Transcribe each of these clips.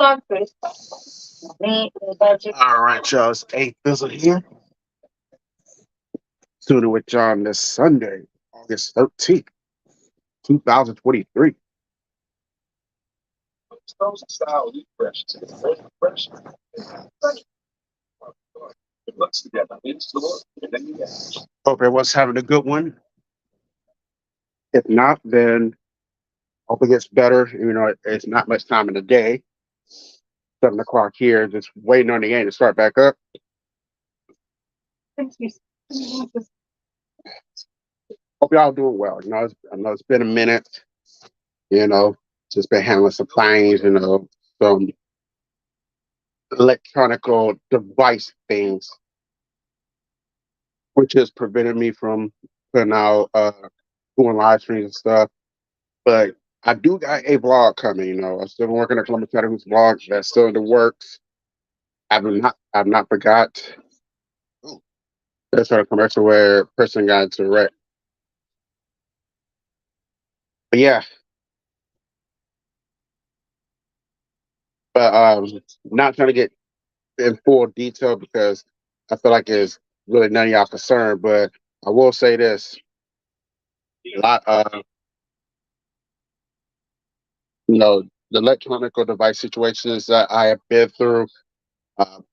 All right, y'all. It's A-Fizzle here. Tuning with y'all on this Sunday, August 13th, 2023. Hope everyone's having a good one. If not, then hope it gets better. It's not much time in the day. 7 o'clock here, just waiting on the game to start back up. Hope y'all doing well. I know it's been a minute. Just been handling some things. Some electronical device things, which has prevented me from putting out doing live streams and stuff. But I do got a vlog coming. I'm still working on Columbus Chatter's vlog. That's still in the works. I've not forgot. That's sort of commercial where a person got into a wreck. But yeah. But not trying to get in full detail because I feel like it's really none of y'all concerned. But I will say this: a lot of the electronic device situations that I have been through. For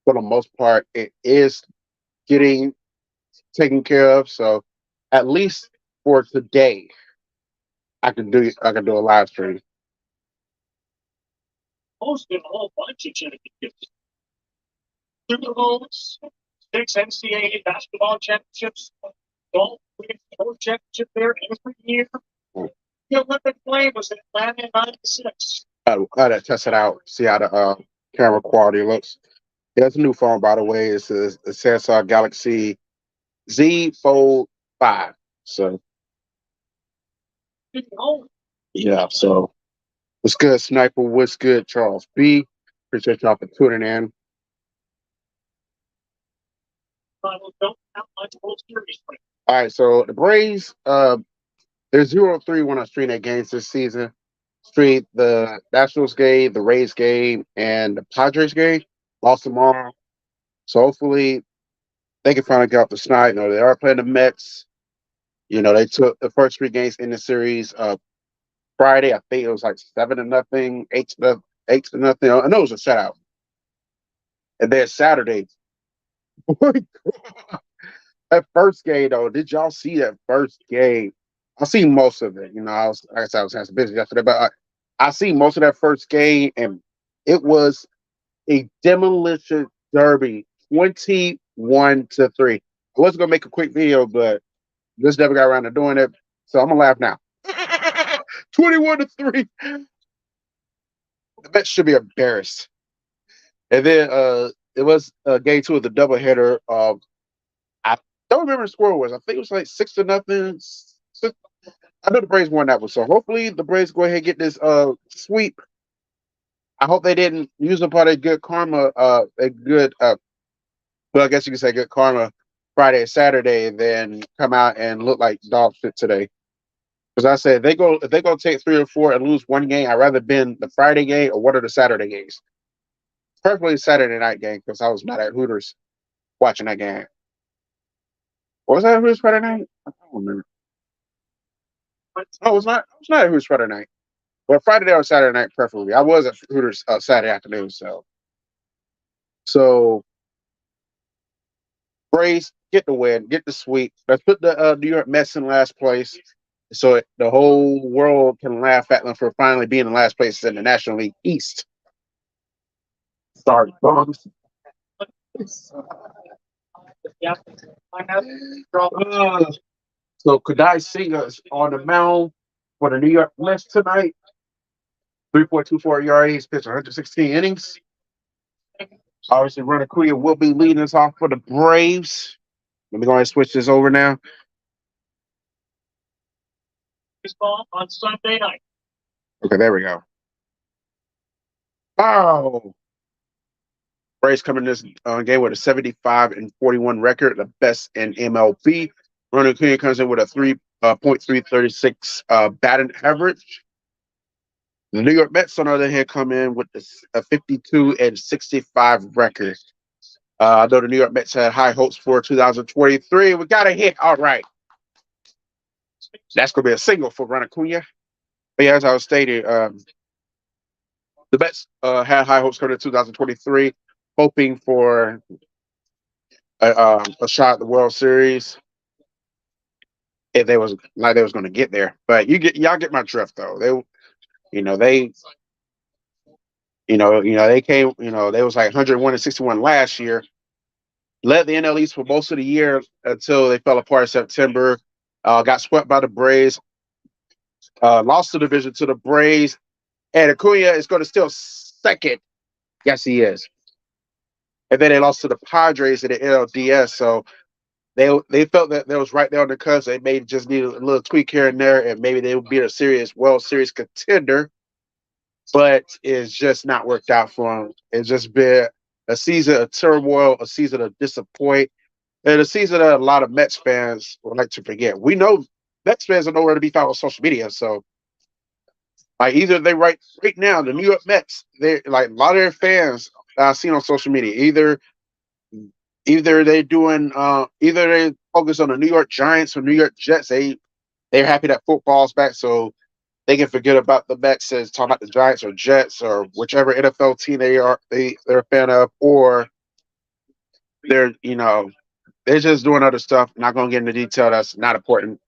the most part, it is getting taken care of. So at least for today, I can do a live stream. I gotta test it out, see how the camera quality looks. Yeah, it's a new phone, by the way. It's a Samsung Galaxy Z Fold 5. So yeah, so what's good, Sniper? What's good, Charles B? Appreciate y'all for tuning in. All right, so the Braves, they're 0-3 when I stream their games this season. Stream the Nationals game, the Rays game, and the Padres game. Lost tomorrow. So hopefully they can finally get off the snide. They are playing the Mets. They took the first 3 games in the series. Friday, I think it was like 7-0, 8-0. I know it was a shutout. And then Saturday, that first game though, did y'all see that first game? I seen most of it. Like I said, I was having some business yesterday, but I seen most of that first game, and it was a demolition derby, 21-3. I was gonna make a quick video, but just never got around to doing it, so I'm gonna laugh now. 21-3. The Mets should be embarrassed. And then it was game 2 of the doubleheader. I don't remember the score was. I think it was like 6-0. I know the Braves won that one, so hopefully the Braves go ahead and get this sweep. I hope they didn't use up all their good karma, a good well, I guess you could say good karma Friday and Saturday, and then come out and look like dog shit today. Because I said if they go take 3 or 4 and lose one game, I'd rather been the Friday game or one of the Saturday games. Preferably Saturday night game because I was not at Hooters watching that game. What was that at Hooters Friday night? I don't remember. No, it was not. It was not at Hooters Friday night. Well, Friday night or Saturday night, preferably. I was at Hooters Saturday afternoon. So Braves get the win, get the sweep. Let's put the New York Mets in last place, so the whole world can laugh at them for finally being in last place in the National League East. Sorry, dogs. So Kadai Singer's on the mound for the New York Mets tonight. 3.24 ERA. He's pitched 116 innings. Obviously, Ronald Acuna will be leading us off for the Braves. Let me go ahead and switch this over now. Baseball on Sunday night. Okay, there we go. Oh, Braves coming this game with a 75-41 record, the best in MLB. Ronald Acuna comes in with a 3.336 batting average. The New York Mets, on the other hand, come in with a 52-65 record. I know the New York Mets had high hopes for 2023. We got a hit. All right. That's going to be a single for Ron Acuna. But yeah, as I was stating, the Mets had high hopes coming in 2023, hoping for a shot at the World Series if they was going to get there. But y'all get my drift though. They came. They was like 101-61 last year. Led the NL East for most of the year until they fell apart in September. Got swept by the Braves. Lost the division to the Braves. And Acuna is going to still second. Yes, he is. And then they lost to the Padres in the NLDS. So they felt that they was right there on the cusp. They may just need a little tweak here and there, and maybe they would be a serious World Series contender. But it's just not worked out for them. It's just been a season of turmoil, a season of disappointment, and a season that a lot of Mets fans would like to forget. We know Mets fans are nowhere to be found on social media, so like either they right now the New York Mets, they like a lot of their fans I've seen on social media. Either they focus on the New York Giants or New York Jets. They're happy that football's back, so they can forget about the Mets and talk about the Giants or Jets or whichever NFL team they're a fan of, or they're they're just doing other stuff. Not going to get into detail. That's not important.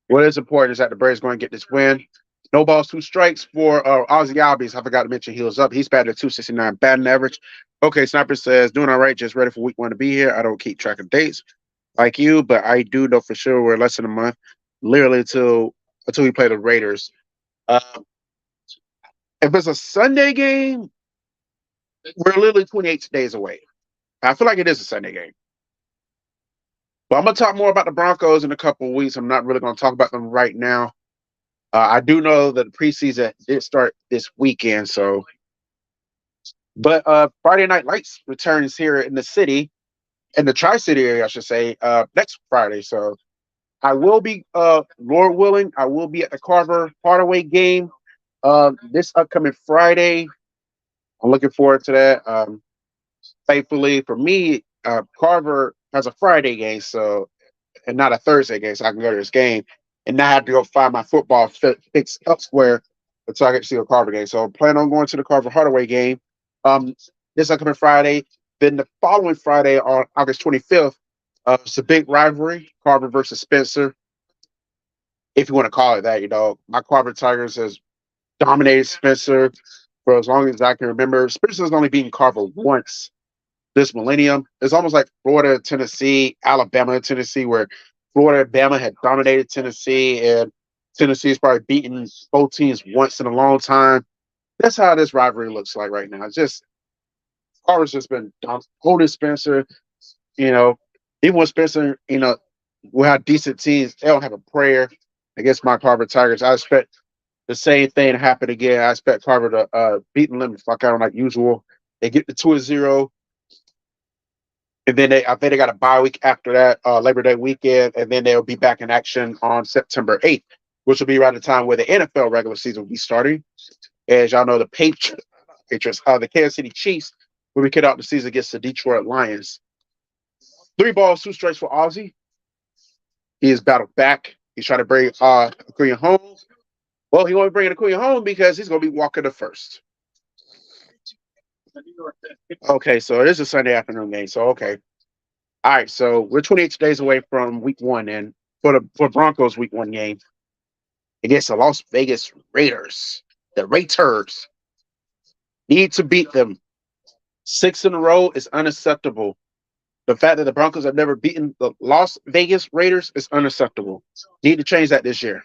What is important is that the Braves going to get this win. No balls, two strikes for Ozzy Albies. I forgot to mention he was up. He's batting at 269 batting average. Okay, Sniper says, doing all right, just ready for week 1 to be here. I don't keep track of dates like you, but I do know for sure we're less than a month, literally until we play the Raiders. If it's a Sunday game, we're literally 28 days away. I feel like it is a Sunday game. But I'm going to talk more about the Broncos in a couple of weeks. I'm not really going to talk about them right now. I do know that the preseason did start this weekend. But Friday Night Lights returns here in the city, in the Tri-City area, I should say, next Friday. So I will be, Lord willing, I will be at the Carver Hardaway game this upcoming Friday. I'm looking forward to that. Thankfully for me, Carver has a Friday game, and not a Thursday game, so I can go to this game and not have to go find my football fix elsewhere until I get to see a Carver game. So I plan on going to the Carver Hardaway game this upcoming Friday. Then the following Friday on August 25th, it's a big rivalry, Carver versus Spencer, if you want to call it that. My Carver Tigers has dominated Spencer for as long as I can remember. Spencer's only beaten Carver once this millennium. It's almost like Florida, Tennessee, Alabama, Tennessee, where Florida and Bama had dominated Tennessee, and Tennessee has probably beaten both teams once in a long time. That's how this rivalry looks like right now. It's just Carver's just been holding Spencer. Even when Spencer, will have decent teams, they don't have a prayer against my Carver Tigers. I expect the same thing to happen again. I expect Carver to beat them the fuck out like usual. They get the 2-0. And then I think they got a bye week after that, Labor Day weekend, and then they'll be back in action on September 8th, which will be around the time where the NFL regular season will be starting. As y'all know, the Patriots, the Kansas City Chiefs will be kicked out the season against the Detroit Lions. 3 balls, 2 strikes for Ozzy. He is battled back. He's trying to bring Acuna home. Well, he won't bring Acuna home because he's going to be walking the first. Okay, so it is a Sunday afternoon game. So, okay. All right, so we're 28 days away from week 1, and for Broncos week 1 game against the Las Vegas Raiders. The Raiders need to beat them. 6 in a row is unacceptable. The fact that the Broncos have never beaten the Las Vegas Raiders is unacceptable. Need to change that this year.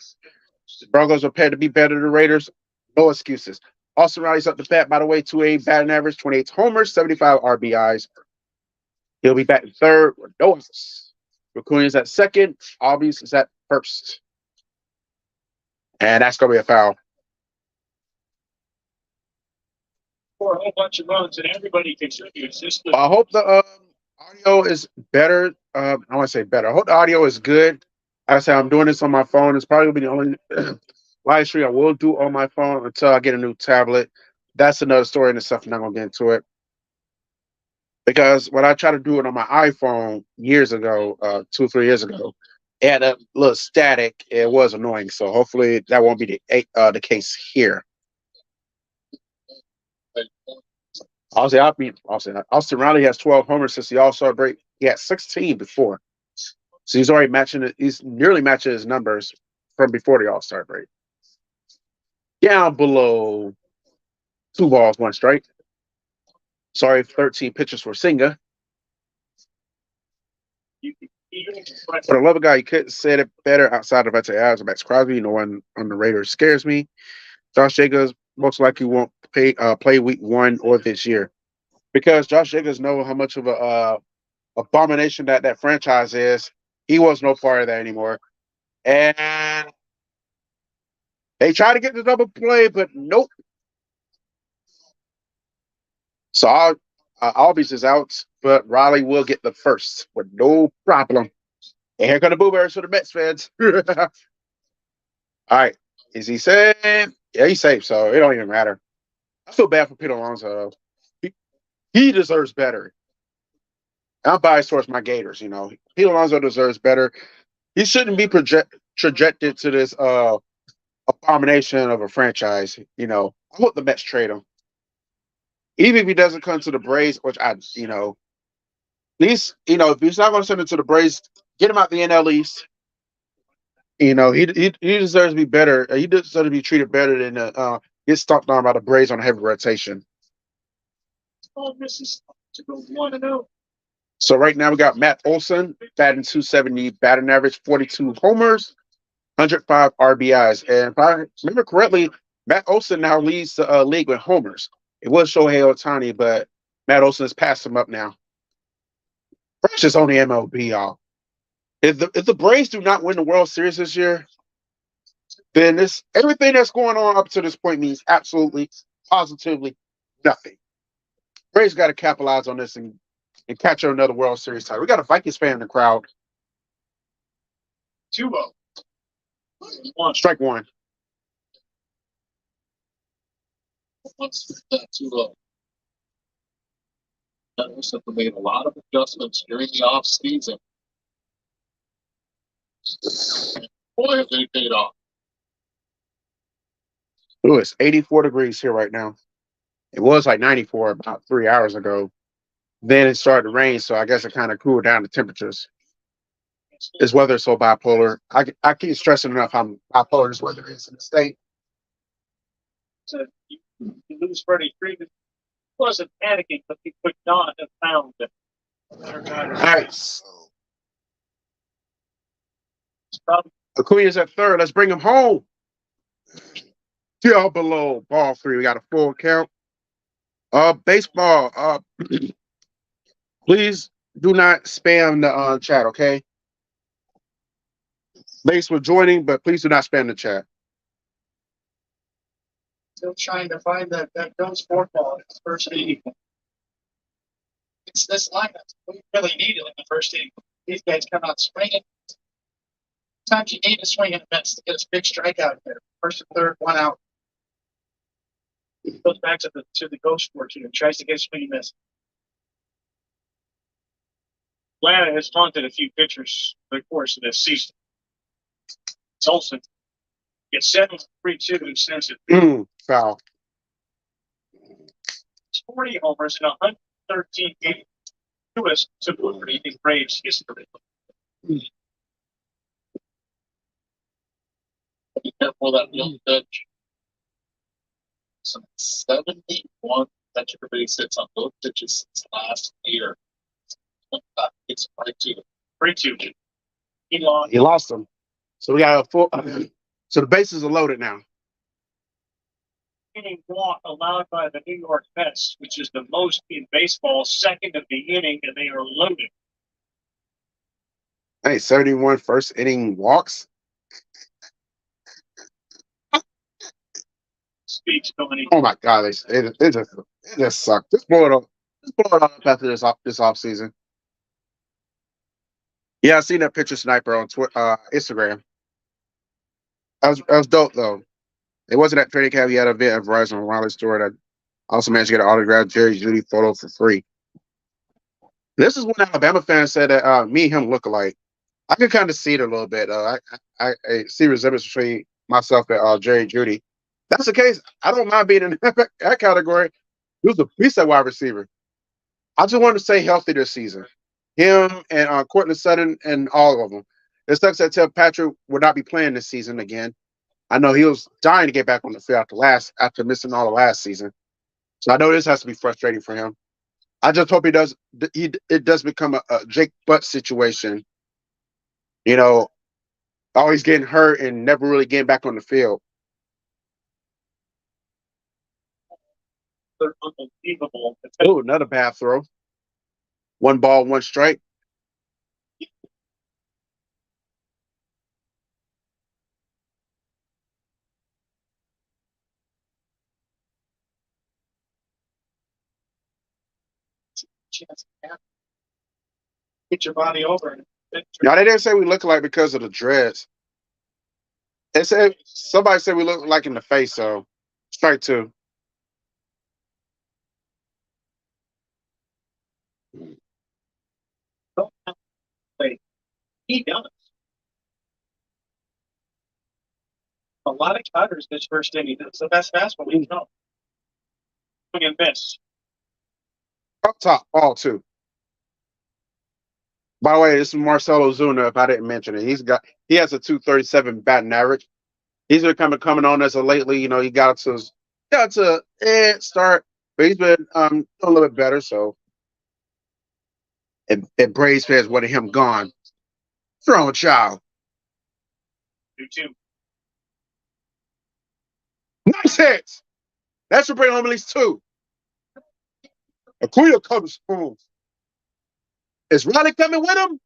The Broncos are prepared to be better than the Raiders. No excuses. Austin Riley's up to bat, by the way, 2.8 batting average, 28 homers, 75 RBIs. He'll be back in third with no outs. Acuna's at second. Albies is at first. And that's going to be a foul. For a whole bunch of runs, and everybody contributes. I hope the audio is better. I want to say better. I hope the audio is good. Like I said, I'm doing this on my phone. It's probably going to be the Live stream I will do on my phone until I get a new tablet. That's another story and stuff. I'm not gonna get into it because when I tried to do it on my iPhone years ago, 2 or 3 years ago, it had a little static. It was annoying. So hopefully that won't be the case here. Austin Riley has 12 homers since the All Star break. He had 16 before, so he's already matching it. He's nearly matching his numbers from before the All Star break. Down below 2 balls, 1 strike. Sorry, 13 pitches for Singa. For the love of God, you couldn't say it better outside of Devontae Adams and Max Crosby. No one on the Raiders scares me. Josh Jacobs most likely won't play week 1 or this year because Josh Jacobs know how much of a abomination that franchise is. He was no part of that anymore. And they tried to get the double play, but nope. So Albies is out, but Riley will get the first with no problem. And here come the Boo Bears for the Mets fans. All right. Is he safe? Yeah, he's safe, so it don't even matter. I feel bad for Peter Alonso. He deserves better. I'm biased towards my Gators, you know. Peter Alonso deserves better. He shouldn't be projected to this abomination of a franchise, you know. I hope the Mets trade him. Even if he doesn't come to the Braves, which at least, if he's not going to send it to the Braves, get him out the NL East. You know, he deserves to be better. He deserves to be treated better than get stomped on by the Braves on a heavy rotation. This is to go 1-0. So right now we got Matt Olson batting .270, batting average 42 homers, 105 RBIs, and if I remember correctly, Matt Olson now leads the league with homers. It was Shohei Ohtani, but Matt Olson has passed him up now. Fresh is on the MLB, y'all. If the Braves do not win the World Series this year, then everything that's going on up to this point means absolutely, positively nothing. Braves got to capitalize on this and capture another World Series title. We got a Vikings fan in the crowd. 2-0. Strike one. Once that 2-0. That made a lot of adjustments during the off season. Boy, have they paid off. Ooh, it's 84 degrees here right now. It was like 94 about 3 hours ago. Then it started to rain, so I guess it kind of cooled down the temperatures. This weather is so bipolar. I keep stressing enough how bipolar this weather is in the state. So you lose Freddie Freeman. Wasn't panicking, but he could not have found it. Nice. Acuña's at third. Let's bring him home. Down below ball 3. We got a full count. Baseball. Please do not spam the chat, okay? Thanks for joining, but please do not spam the chat. Still trying to find that dumb sport ball in the first inning. It's this lineup. We really need it in the first inning. These guys come out swinging. Sometimes you need to swing and miss to get a big strikeout there. First and third, 1 out. Goes back to the ghost sport team. Tries to get a swing and miss. Atlanta has taunted a few pitchers over the course of this season. Olsen gets 7-3-2 and sends it. Foul. 40 homers in 113 games. Newest Super in Braves history. Be careful that young pitch. Some 71 extra base hits on both pitches since last year. It's 3-2. He lost them. So we got a full. So the bases are loaded now. Inning walk allowed by the New York Mets, which is the most in baseball, second of the inning, and they are loaded. Hey, 71 first inning walks. Speaks going. Oh my God, it just sucked. Just blow it up. Just blow it up after this off season. Yeah, I seen that picture sniper on Instagram. That was dope though. It wasn't at training camp. He had an event at Verizon Wireless store that also managed to get an autographed Jerry Judy photo for free. This is when Alabama fans said that me and him look alike. I can kind of see it a little bit. I see resemblance between myself and Jerry Judy. That's the case. I don't mind being in that category. He was a beast at wide receiver. I just want to stay healthy this season. Him and Cortland Sutton and all of them. It sucks that Ted Patrick would not be playing this season again. I know he was dying to get back on the field after missing all the last season. So I know this has to be frustrating for him. I just hope it does become a Jake Butt situation. You know, always getting hurt and never really getting back on the field. They're unbelievable. Oh, another bad throw. One ball, one strike. Chance to get your body over. Now they didn't say we look like because of the dreads. They said somebody said we look like in the face, so strike two. He does. A lot of cutters this first inning. That's the best fastball we know. Swing and miss. Up top, ball two. By the way, this is Marcelo Zuna. If I didn't mention it, he has a 237 batting average. He's been coming on as a lately. You know, he got to start, but he's been a little bit better. So, and Braves fans wanted him gone. Throw a child. 2-2. Nice hits. That should bring home at least two. Acuna comes home. Is Riley coming with him?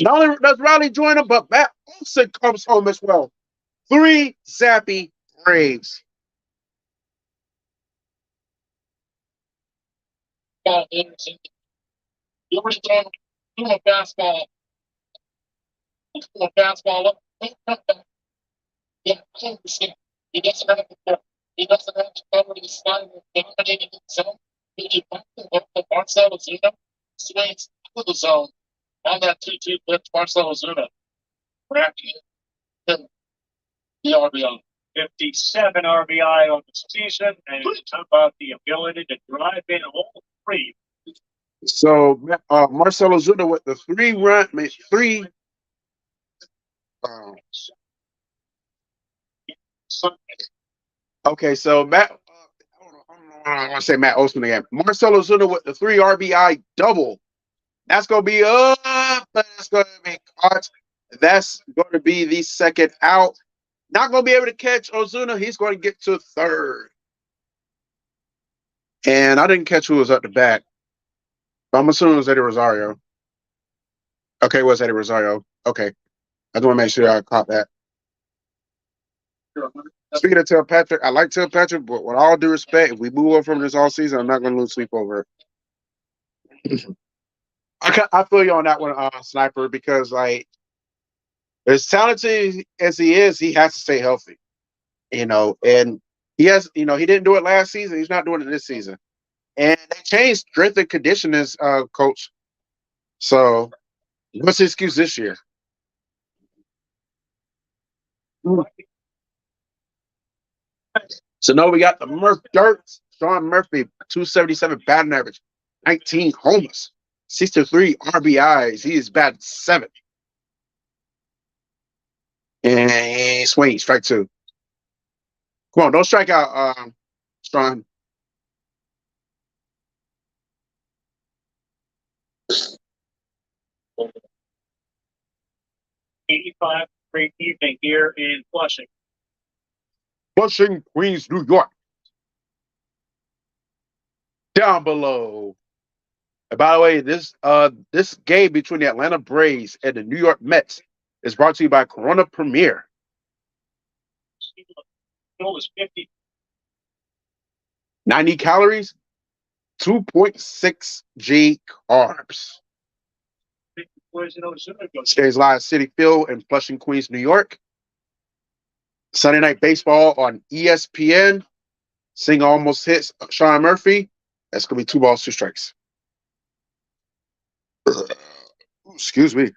Not only does Riley join him, but Matt Olson comes home as well. 3 zappy Braves. You were doing a fastball. A fastball. Yeah, he doesn't have to. He doesn't have to cover the slide with dominating the zone. He Marcelo Zuna swings to the zone on that 2-2 pitch. Marcelo Zuna wrapping it. The RBI. 57 RBI on the season, and how about the ability to drive in all three? So Marcelo Zuna with the 3-run, three. Okay, so Matt. I want to say Matt Olson again. Marcelo Zuna with the 3 RBI double. That's going to be up, but that's going to be caught. That's going to be the second out. Not going to be able to catch Ozuna. He's going to get to third. And I didn't catch who was at the back. But I'm assuming it was Eddie Rosario. Okay, it was Eddie Rosario. Okay. I just want to make sure I caught that. Speaking of Tel Patrick, I like Tel Patrick, but with all due respect, if we move on from this all season, I'm not going to lose sleep over it. I feel you on that one, Sniper, because like as talented as he is, he has to stay healthy. You know, and he didn't do it last season. He's not doing it this season. And they changed strength and conditioning, coach. So what's the excuse this year? So now we got the Murph Dirt, Sean Murphy, 277 batting average, 19 homers, 63 RBIs. He is batting 7. And swing, strike 2. Come on, don't strike out, Strong. '85 great evening here in Flushing. Flushing, Queens, New York. Down below. And by the way, this game between the Atlanta Braves and the New York Mets is brought to you by Corona Premier. Fuel is 50. 90 calories, 2.6 G carbs. Stays Live City Field in Flushing, Queens, New York. Sunday Night Baseball on ESPN. Singer almost hits Sean Murphy. That's going to be 2 balls, 2 strikes. Excuse me.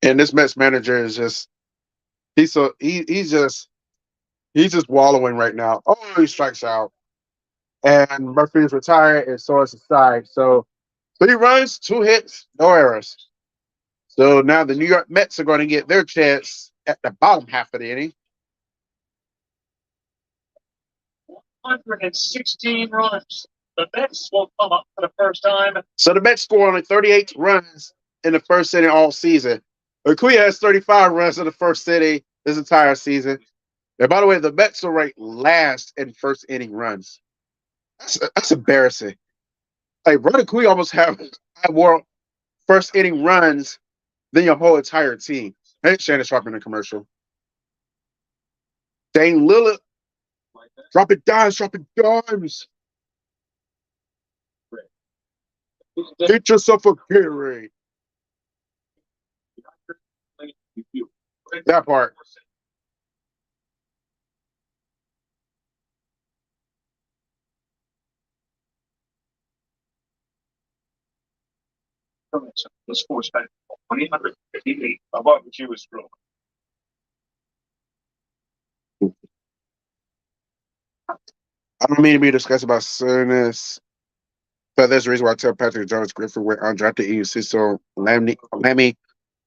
And this Mets manager is just he's just wallowing right now. Oh, he strikes out. And Murphy is retired and so is the side. So 3 runs, 2 hits, no errors. So now the New York Mets are going to get their chance at the bottom half of the inning. 116 runs. The Mets will come up for the first time. So the Mets score only 38 runs in the first inning all season. Acuna has 35 runs in the first inning this entire season. And by the way, the Mets are ranked last in first inning runs. That's embarrassing. Like Ron Acuna almost had more first inning runs than your whole entire team. Hey, Shannon Sharp in the commercial. Dane Lillard, dropping dimes. Get yourself a Gatorade. That part. The sports back 158. How about what you was growing? I don't mean to be discussed about Cernus, but there's a reason why I tell Patrick Jones Griffin went undrafted EUC. So Lammy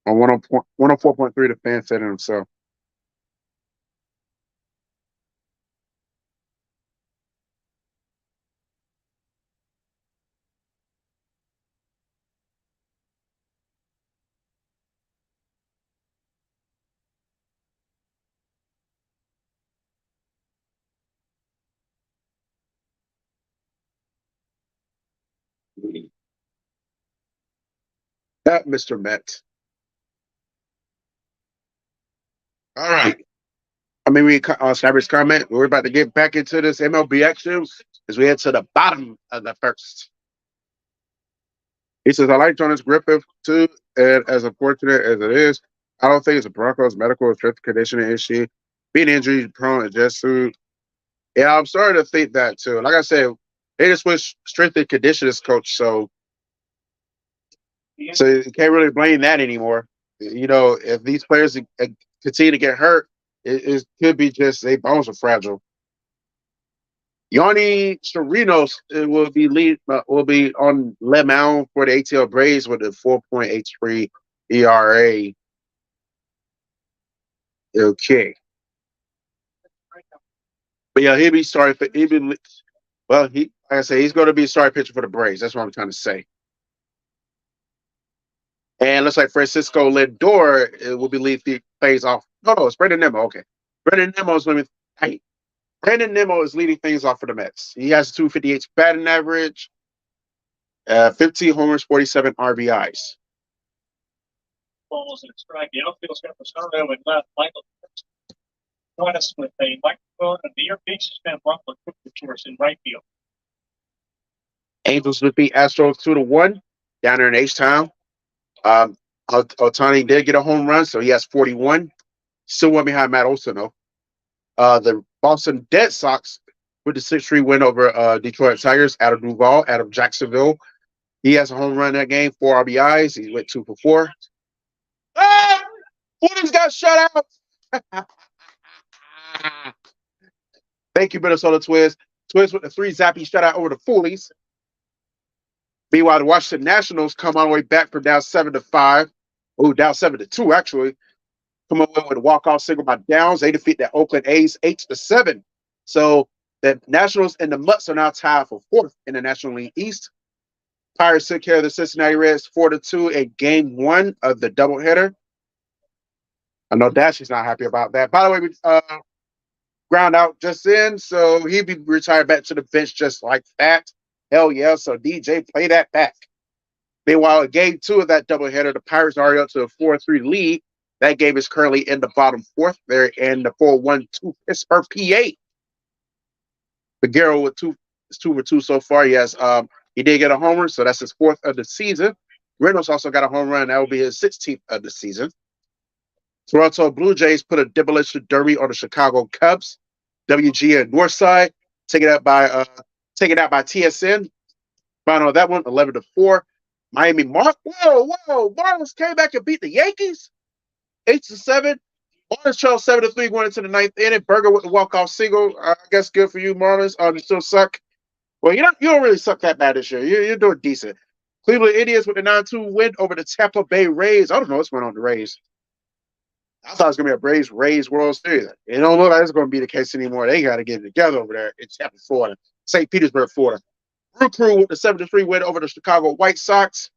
on 104.3, the fan said it himself. That Mr. Met. All right. I mean, we Snapper's comment. We're about to get back into this MLB action as we head to the bottom of the first. He says, I like Jonas Griffith too, and as unfortunate as it is, I don't think it's a Broncos medical or strength conditioning issue. Being injury prone and just suit. Yeah, I'm starting to think that too. Like I said, they just switched strength and conditioning coach, so you can't really blame that anymore. You know, if these players continue to get hurt, it could be just their bones are fragile. Yanni Chirinos will be on Le Mound for the ATL Braves with a 4.83 ERA. Okay, but yeah, he'll be starting. Like I say, he's going to be a starting pitcher for the Braves. That's what I'm trying to say. And looks like Francisco Lindor will be leading things off. No, it's Brandon Nimmo. Okay, Brandon Nimmo is leading. Hey, Brandon Nimmo is leading things off for the Mets. He has 258 batting average, 15 homers, 47 RBIs. Balls and strike. The outfield's got Rosario and left. Michael join us with a microphone and the earpiece. Stan Bronco took the tours in right field. Angels would beat Astros 2-1 down there in H-Town. Otani did get a home run, so he has 41. Still one behind Matt Olson, though. The Boston Red Sox with the 6-3 win over Detroit Tigers. Adam Duvall out of Jacksonville. He has a home run in that game, 4 RBIs. He went 2 for 4. Ah! Williams got shut out. Thank you, Minnesota Twins. Twins with the 3 zappy shutout over the Foolies. Meanwhile, the Washington Nationals come all the way back from down 7-5. Oh, down 7-2, actually. Come away with a walk-off single by Downs. They defeat the Oakland A's 8-7. So the Nationals and the Mutts are now tied for 4th in the National League East. Pirates took care of the Cincinnati Reds 4-2 in Game 1 of the doubleheader. I know Dashy's not happy about that. By the way, we ground out just in, so he'd be retired back to the bench just like that. Hell yeah, so DJ, play that back. Meanwhile, in Game 2 of that doubleheader, the Pirates are to a 4-3 lead. That game is currently in the bottom 4th. They're in the 4-1-2 Pittsburgh, PA. Figueroa with 2 for 2 so far. He did get a homer, so that's his 4th of the season. Reynolds also got a home run. That will be his 16th of the season. Toronto Blue Jays put a demolition derby on the Chicago Cubs. WG and Northside taken out by TSN. Final of that one, 11-4. Miami Marlins came back and beat the Yankees 8-7. Marlins trailed 7-3 going into the ninth inning. Berger with the walk-off single. I guess good for you, Marlins. You still suck. Well, you don't really suck that bad this year. You're doing decent. Cleveland Indians with the 9-2 win over the Tampa Bay Rays. I don't know what's going on with the Rays. I thought it was going to be a Rays World Series. It don't look like it's going to be the case anymore. They got to get it together over there in Tampa, Florida. St. Petersburg, Florida. Brew Crew with the 7-3 win over the Chicago White Sox.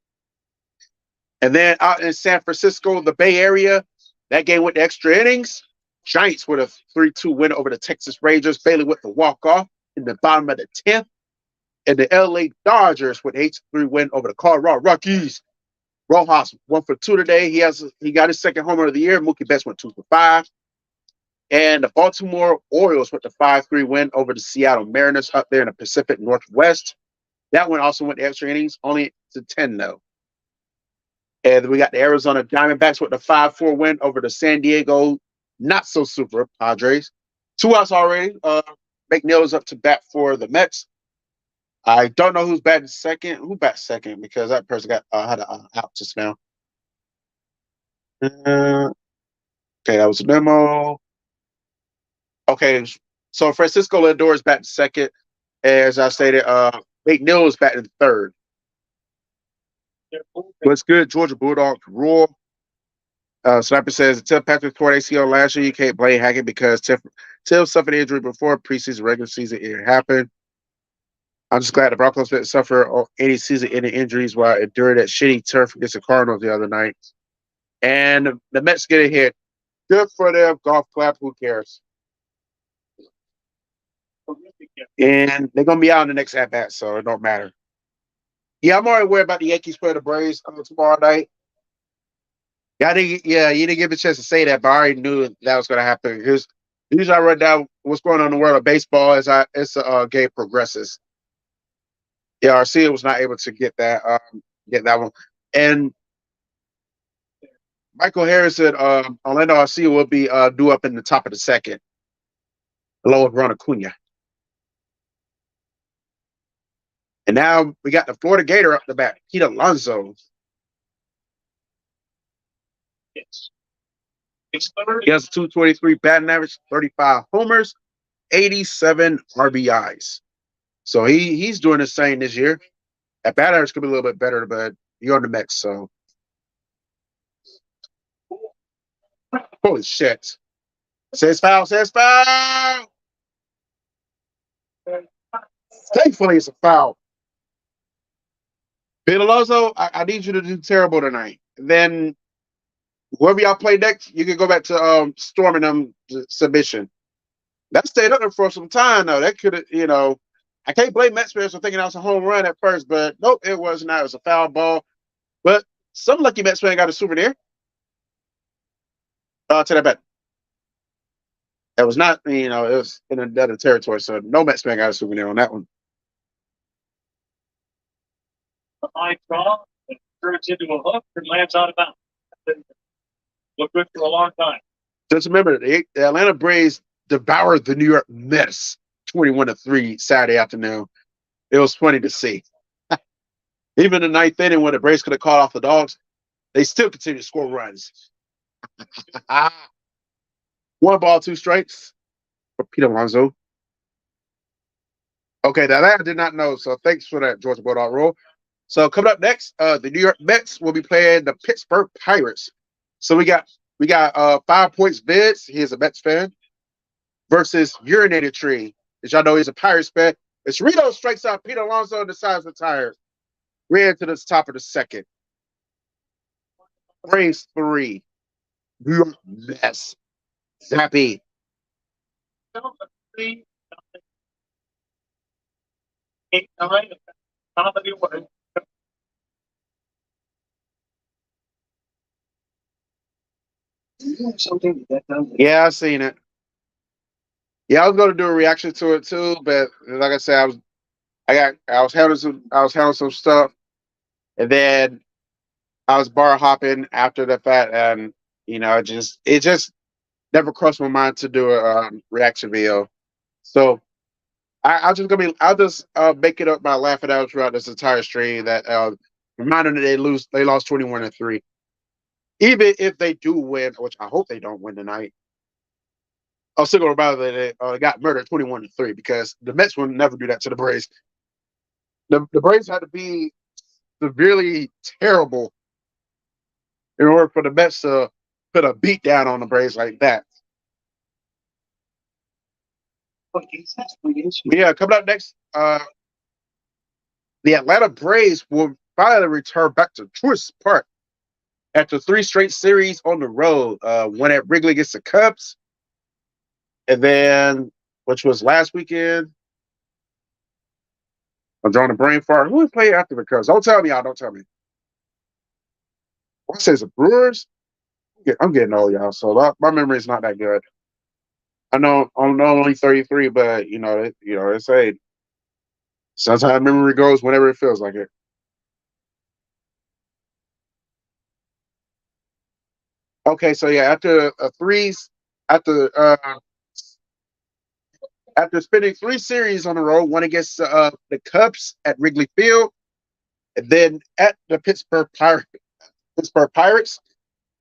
And then out in San Francisco, the Bay Area, that game went to extra innings. Giants with a 3-2 win over the Texas Rangers. Bailey with the walk-off in the bottom of the 10th. And the LA Dodgers with 8-3 win over the Colorado Rockies. Rojas 1 for 2 today. He got his second homer of the year. Mookie Betts went 2 for 5. And the Baltimore Orioles with the 5-3 win over the Seattle Mariners up there in the Pacific Northwest. That one also went to extra innings, only to 10 though. And we got the Arizona Diamondbacks with the 5-4 win over the San Diego not so super Padres. 2 outs already. McNeil is up to bat for the Mets. I don't know who's batting second. Who bats second? Because that person had an out just now. Okay, that was a demo. Okay, so Francisco Lindor is batting second. As I stated, McNeil is batting third. What's good? Georgia Bulldogs roar. Sniper says, Tim Patrick tore ACL last year. You can't blame Hackett because Tim suffered an injury before preseason, regular season. It happened. I'm just glad the Broncos didn't suffer any season-ending injuries while enduring that shitty turf against the Cardinals the other night. And the Mets get a hit. Good for them. Golf clap. Who cares? And they're going to be out in the next at-bat, so it don't matter. Yeah, I'm already worried about the Yankees playing the Braves tomorrow night. You didn't give me a chance to say that, but I already knew that was going to happen. Usually I run down what's going on in the world of baseball as the game progresses. Yeah, Arcia was not able to get that one. And Michael Harris said Orlando Arcia will be due up in the top of the second, along with Ron Acuna. And now we got the Florida Gator up the bat, Pete Alonso. Yes. He has a 223 batting average, 35 homers, 87 RBIs. So he's doing the same this year. At bat average could be a little bit better, but you're on the Mets, so. Holy shit. Says foul. Thankfully, it's a foul. Pete Alonso, I need you to do terrible tonight. And then whoever y'all play next, you can go back to storming them submission. That stayed up there for some time, though. That could have, I can't blame Mets fans for thinking that was a home run at first, but nope, it was not. It was a foul ball. But some lucky Mets fan got a souvenir. To that bet. That was not, it was in another territory, so no Mets fan got a souvenir on that one. A high draw, it turns into a hook and lands out of bounds. Looked good for a long time. Just remember, the Atlanta Braves devoured the New York Mets 21-3 Saturday afternoon. It was funny to see. Even the ninth inning, when the Braves could have called off the Dogs, they still continued to score runs. 1 ball, 2 strikes for Pete Alonso. Okay, now that I did not know, so thanks for that, Georgia Bulldog rule. So coming up next, the New York Mets will be playing the Pittsburgh Pirates. So we got 5 points bids. He's a Mets fan. Versus Urinated Tree. As y'all know, he's a Pirates fan. As Rito strikes out Pete Alonso and decides to retire. Ran to the top of the second. Braves 3. New York Mets. Zappy. 8-9. Top of the order. Yeah, I've seen it. Yeah, I was going to do a reaction to it too, but like I said, I was handling some stuff, and then I was bar hopping after the fact, and it just never crossed my mind to do a reaction video. So I'll just make it up by laughing out throughout this entire stream. That reminding them they lost 21-3. Even if they do win, which I hope they don't win tonight, I'm still gonna remember that they got murdered 21-3 because the Mets will never do that to the Braves. The Braves had to be severely terrible in order for the Mets to put a beat down on the Braves like that. Yeah, coming up next, the Atlanta Braves will finally return back to Truist Park after three straight series on the road. One at Wrigley against the Cubs, and then which was last weekend. I'm drawing a brain fart. Who would play after the Cubs? Don't tell me, y'all. Don't tell me. What says the Brewers? I'm getting old, y'all. So my memory is not that good. I'm only 33, but they say sometimes memory goes whenever it feels like it. Okay, so yeah, after after spending three series on the road, one against the Cubs at Wrigley Field, and then at the Pittsburgh Pirates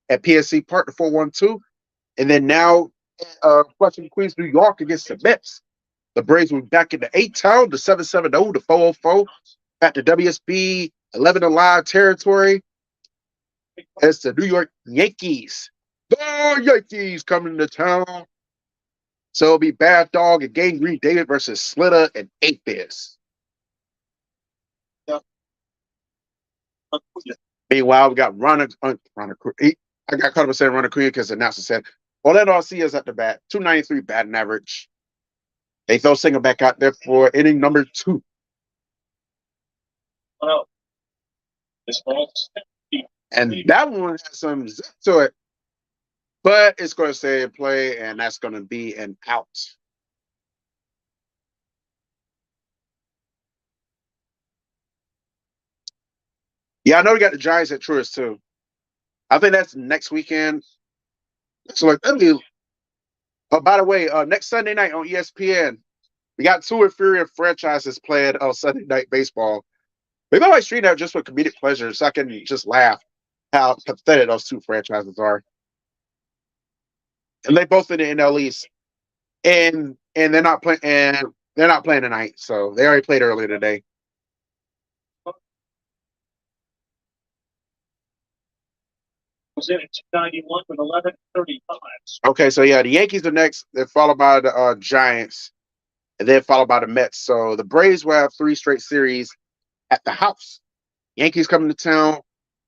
at PSC Park, the 4-1-2, and then now Flushing, Queens, New York against the Mets. The Braves will be back in the 8-town, the 770, the 404, at the WSB 11 alive territory. It's the New York Yankees. The Yankees coming to town. So it'll be Bad Dog and Gang Green David versus Slitter and A-Fizz. Meanwhile, we got Ronald. I got caught up saying Ronald Queen because the announcer said Orlando Arcia's at the bat, 293 batting average. They throw Singer back out there for inning number 2. And that one has some zip to it, but it's going to stay in play, and that's going to be an out. Yeah, I know we got the Giants at Truist too. I think that's next weekend. So like, oh, by the way, next Sunday night on ESPN, we got two inferior franchises playing on Sunday Night Baseball. Maybe I might stream that just for comedic pleasure, so I can just laugh how pathetic those two franchises are. And they both in the NL East, and they're not playing tonight, so they already played earlier today. Was in at 291 with 11:35. Okay, so yeah, the Yankees are next. They're followed by the Giants, and then followed by the Mets. So the Braves will have three straight series at the house. Yankees coming to town,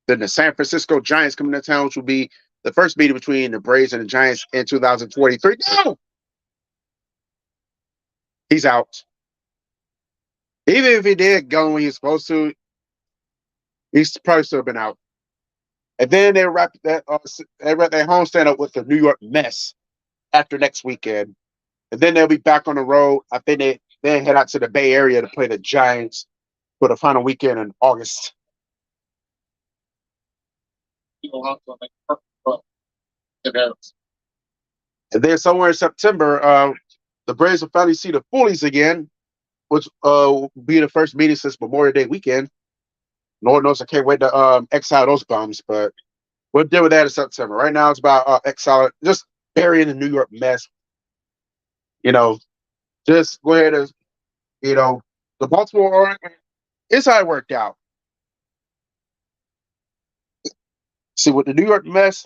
then the San Francisco Giants coming to town, which will be the first meeting between the Braves and the Giants in 2023. No! He's out. Even if he did go when he's supposed to, he's probably still been out. And then they wrap that homestand up with the New York Mets after next weekend. And then they'll be back on the road. I think they then head out to the Bay Area to play the Giants for the final weekend in August. And then somewhere in September, the Braves will finally see the Foolies again, which will be the first meeting since Memorial Day weekend. Lord knows I can't wait to exile those bums, but we'll deal with that in September. Right now, it's about exile, just burying the New York mess. Just go ahead and, the Baltimore Orioles, it's how it worked out. See, with the New York mess,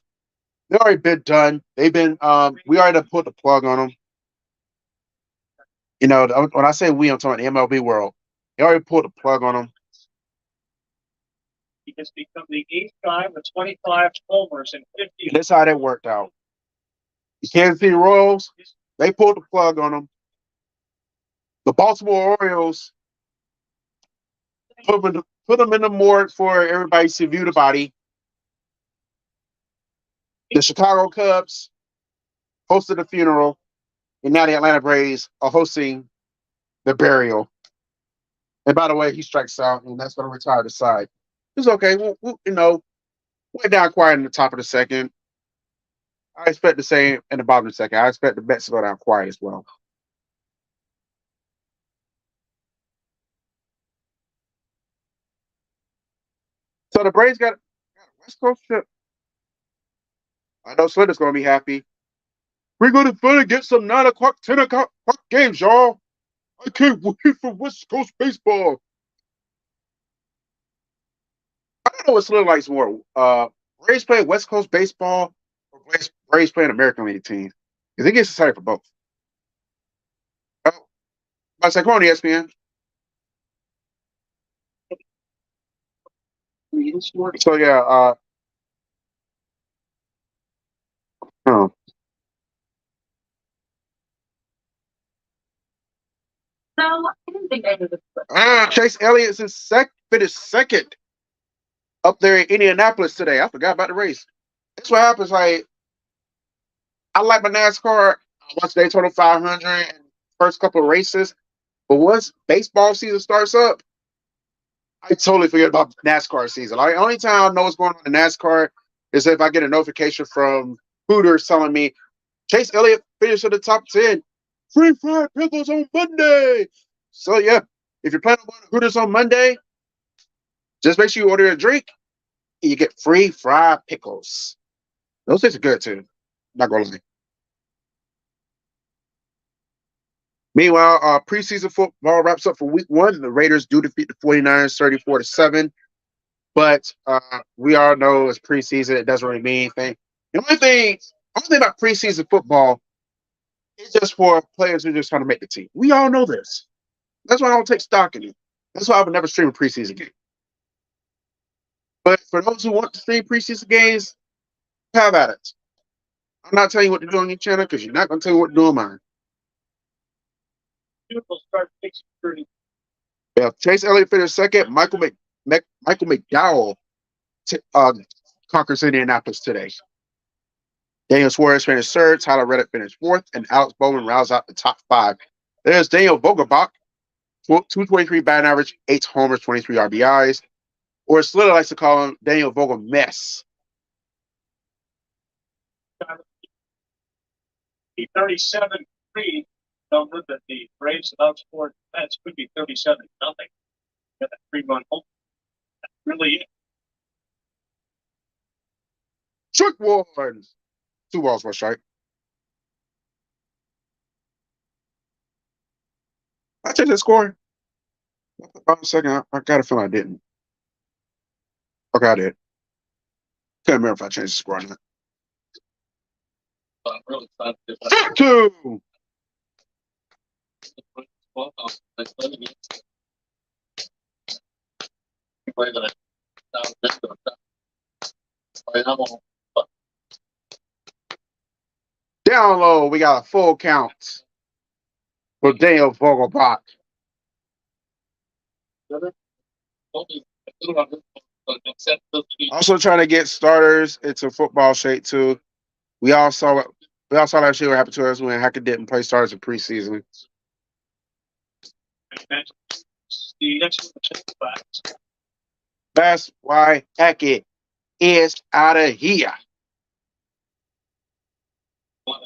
they already been done. They've been, we already put the plug on them. When I say we, I'm talking the MLB world. They already pulled the plug on them. He has become the 8th guy with 25 homers and 50. That's how that worked out. The Kansas City Royals, they pulled the plug on them. The Baltimore Orioles put them in the morgue for everybody to view the body. The Chicago Cubs hosted the funeral, and now the Atlanta Braves are hosting the burial. And by the way, he strikes out, and that's going to retire the side. It's okay. Went down quiet in the top of the second. I expect the same in the bottom of the second. I expect the Mets to go down quiet as well. So the Braves got a West Coast trip. I know Slinder's going to be happy. We're going to finally get some 9 o'clock, 10 o'clock games, y'all. I can't wait for West Coast baseball. I don't know what Slider likes more. Braves playing West Coast baseball or Braves playing American League team. Because he gets excited for both. Oh, I was like, come on, ESPN. So yeah, oh. Chase Elliott's in finished second up there in Indianapolis today. I forgot about the race. That's what happens. Like I like my NASCAR. I watch Daytona 500 and first couple of races, but once baseball season starts up, I totally forget about NASCAR season. Like the only time I know what's going on in NASCAR is if I get a notification from Hooters telling me Chase Elliott finished in the top 10. Free fried pickles on Monday. So yeah, if you're planning on going to Hooters on Monday, just make sure you order a drink and you get free fried pickles. Those things are good too. Not gonna lie. Meanwhile, preseason football wraps up for week one. The Raiders do defeat the 49ers 34-7. But we all know it's preseason. It doesn't really mean anything. The only thing about preseason football is just for players who are just trying to make the team. We all know this. That's why I don't take stock in it. That's why I would never stream a preseason game. But for those who want to stream preseason games, have at it. I'm not telling you what to do on your channel because you're not going to tell me what to do on mine. Yeah, Chase Elliott finished second. Michael McDowell conquers Indianapolis today. Daniel Suarez finished third. Tyler Reddick finished fourth. And Alex Bowman rounds out the top five. There's Daniel Vogelbach, 223 batting average, 8 homers, 23 RBIs. Or as Slither likes to call him, Daniel Vogel Mess. The 37-3 number that the Braves have outscored Mets could be 37-0. Get a 3-run home. That's really it. Trick one. 2 balls, 1 strike. I changed that score. A second. I got a feeling I didn't. Okay, I did. Can't remember if I changed the score or not. Really 2. Down low, we got a full count for Daniel Vogelbach. Also trying to get starters into football shape too. We all saw last year what happened to us when Hackett didn't play starters in preseason. That's why Hackett is out of here. One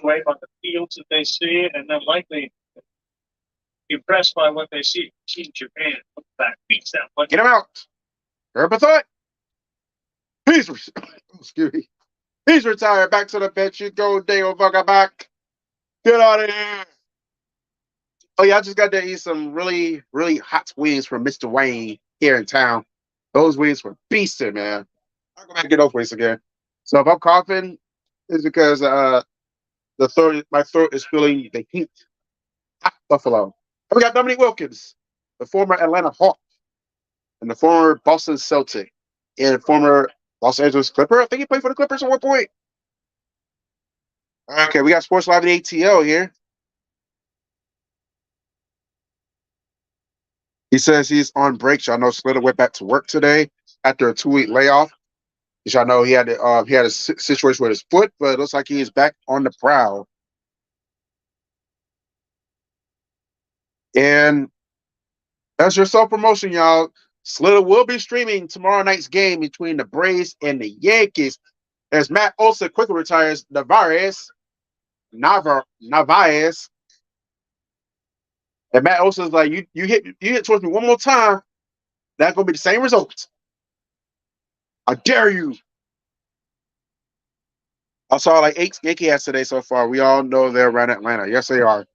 way about the fields that they see, and then likely impressed by what they see in Japan. Look back, beats them. Get him out. Herbathot. Excuse me. He's retired. Back to the bench. You go, Dale Vugger back. Get out of here. Oh, yeah, I just got to eat some really, really hot wings from Mr. Wayne here in town. Those wings were beasting, man. I'll go back and get those wings again. So if I'm coughing, it's because my throat is feeling the heat. Hot Buffalo. And we got Dominique Wilkins, the former Atlanta Hawk and the former Boston Celtic and former Los Angeles Clipper. I think he played for the Clippers at one point. Okay, we got Sports Live and ATL here. He says he's on break. Y'all know Slitter went back to work today after a 2-week layoff. Y'all know he had a situation with his foot, but it looks like he is back on the prowl. And That's your self promotion, y'all. Slitter will be streaming tomorrow night's game between the Braves and the Yankees as Matt Olson quickly retires Narvaez. And Matt Olson's like, you hit towards me one more time, that's gonna be the same result. I dare you. I saw like 8 Yankee hats today so far. We all know they're around Atlanta. Yes, they are.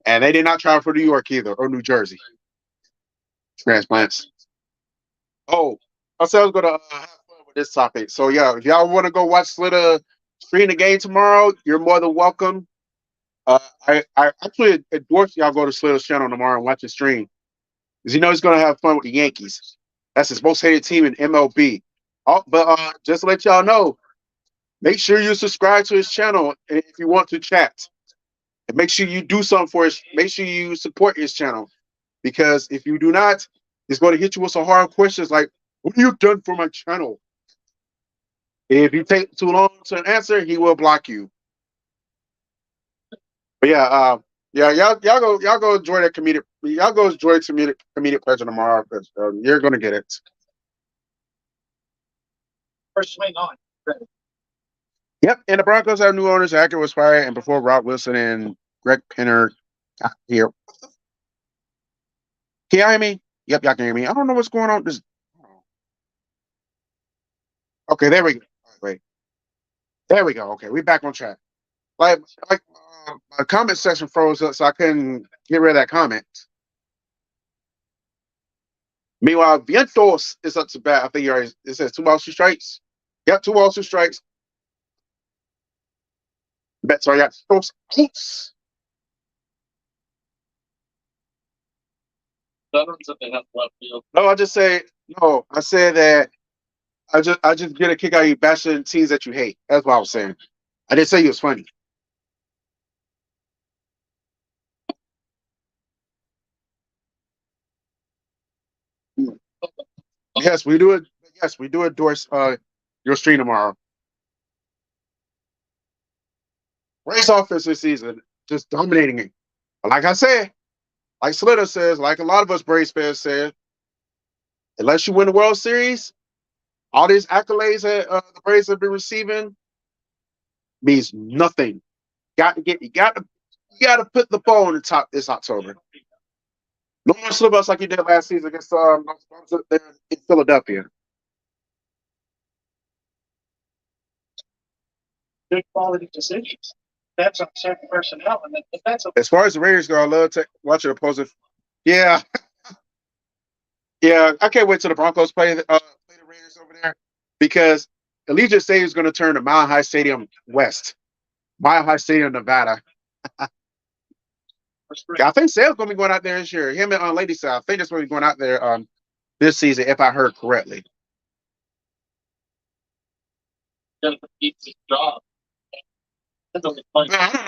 And they did not travel for New York either or New Jersey. Transplants. Oh, I said I was gonna have fun with this topic. So yeah, if y'all want to go watch Slitter stream the game tomorrow, you're more than welcome. I actually endorse y'all go to Slitter's channel tomorrow and watch the stream because you know he's gonna have fun with the Yankees. That's his most hated team in MLB. Oh, but just to let y'all know, make sure you subscribe to his channel if you want to chat. And make sure you do something for his. Make sure you support his channel because if you do not, he's going to hit you with some hard questions like, "What have you done for my channel?" If you take too long to answer, he will block you. But yeah, yeah, y'all go enjoy that comedic. Y'all go enjoy comedic pleasure tomorrow because you're gonna get it. First swing on. Yep, and the Broncos have new owners. Hackett was fired, and before Rob Wilson and Greg Penner got here. Can you hear me? Yep, y'all can hear me. I don't know what's going on. This. Okay, there we go. Wait, there we go. Okay, we back on track. Like, like my comment section froze up, so I couldn't get rid of that comment. Meanwhile, Vientos is up to bat. I think you already. It says 2 balls, 2 strikes. Yep, 2 balls, 2 strikes. Bet so I got those outs. Veterans that they have left field. No, I just say no. I said that I just get a kick out of you bashing teams that you hate. That's what I was saying. I didn't say you was funny. Yes, we do it. Yes, we do endorse your stream tomorrow. Race offense this season, just dominating it. But like I said, like Slitter says, like a lot of us Braves fans said, unless you win the World Series, all these accolades that the Braves have been receiving means nothing. You got to put the ball on the top this October. No more slip ups like you did last season against there in Philadelphia. Good quality decisions. That's on certain personnel, and the defensive. As far as the Raiders go, I love watching opposing. Yeah, yeah. I can't wait till the Broncos play the Raiders over there because Allegiant Stadium is going to turn to Mile High Stadium West, Mile High Stadium, Nevada. I think Sam's going to be going out there this year. Him and Lady Side, I think that's going to be going out there this season, if I heard correctly. Job. I don't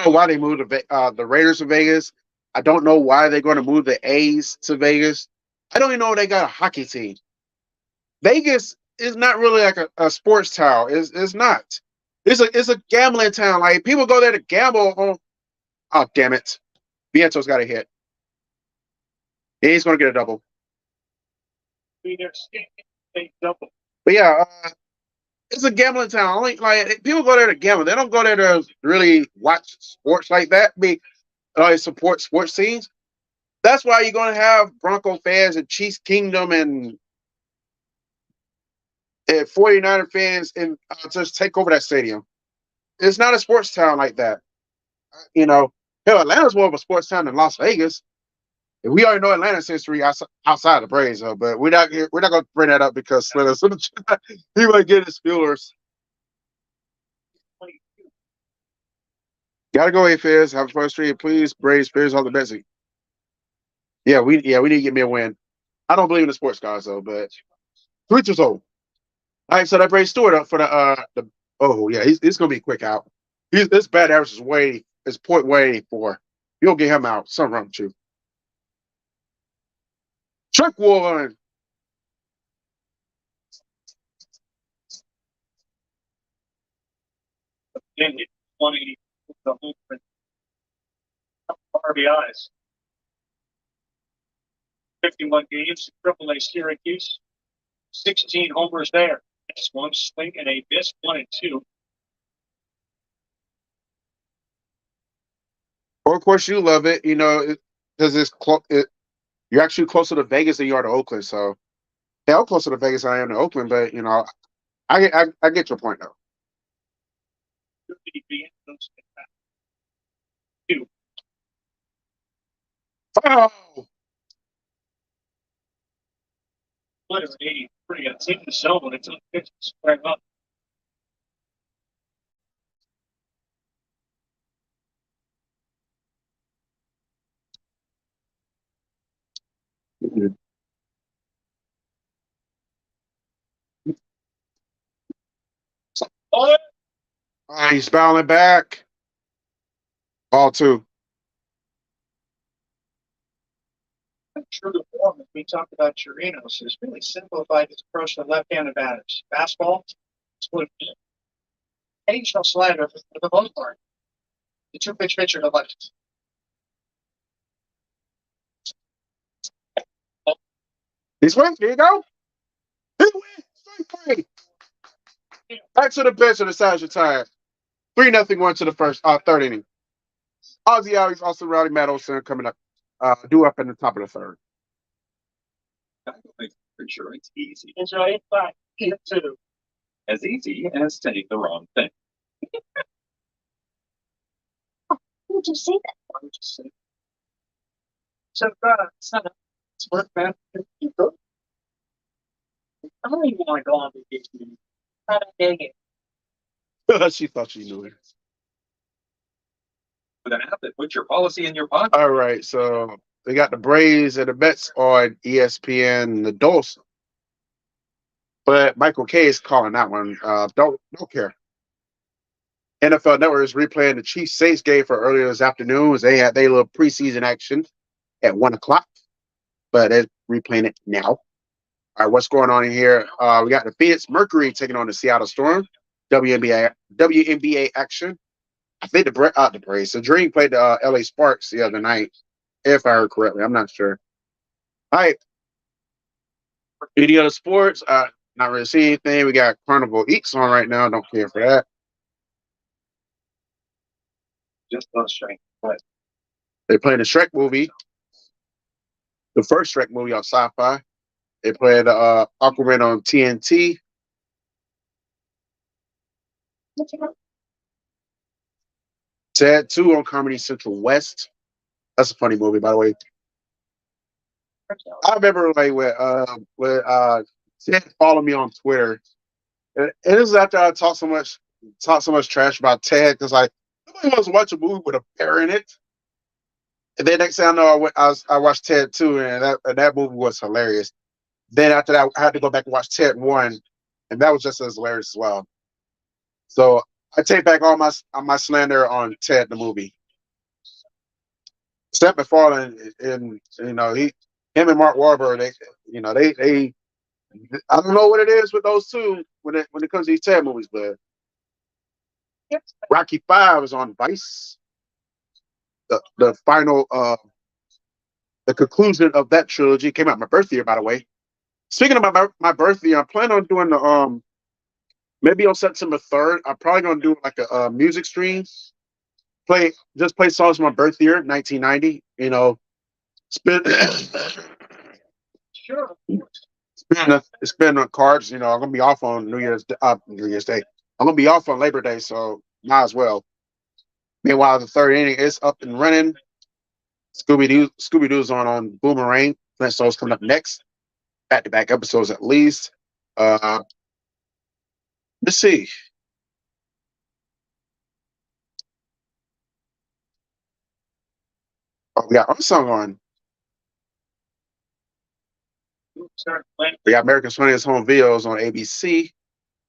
know why they moved the Raiders to Vegas. I don't know why they're going to move the A's to Vegas. I don't even know they got a hockey team. Vegas is not really like a sports town. It's not. It's a gambling town. Like people go there to gamble on. Oh damn it! Viento's got a hit. He's going to get a double. But yeah, it's a gambling town. Only like people go there to gamble. They don't go there to really watch sports like that. Support sports teams. That's why you're going to have Bronco fans and Chiefs Kingdom and 49er fans and just take over that stadium. It's not a sports town like that. You know, hell, Atlanta's more of a sports town than Las Vegas. And we already know Atlanta's history outside the Braves, though. But we're not going to bring that up because Slitter's he might get his feelers. Gotta go, A-Fizz. Have a fun stream, please. Braves, Fizz, all the best. Yeah, we need to get me a win. I don't believe in the sports guys though, but 3 years old. All right, so that Bray Stewart up for the oh yeah, he's gonna be a quick out. His bad average is point 184. You'll get him out. Something wrong with you. Trick one. Again, 20 RBIs. 51 games, AAA Syracuse, 16 homers there. That's one swing and a miss, 1-2. Well, of course, you love it, because you're actually closer to Vegas than you are to Oakland. So, yeah, I'm closer to Vegas than I am to Oakland, but I get your point though. Two. Oh, Split of 83. It's in the zone. It's on pitch to square up. Oh, he's fouling back. Ball two. true to form, as we talked about Chirinos, has really simplified his approach to left-handed batters. Fastball, split field. Occasional slider for the most part. The two-pitch pitcher to left. He's wins. Here you go. He wins. Straight three. Back to the bench and decides your time. 3-0 one to the third inning. Ozzy Alves, also Rowdy Maddowson coming up, due up in the top of the third. I don't think pretty sure it's easy. Enjoy it. Bye. Here too. As easy as saying the wrong thing. Why would you say that? Why would you say that? So, son, it's work, man. You good? I don't even want to go on vacation. I don't dig it. She thought she knew it. With an app that puts your policy in your pocket. All right, so they got the Braves and the Mets on ESPN, the Dose. But Michael K is calling that one. Don't care. NFL Network is replaying the Chiefs Saints game for earlier this afternoon. They had their little preseason action at 1:00, but they're replaying it now. All right, what's going on in here? We got the Phoenix Mercury taking on the Seattle Storm. WNBA action. I think the Braves. The Dream played the LA Sparks the other night, if I heard correctly. I'm not sure. All right. Any other sports? Not really see anything. We got Carnival Eats on right now. Don't care for that. Just those strength. But They playing the Shrek movie, the first Shrek movie on Sci-Fi. They played Aquaman on TNT. Ted 2 on Comedy Central West. That's a funny movie, by the way. I remember like when Ted followed me on Twitter. And it was after I talked so much trash about Ted because like nobody wants to watch a movie with a bear in it. And then next thing I know, I watched Ted 2 and that movie was hilarious. Then after that, I had to go back and watch Ted 1, and that was just as hilarious as well. So I take back all my slander on Ted the movie. Seth MacFarlane and him and Mark Wahlberg, they I don't know what it is with those two when it comes to these Ted movies, but Rocky 5 is on Vice. The final the conclusion of that trilogy came out my birthday year, by the way. Speaking of my birthday, I'm planning on doing the maybe on September 3rd. I'm probably gonna do like a music stream. Play songs from my birth year, 1990. Spin Sure. spin on cards. I'm gonna be off on New Year's Day. I'm gonna be off on Labor Day, so might as well. Meanwhile, the third inning is up and running. Scooby Doo's on Boomerang. Flintstones coming up next. Back-to-back episodes at least. Let's see. Oh, we got Unsung on. We got America's Funniest Home Videos on ABC.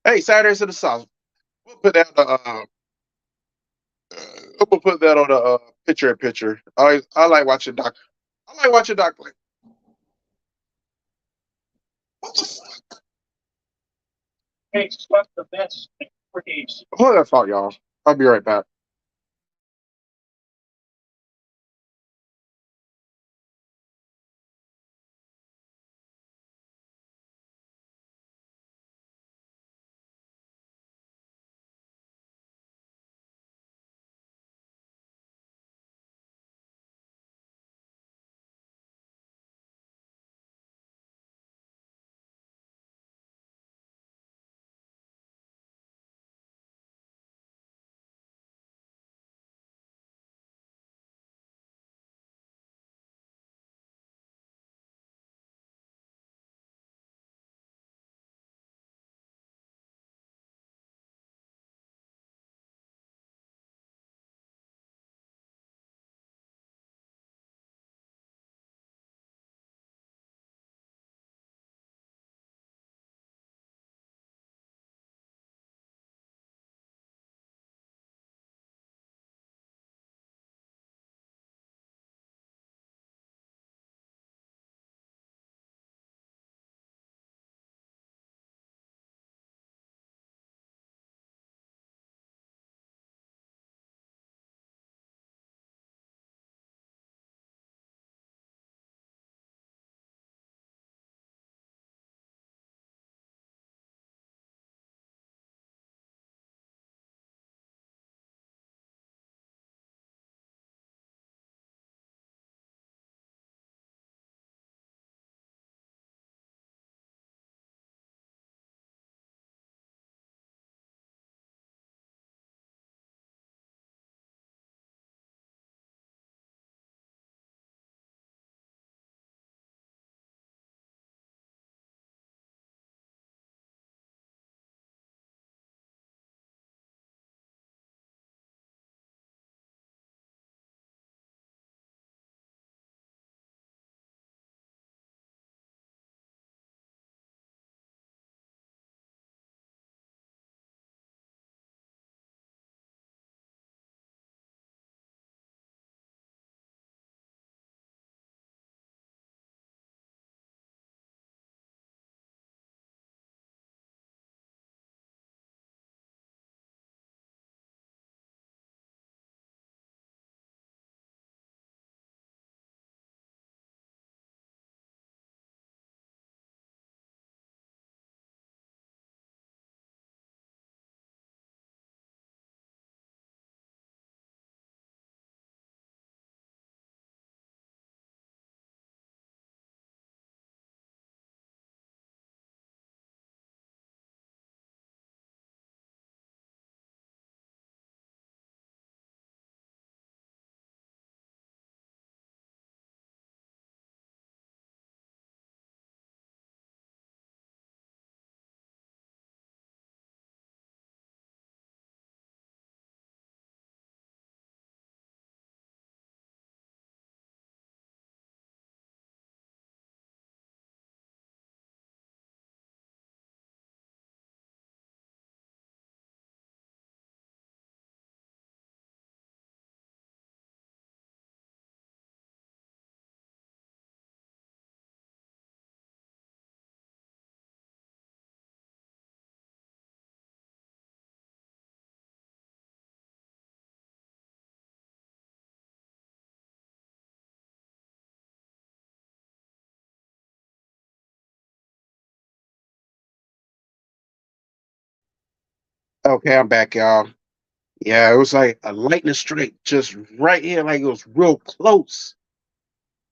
Hey, Saturdays in the South. We'll put that we'll put that on the picture in picture. I like watching Doc. I like watching Doc. Like, what the fuck? Hey, what's the best for games? Hold that thought, y'all. I'll be right back. Okay, I'm back, y'all. Yeah, it was like a lightning strike just right here, like it was real close.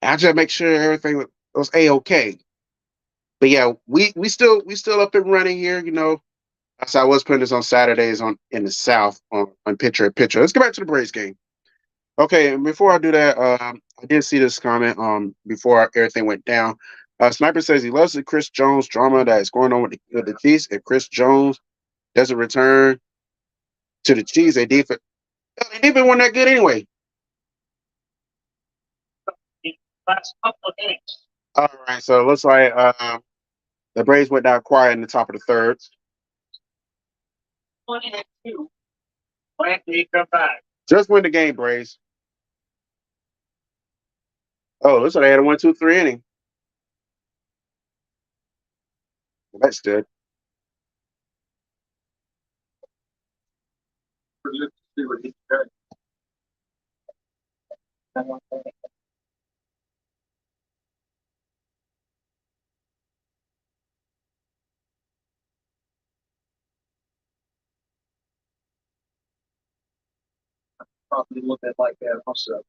I just make sure everything was a okay. But yeah, we still up and running here. So I was putting this on Saturdays on in the South on picture. Let's get back to the Braves game. Okay, and before I do that, I did see this comment before everything went down. Sniper says he loves the Chris Jones drama that is going on with the Chiefs. If Chris Jones doesn't return to the Chiefs, they defense weren't that good anyway. The last couple of games, All right, so it looks like the Braves went down quiet in the top of the third. 20-2, when they come back. Just win the game, Braves. Oh, looks like they had a 1, 2, 3 inning. That's good. For you to see what he's got. Probably look at like that also.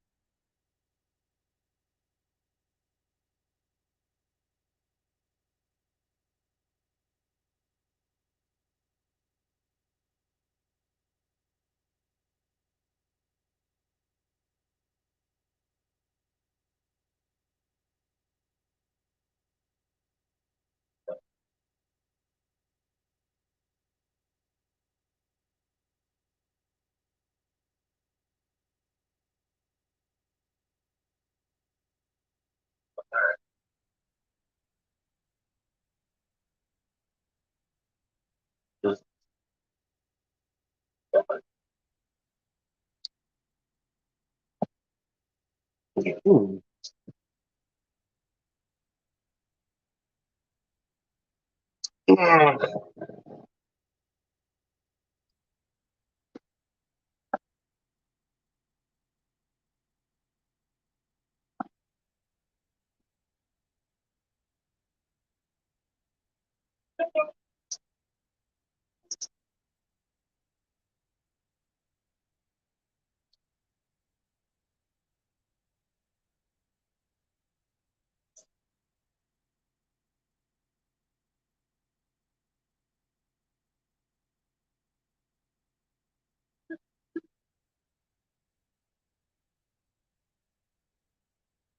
Ooh.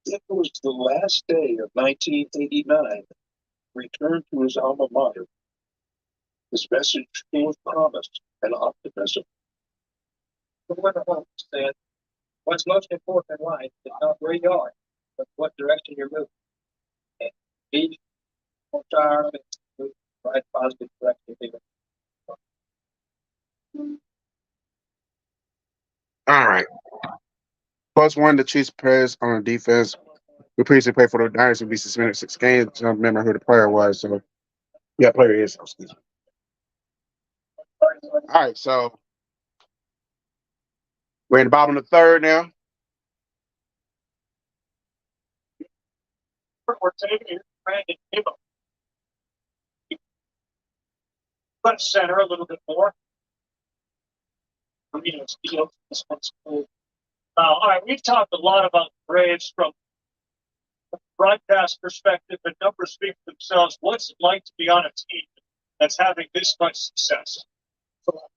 It was the last day of 1989. Returned to his alma mater. His message full of promise and optimism. The winner said, "What's most important in life is not where you are, but what direction you're moving. And be tired and move in the right positive direction." All right. +1, the Chiefs players on defense who previously played for the Niners will be suspended 6 games. I don't remember who the player was. So, yeah, player is. Excuse me. All right, so we're in the bottom of the third now. We're taking Brandon Kimmo. Left center a little bit more. This one's cool. All right, we've talked a lot about the Braves from a broadcast perspective. The numbers speak for themselves. What's it like to be on a team that's having this much success?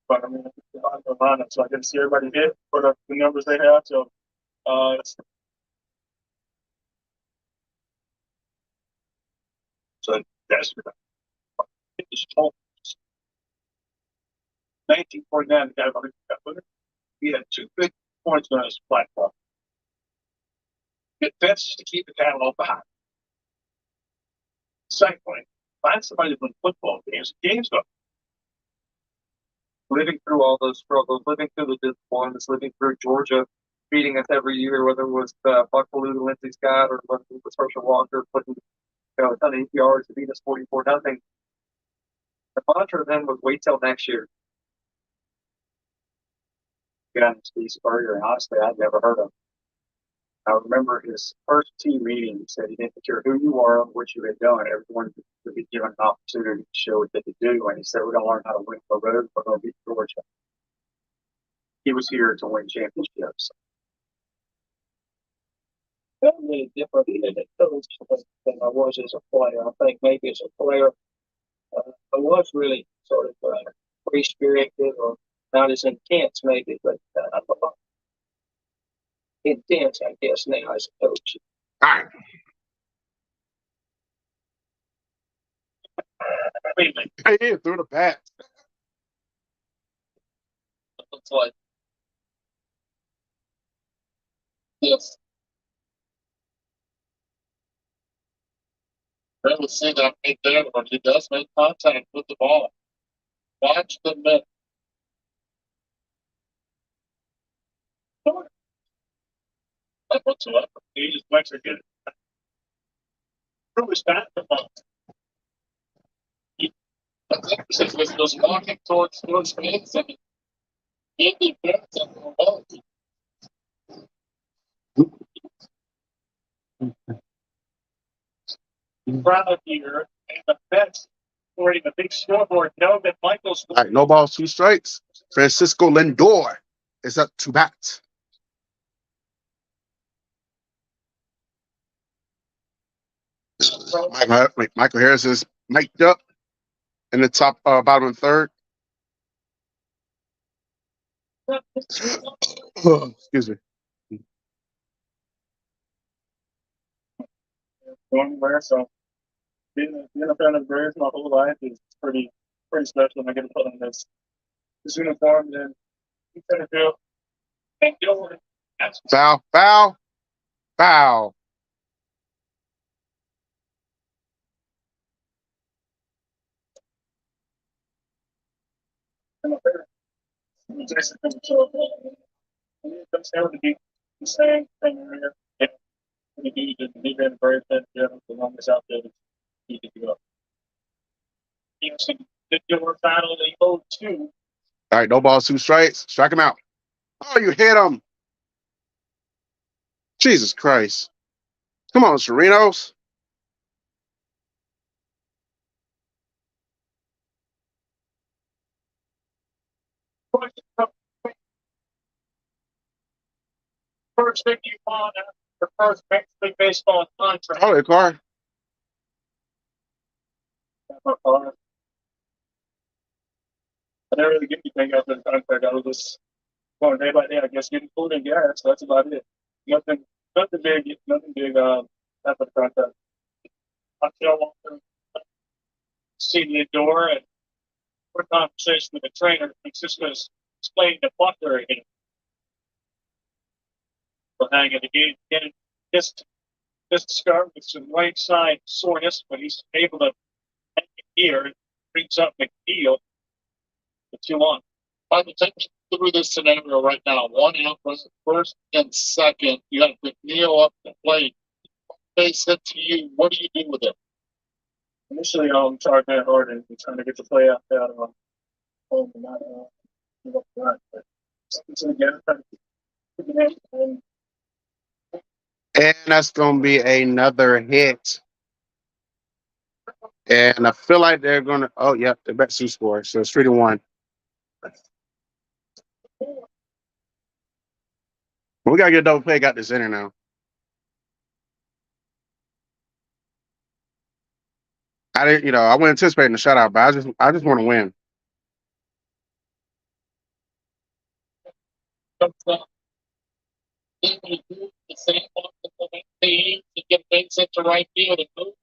But I mean, I'm honest, so I can see everybody hit for the numbers they have. So it's so that's it's total. 1949, the guy behind that winner. He had 2 big points on his platform. Get fences to keep the cattle behind. Secondly, find somebody to win football games. Games go. Living through all those struggles, living through the disappointments, living through Georgia beating us every year, whether it was Buck Belue, Lindsey Scott, or whether it was Herschel Walker putting a ton of yards to beat us 44-0. The mantra then was wait till next year. Again, Steve Spurrier, honestly, I've never heard of. I remember his first team meeting, he said he didn't care who you were, what you had done. Everyone would be given an opportunity to show what they could do. And he said, we're going to learn how to win the road. We're going to beat Georgia. He was here to win championships. Really different as a coach than I was as a player. I think maybe as a player, I was really sort of free spirited or not as intense, maybe, but I'm intense, I guess, now as a coach. All right. Hey, through the bat. Looks like this. Really see that right there, but he does make contact with the ball. Watch the mitt. Not whatsoever. He just makes her get it. Really fast the ball. Since was walking towards me, and he gets it. Crowd here, and the Mets scoring a big scoreboard. Know that Michael's. All right, no balls, 2 strikes. Francisco Lindor is up to bat. Michael Harris is mic'd up in the top bottom of the third. Excuse me. Going where so being a fan of the Braves my whole life is pretty special. And I get to put on this uniform and you kind feel thank you. Foul, foul, foul. Jason comes down to be the same thing area. Yeah, we need to leave in very thin, the longest out there. Need to go. The door battle, they 0-2. All right, no balls, 2 strikes. Strike him out. Oh, you hit him. Jesus Christ. Come on, Serenos. First thing you want the first Major League Baseball contract. Oh, car. I didn't really get anything out of the contract. I was just going day by day, I guess, getting food and gas. So that's about it. Nothing big, after the contract. I still want to see the door and for conversation with the trainer. Francisco's explaining to Butler again. We're hanging the game again. Just start with some right side soreness, but he's able to hang it here and brings up McNeil. The 2-1. By the time through this scenario right now, 1 out was first and second. You have McNeil up the plate. They said to you, what do you do with it? Initially, I'm charging that hard and trying to get the play out there. Home and not give up front. But so again, And that's going to be another hit. And I feel like they're going to, oh, yeah, they're back to score. So it's 3-1. We got to get a double play. Got this inning now. I didn't, I wasn't anticipating the shutout, but I just want to win. The same to get base into right field and move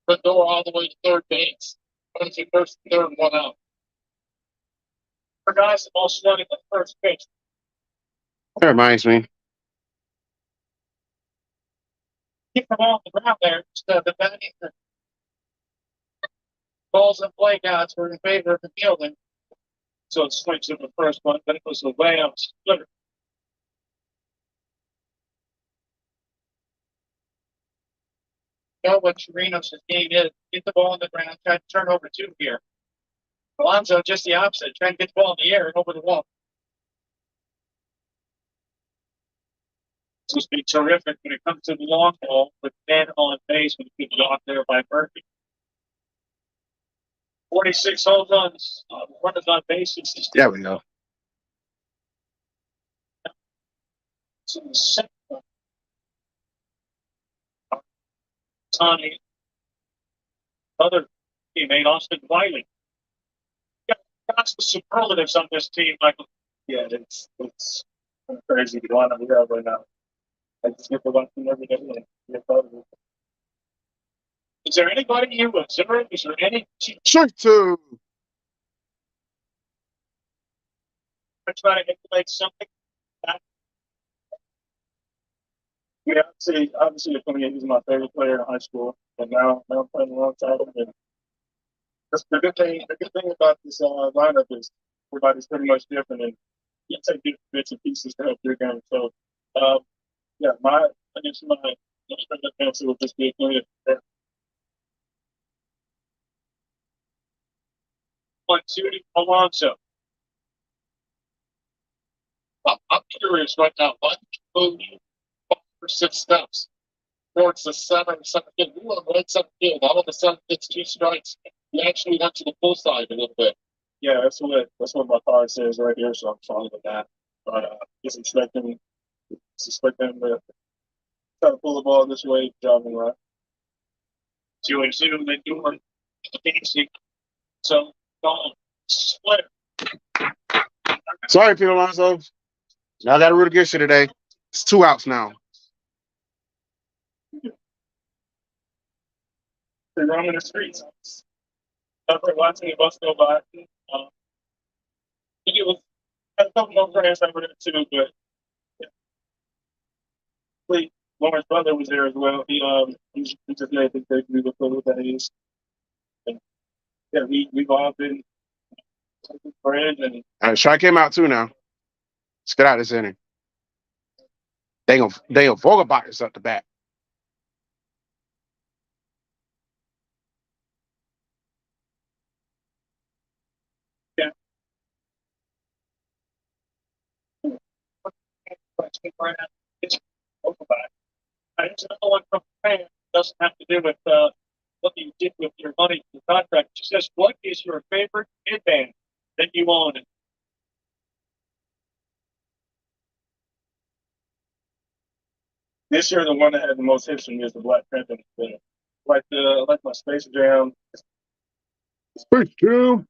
the door all the way to third base. What is your first and third 1 out? For guys, the ball slugging the first pitch. That reminds me. Keep the ball on the ground there. The batting, balls and play guys were in favor of the fielding. So it swings in the first one, but it was a way out splitter. Know what Chirinos' game is. Get the ball on the ground, try to turn over 2 here. Alonso just the opposite, trying to get the ball in the air and over the wall. supposed to be terrific when it comes to the long ball with men on base when you get off there by Murphy. 46 home runs, runners on base. There we go. Tommy, other teammate Austin Wiley. That's the superlatives on this team, Michael. Yeah, it's crazy the lineup we have right now. I just get to watch them every day and get proud of it. Is there anybody you observe? Is there any Strike two. try to emulate something? Yeah, obviously, he's my favorite player in high school, and now I'm playing alongside him. And that's the good thing. The good thing about this lineup is everybody's pretty much different, and you take different bits and pieces to help your game. So, yeah, I guess my answer would just be a clear. One, two, Alonso. I'm curious right now. What move 5 or 6 steps towards the center field? We were on right center field. All of a sudden, it's 2 strikes. We actually went to the full side a little bit. Yeah, that's what my card says right here. So I'm fine with that. But just expecting him to try to pull the ball this way, driving right. To assume that you were fancy. So, split. Sorry, Peter Alonso. Now I got to root against you today. It's 2 outs now. They're roaming the streets. After watching the bus go by, I think it was a couple more friends over there too, but yeah. Lauren's brother was there as well. He just made the big move with that is. And yeah, we've all been friends and All right, strike him out too now. Let's get out of this inning. They gonna Vogelbach is up the bat. yeah. It's over by. It's another one from Japan. It doesn't have to do with what you did with your money in the contract. It just says, what is your favorite mid band that you own? This year, the one that had the most hits from me is the Black Panther. Like my Space Jam. Space Jam.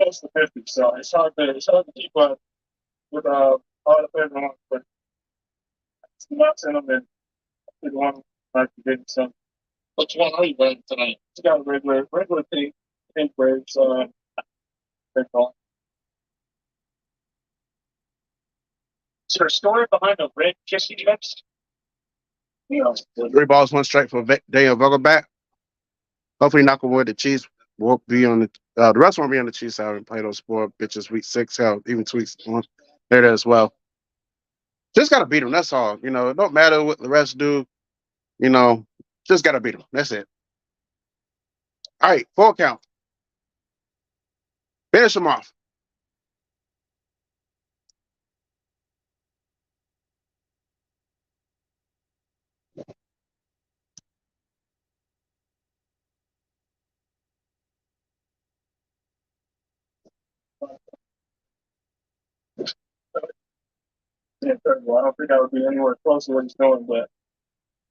Close to 50, so it's hard to keep up with all the players on, but it's not in them and the one like to get some. Which one are you wearing tonight? It's got a regular pink braids. Is there a story behind the red kissy lips? Yeah. 3 balls, 1 strike for Daniel Vogelbach. Hopefully, knock on wood, the Chiefs won't be on the rest won't be on the Chiefs side and play those 4 bitches week 6. Hell, even tweaks on there as well. Just gotta beat them. That's all. It don't matter what the rest do. Just gotta beat them. That's it. All right, full count. Finish them off. Yeah, well, I don't think I would be anywhere close to what he's doing, but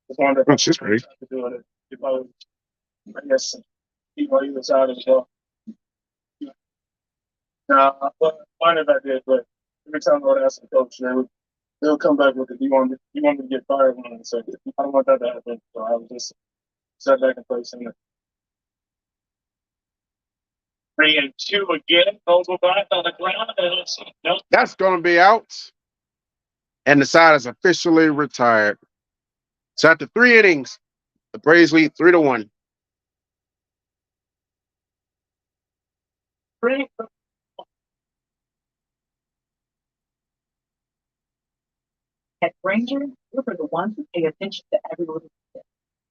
just wanted Oh, she's pretty. to do it. If I was, I guess, keep on either side as well. But fine if I did, but every time I would ask the coach, they would come back with it. You want me to get fired on it? So I don't want that to happen. So I would just set back and play center. 3-2 again. Vogel back on the ground. Nope. That's gonna be out. And the side is officially retired. So after 3 innings, the Braves lead 3-1. At Granger, we're for the ones who pay attention to every little detail.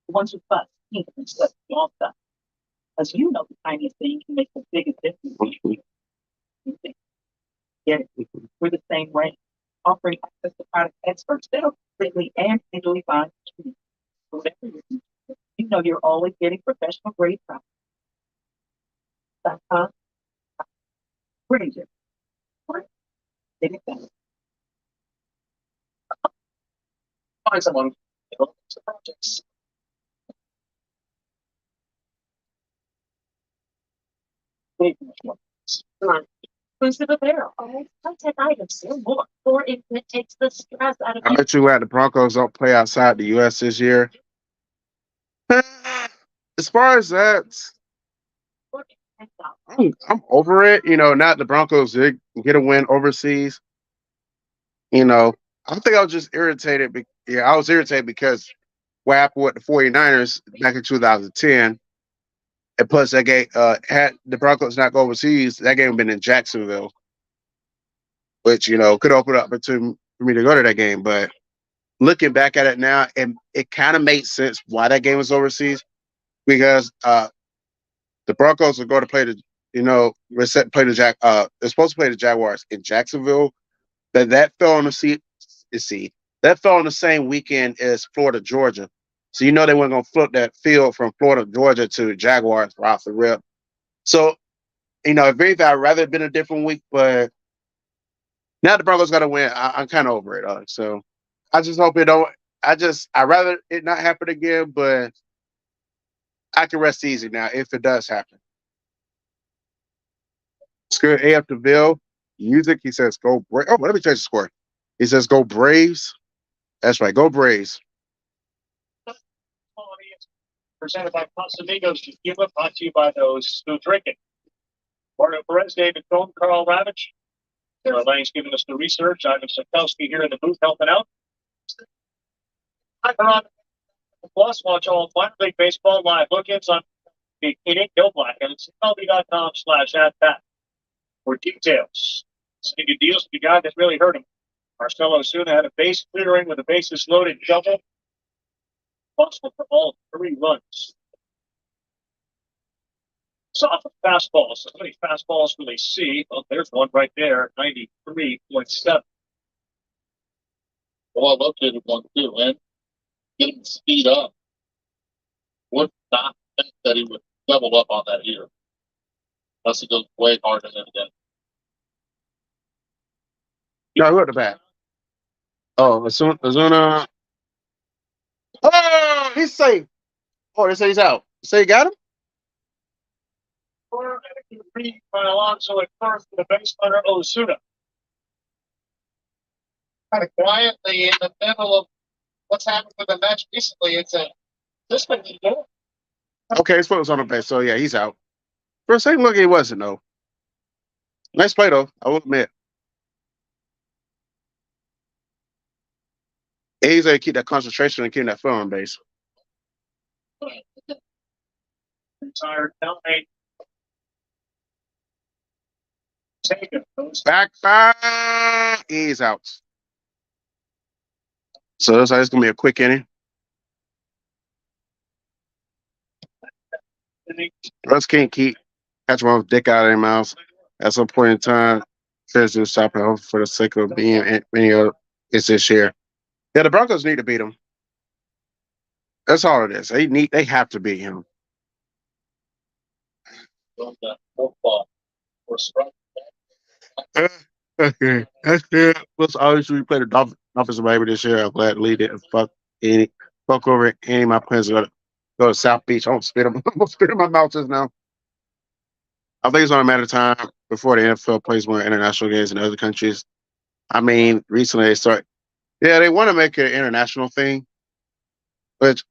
The ones who fuss, think, and slip, all stuff. Because you know the tiniest thing can make the biggest difference. You think, get it. We're the same way, offering access to product experts that are completely and individually fine. Whatever you need, you know you're always getting professional grade products. That's us, Granger. Right? Get it done. Find someone. Projects. Exclusive apparel. All content items and more. Or if it takes the stress out of I bet you glad the Broncos don't play outside the U.S. this year. As far as that, I'm over it. Now the Broncos did get a win overseas. I think I was just irritated. I was irritated because what happened with the 49ers back in 2010. And plus, that game, had the Broncos not go overseas, that game been in Jacksonville, which, could open up for me to go to that game. But looking back at it now, and it kind of made sense why that game was overseas because the Broncos are going to play we're set to play they're supposed to play the Jaguars in Jacksonville. That fell on the that fell on the same weekend as Florida, Georgia. So they weren't going to flip that field from Florida, Georgia to Jaguars right off the rip. So, if anything, I'd rather have been a different week, but now the Broncos got to win. I'm kind of over it. So I just hope it don't. I'd rather it not happen again, but I can rest easy now if it does happen. It's good. AF DeVille. Music. He says, go Braves. Oh, let me change the score. He says, go Braves. That's right. Go Braves. presented by Casamigos to Cuba, brought to you by those who drink it. Mario Perez, David Cohn, Carl Ravitch. Sarah Lane's giving us the research. Ivan Sapkowski here in the booth helping out. We're on Plus. Watch all Minor League Baseball live look-ins on the Go Black and it's MLB.com/@bat for details. Some good deals for the guy that really hurt him. Marcelo Osuna had a base clearing with a bases loaded double. Responsible for all 3 runs. Soft fastballs. How many fastballs will they see? Well, there's one right there, 93.7. Well, I located one too, and get him to speed up. Would not think that he would double up on that here. Unless he goes way harder than again. No, who at the bat? Oh, Azuna. Oh, he's safe. Oh, they say he's out. Say you got him? Read by Alonso at first for the base runner Osuna. Kind of quietly in the middle of what's happened with the match recently. It's this one he did. Okay, his foot was on the base, so yeah, he's out. For a second look, he wasn't though. Nice play though, I will admit. He's able to keep that concentration and keep that foot on base. Retired now 8. Taken goes Back fire. He's out. So it looks like it's gonna be a quick inning. Russ can't keep catch one with dick out of their mouths. At some point in time, says to stop it for the sake of being it's this year. Yeah, the Broncos need to beat him. That's all it is. They have to beat him. Okay. That's good. Let's obviously play the Dolphins of Miami this year. I'm glad to lead it and fuck over any of my plans to go to South Beach. I'm gonna spit in my mouth just now. I think it's only a matter of time before the NFL plays more international games in other countries. I mean, recently they want to make it an international thing, which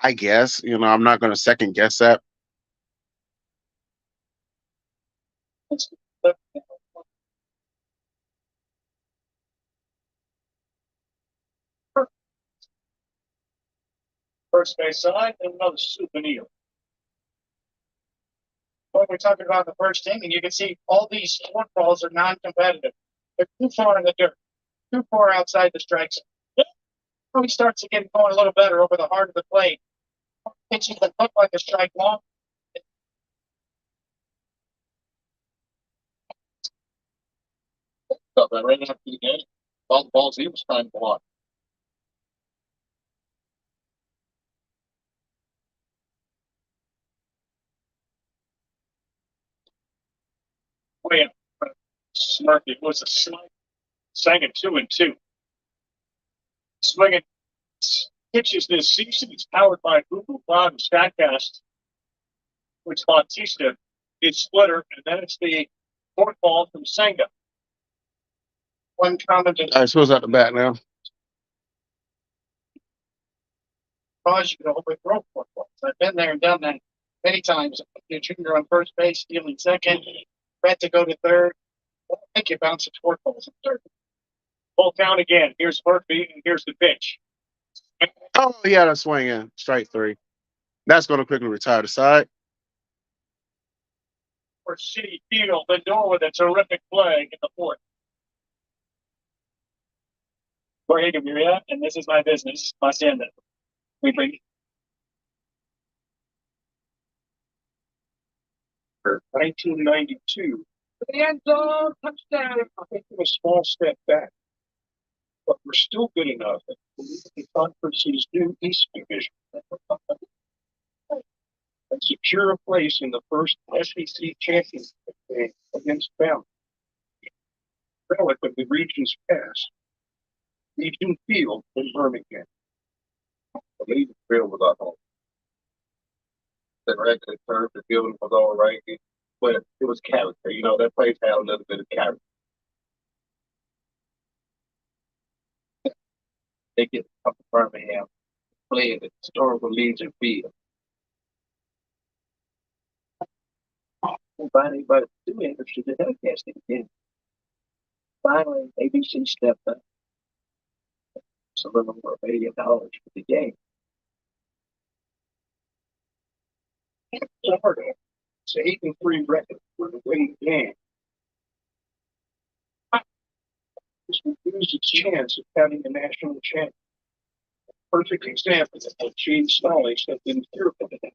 I guess, I'm not going to second guess that. first base side and another souvenir. When we're talking about the first inning, you can see all these short balls are non-competitive. They're too far in the dirt, too far outside the strike zone. He starts to get going a little better over the heart of the plate. Pitches that look like a strike one, Stuff that right after the game. All the balls he was trying to block. Oh yeah, Smurf. It was a slight. Second 2-2. Swinging pitches this season. It's powered by Google Cloud and Statcast, which Bautista is splitter, and then it's the fourth ball from Senga. One comment. All right, so it's at the bat now. Cause you can overthrow fourth balls. I've been there and done that many times. You're junior on first base, stealing second, red to go to third. I think you bounce it fourth balls in third. Full count again. Here's Murphy, and here's the pitch. Oh, he had a swing in. Strike 3. That's going to quickly retire the side. For City Field, Lindor with a terrific play in the fourth. Jorge Gaviria, and this is my business. My stand up. We bring 1992, the end zone touchdown. I think it was a small step back, but we're still good enough. The conference's new East Division and secure a place in the first SEC championship game against Bama. Relic of the region's past. Legion Field in Birmingham. The Legion Field was our home. The regular turf, the field was all right, but it was character. You know, that place had a little bit of character. They get up to Birmingham, play at the historical Legion Field. Find anybody too interested in telecasting again. Finally, ABC stepped up. It's a little more $1 million for the game. Florida, it's an 8-3 record for the winning game. This will lose its chance of having a national champion. Perfect example of what Gene Stallings has been fearful of.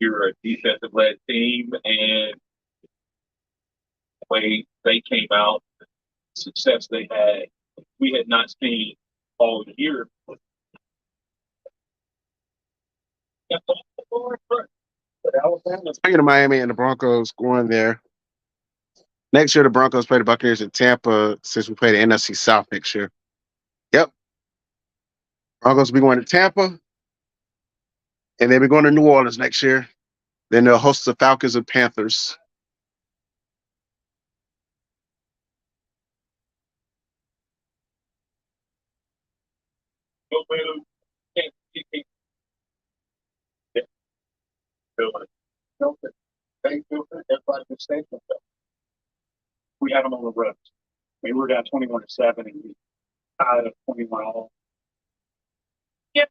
You're a defensive led team, and the way they came out, the success they had, we had not seen all year. But Alabama, Speaking of Miami and the Broncos going there. Next year, the Broncos play the Buccaneers in Tampa since we play the NFC South next year. Yep. Broncos will be going to Tampa, and they'll be going to New Orleans next year. Then they'll host the Falcons and Panthers. we had them on the road. We were down 21-7, and we tied at 21 all. Yep.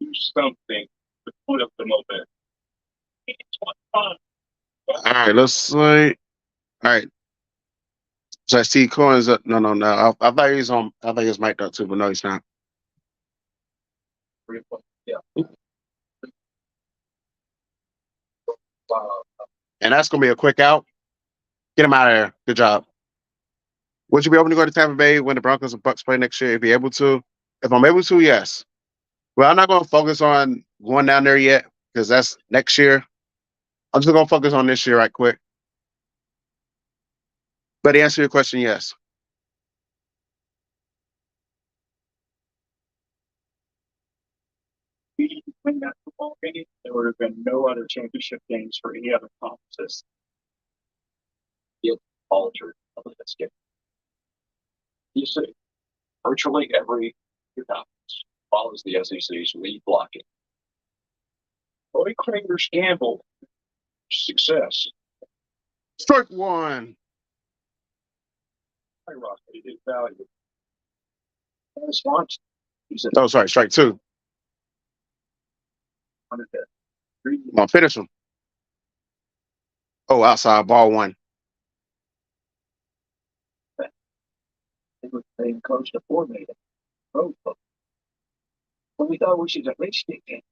Do something to put up the momentum. All right, let's see. All right. So I see Cohen's up. No. I thought he was on. I thought he was mic'd up too, but no, he's not. Yeah. And that's gonna be a quick out. Get him out of there. Good job. Would you be able to go to Tampa Bay when the Broncos and Bucks play next year? If you're able to, if I'm able to, yes. Well, I'm not gonna focus on going down there yet because that's next year. I'm just gonna focus on this year right quick. But to answer your question, yes. We didn't win that football game. There would have been no other championship games for any other conferences. It altered. Let's get. You see, virtually every conference follows the SEC's lead blocking. Roy Kramer's gamble success Strike one. skyrocketed his value. In response, he said, Oh, sorry, strike two. "Wanted to read I'm gonna finish him. Oh, outside ball one. It was paying close to 4 million. Road book. But we thought we should at least get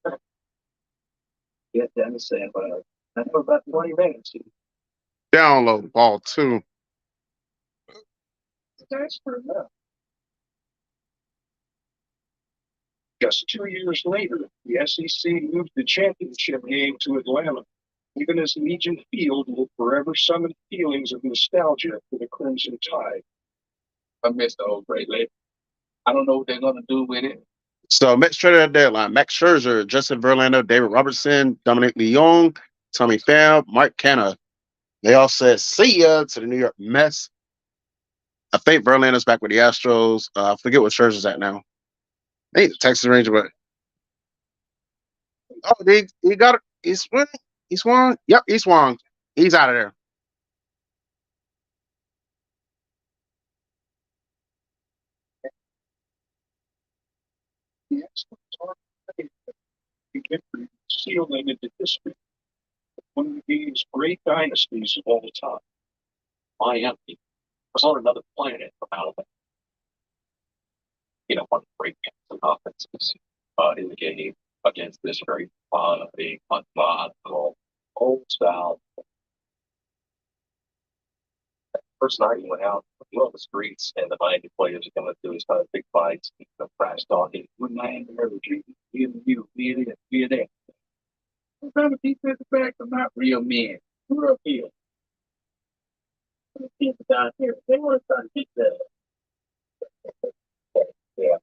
Dennis said, I know about 20 minutes. download the ball too. That's for enough. Just 2 years later, the SEC moved the championship game to Atlanta. Even as Legion Field will forever summon feelings of nostalgia for the Crimson Tide. I miss the old Great Lake. I don't know what they're going to do with it. So Mets traded at deadline: Max Scherzer, Justin Verlander, David Robertson, Dominic Leone, Tommy Pham, Mark Canha. They all said see ya to the New York Mets. I think Verlander's back with the Astros. I forget what Scherzer's at now. I think the Texas Rangers, but oh, he got it. He swung. He swung. Yep, he swung. He's out of there. The Expos are the victory sealed them into history. One of the game's great dynasties of all time. Miami was on another planet from Alabama. One of the great offenses in the game against this very big, unbelievable, old style. First night he went out on the streets, and the Miami players are going to do his kind of big fights, trash talking. When Miami ever treated you, be it. What kind of defensive backs are not real men? Real people. The kids down here, they want to try to get that. Yeah.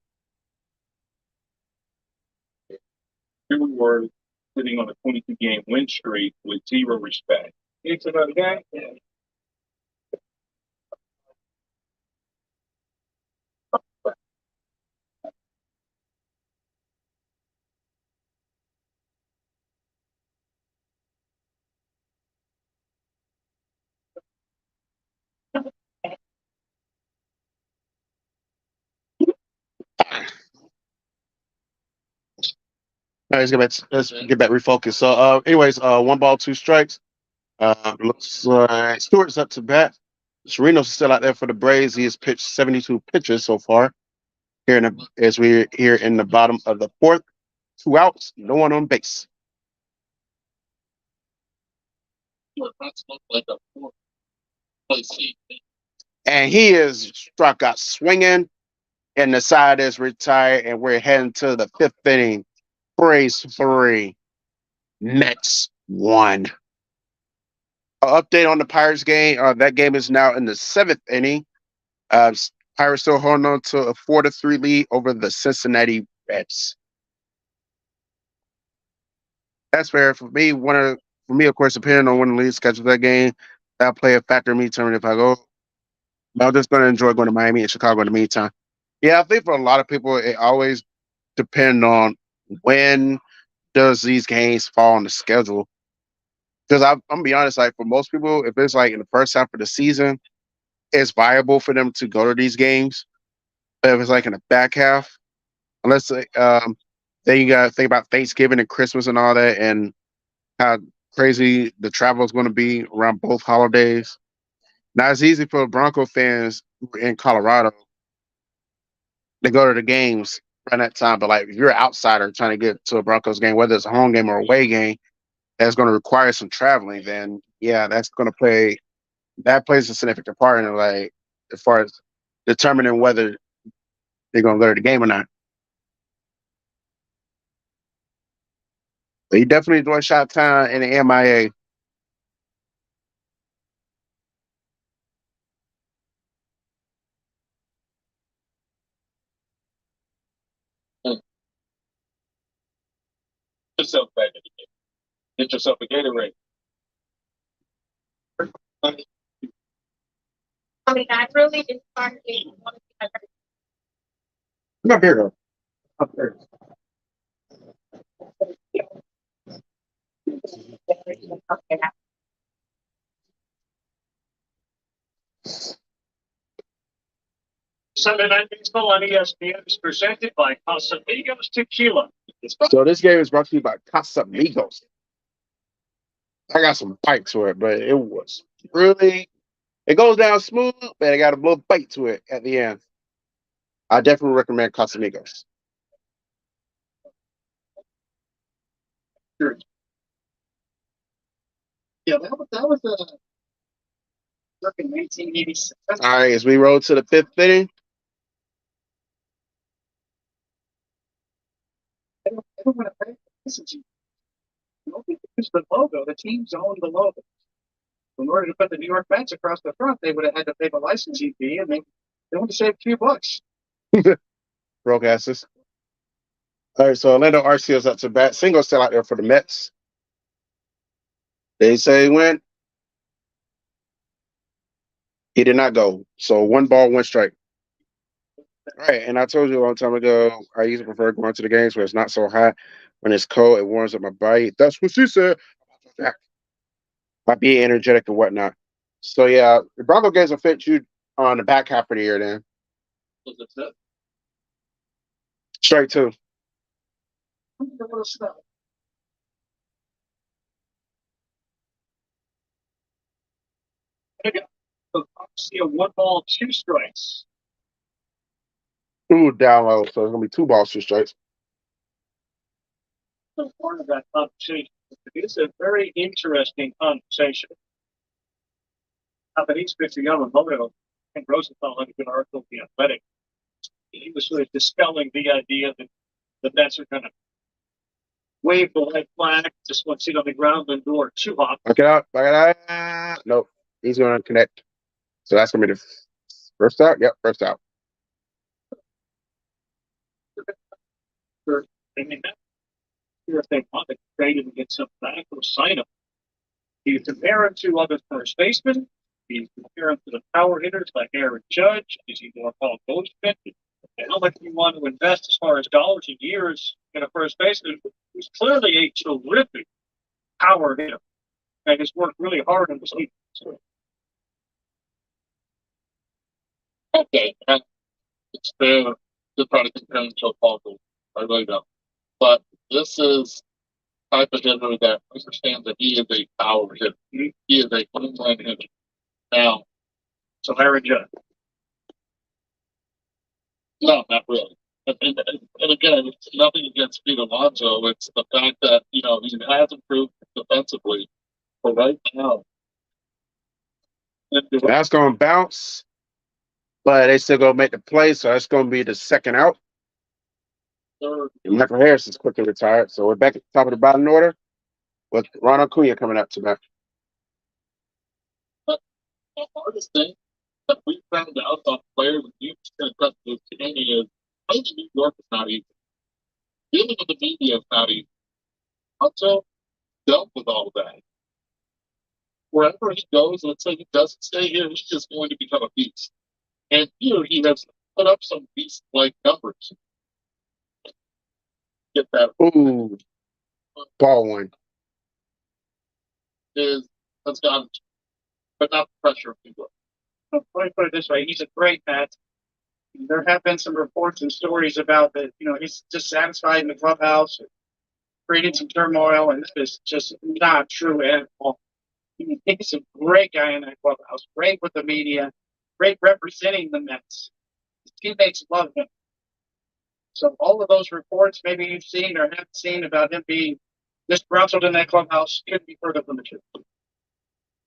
Here we were sitting on a 22-game win streak with zero respect. It's another guy. Yeah. All right, let's get back refocused. So, anyways, 1 ball, 2 strikes. Looks like Stewart's up to bat. Sereno's still out there for the Braves. He has pitched 72 pitches so far. As we're here in the bottom of the fourth, 2 outs, no one on base. And he is struck out swinging, and the side is retired, and we're heading to the 5th inning. Braves 3, Mets 1. Update on the Pirates game. That game is now in the 7th inning. Uh, Pirates still holding on to a 4-3 lead over the Cincinnati Reds. That's fair for me. Of course, depending on when the league schedules that game, that'll play a factor in me determining if I go. But I'm just going to enjoy going to Miami and Chicago in the meantime. Yeah, I think for a lot of people, it always depends on when does these games fall on the schedule. Because I'm gonna be honest, like for most people, if it's like in the first half of the season, it's viable for them to go to these games. But if it's like in the back half, unless then you got to think about Thanksgiving and Christmas and all that, and how crazy the travel is going to be around both holidays. Now it's easy for Bronco fans in Colorado to go to the games around that time, but like if you're an outsider trying to get to a Broncos game, whether it's a home game or away game, that's going to require some traveling. Then yeah, that's going to play. That plays a significant part in it, like as far as determining whether they're going to go to the game or not. But you definitely enjoy Shot Town and the MIA. Yourself back in the game. Get yourself a Gatorade. I mean, I really just started getting one of the Come up here, though. Up there. okay. Sunday Night Baseball on ESPN is presented by Casamigos Tequila. So this game is brought to you by Casamigos. I got some bite to it, but it was really. It goes down smooth, but it got a little bite to it at the end. I definitely recommend Casamigos. Yeah, that was in 1986. All right, as we roll to the fifth inning. Everyone at Bank listen to you. Nobody used the logo. The teams owned the logo. In order to put the New York Mets across the front, they would have had to pay the licensing fee, and they would have saved a few bucks. Broadcasters. All right, so Orlando Arcia's up to bat. Single still out there for the Mets. They say when he did not go. So 1 ball, 1 strike. All right, and I told you a long time ago, I used to prefer going to the games where it's not so hot. When it's cold, it warms up my body. That's what she said. By being energetic and whatnot. So yeah, the Bronco games will fit you on the back half of the year then. Strike two. See a 1 ball, 2 strikes. Ooh, down low. So it's gonna be 2 balls, 2 strikes. So part of that conversation. It's a very interesting conversation. Japanese pitcher Yamamoto and Rosenthal had a good article in The Athletic. He was sort of dispelling the idea that the Mets are going to wave the white flag, just one seat on the ground, and door 2 hop. Back it out. Back it out. Nope. He's gonna connect. So that's gonna be the first out. Yep, first out. I mean, if they want to trade him and get some back or sign him, you compare him to other first basemen. You compare him to the power hitters like Aaron Judge. Is he more Paul Goldschmidt? And how much you want to invest as far as dollars and years in a first baseman who's clearly a terrific power hitter and has worked really hard in the league. Okay, it's fair to try to compare him to Paul Goldschmidt. I really don't. But this is type of hitter that understands that he is a power hitter. He is a home run hitter. Now, so Aaron Judge. No, not really. And again, it's nothing against Pete Alonso. It's the fact that, he has improved defensively. But right now, That's gonna bounce. But they still gonna make the play, so that's gonna be the second out. And Michael Harris is quickly retired. So we're back at the top of the bottom order with Ronald Acuna coming up to bat. The hardest thing that we found out about players and you can cut this to any is playing in New York is not easy. Dealing with the media is not easy. Also, dealt with all of that. Wherever he goes, let's say he doesn't stay here, he's just going to become a beast. And here he has put up some beast-like numbers. Get that. Ooh, ball one. Has gone, but not the pressure of people. Let me put it this way: he's a great Met. There have been some reports and stories about that. He's dissatisfied in the clubhouse, creating some turmoil, and this is just not true at all. He's a great guy in that clubhouse, great with the media, great representing the Mets. His teammates love him. So all of those reports maybe you've seen or haven't seen about him being disgruntled in that clubhouse couldn't be further from the truth.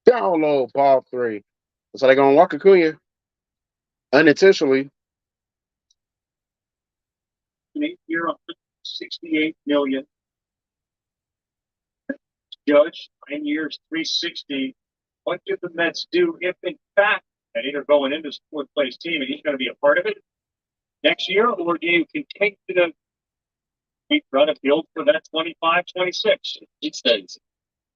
Down low, ball three. So they're gonna walk Acuna unintentionally. An 8-year, $68 million. Judge, 9 years, $360. What did the Mets do if, in fact, they are going into this fourth place team and he's going to be a part of it next year, or do you continue to run a build for that 25, 26? He stays.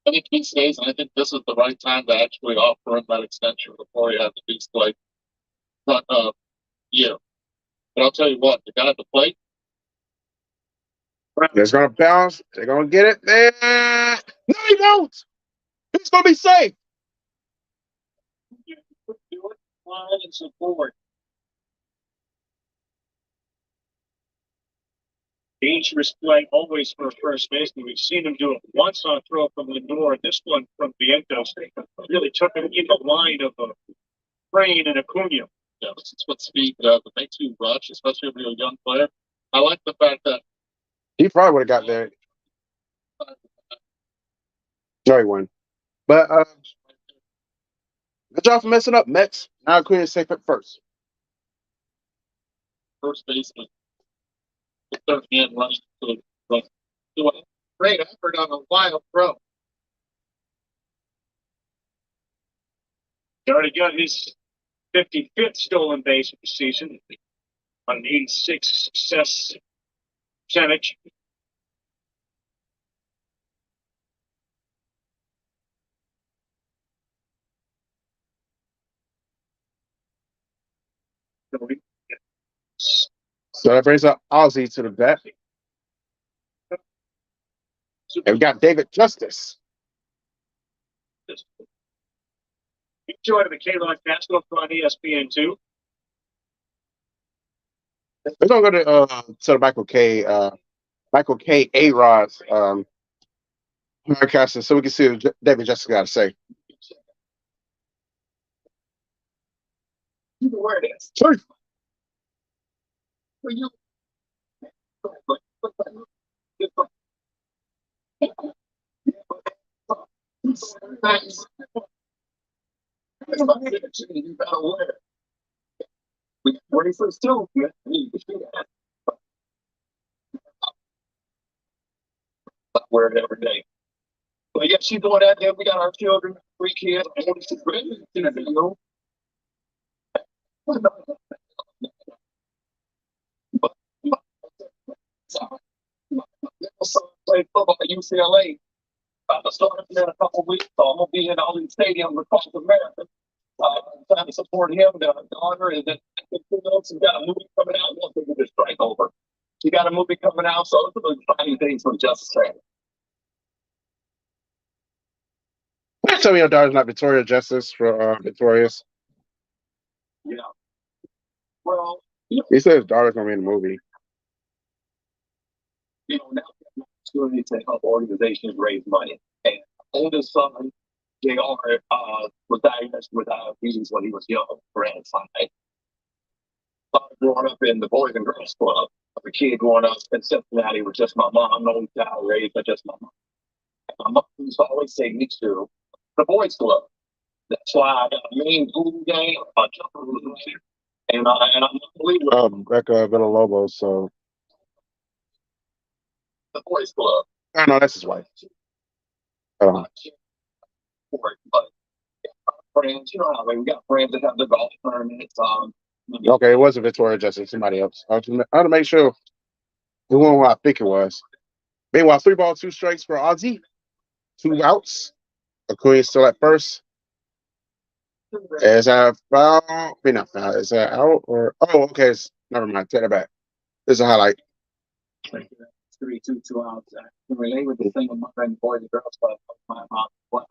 I think he stays, and I think this is the right time to actually offer him that extension before he has to be like front year. But I'll tell you what, the guy at the plate. It's gonna bounce. They're gonna get it there. No, he won't. He's gonna be safe. Line and support. Dangerous play always for a first baseman. We've seen him do it once on a throw from Lindor, and this one from Vientos. Really took him in the line of a Crane and Acuna. Yeah, this is what speed does. It makes you rush, especially if you're a young player. I like the fact that he probably would have got there. No, he won. But Good job for messing up, Mets. Now Quinn is safe at first. First baseman. The third man running to a great effort on a wild throw. He already got his 55th stolen base of the season on an 86 success percentage. So that brings up Ozzy to the bat. And we got David Justice. Enjoy the K-Line Basketball on ESPN2. We're gonna go to the Michael K. A-Rod's podcast so we can see what David Justice got to say. You know where it is. Sure. For you. Nice. You gotta wear it. When he first told me, I wear it every day. But yeah, she's doing that. Then we got our children, 3 kids. Oldest is great. You know. But play football at UCLA. About to start in a couple of weeks, so I'm gonna be in all these stadiums across America. Trying to support him. The daughter is that she's got a movie coming out. One thing to strike over. She got a movie coming out, so it's really exciting things from Justice Training. Tell me your daughter's not Victoria Justice for Victorious. Yeah. Well, He said his daughter's gonna be in the movie. Now opportunity to help organizations raise money. And oldest son, JR, was diagnosed with diabetes when he was young, around 5. Growing up in the Boys and Girls Club, as a kid growing up in Cincinnati with just my mom, no child raised, but just my mom. And my mom used to always take me to the Boys Club. That's why I got a main pool game, a jumper was later. And I'm unbelievable. Becca Villalobos, so The Boys Club. I know that's his wife. But friends, you know how we got friends that have the golf tournaments. Okay, it wasn't Victoria Justice, somebody else. I want to make sure the one who I think it was. Meanwhile, 3 balls, 2 strikes for Ozzy. 2 outs. Acuna still at first. Is that foul? Not foul. Is that out or? Oh, okay. Never mind. Take that back. This is a highlight. 3-2 outs. I can relate with the thing with my friend Boys and Girls Club. My mom. Wow.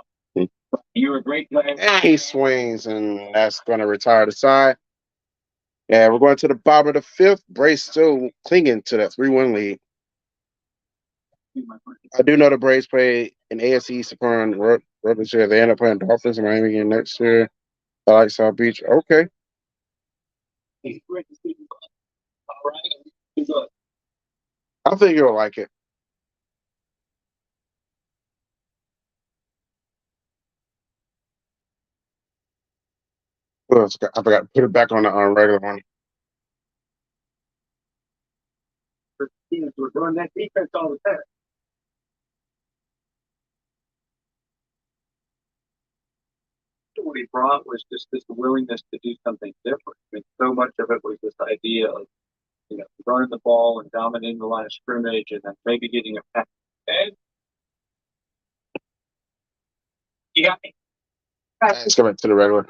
You're a great player. And he swings, and that's going to retire the side. Yeah, we're going to the bottom of the 5th. Braves still clinging to that 3-1 lead. I do know the Braves play in AFC East upon this year. They end up playing Dolphins in Miami again next year. I like South Beach. Okay. I think you'll like it. Oh, I forgot to put it back on the regular one. We're doing that defense all the time. What he brought was just this willingness to do something different. I mean, so much of it was this idea of, running the ball and dominating the line of scrimmage and then maybe getting a pass. And you got me. Let's go back to the regular.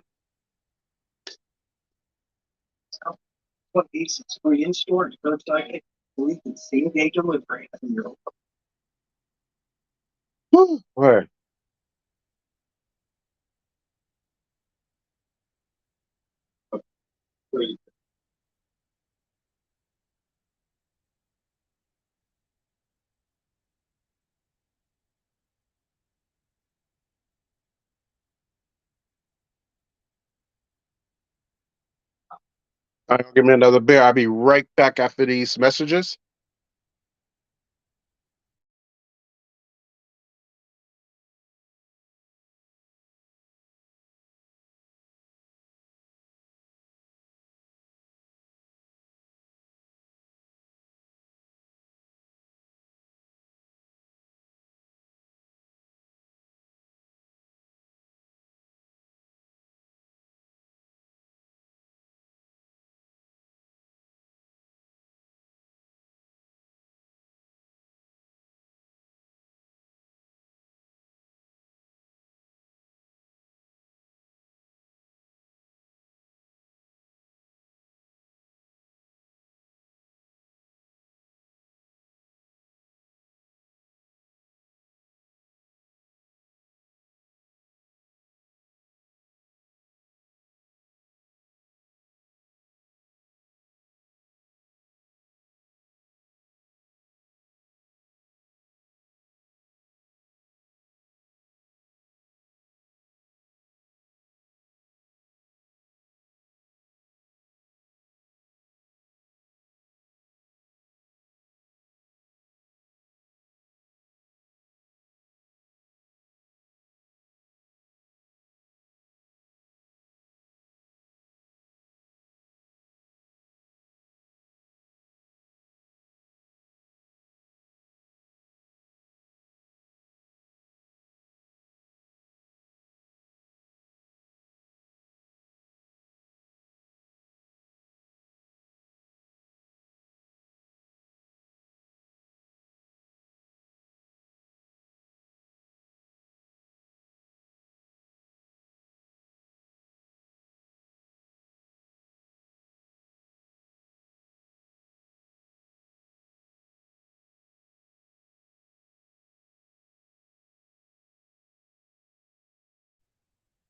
What these free in store curbside, we can see day delivery. Where? Give me another beer. I'll be right back after these messages.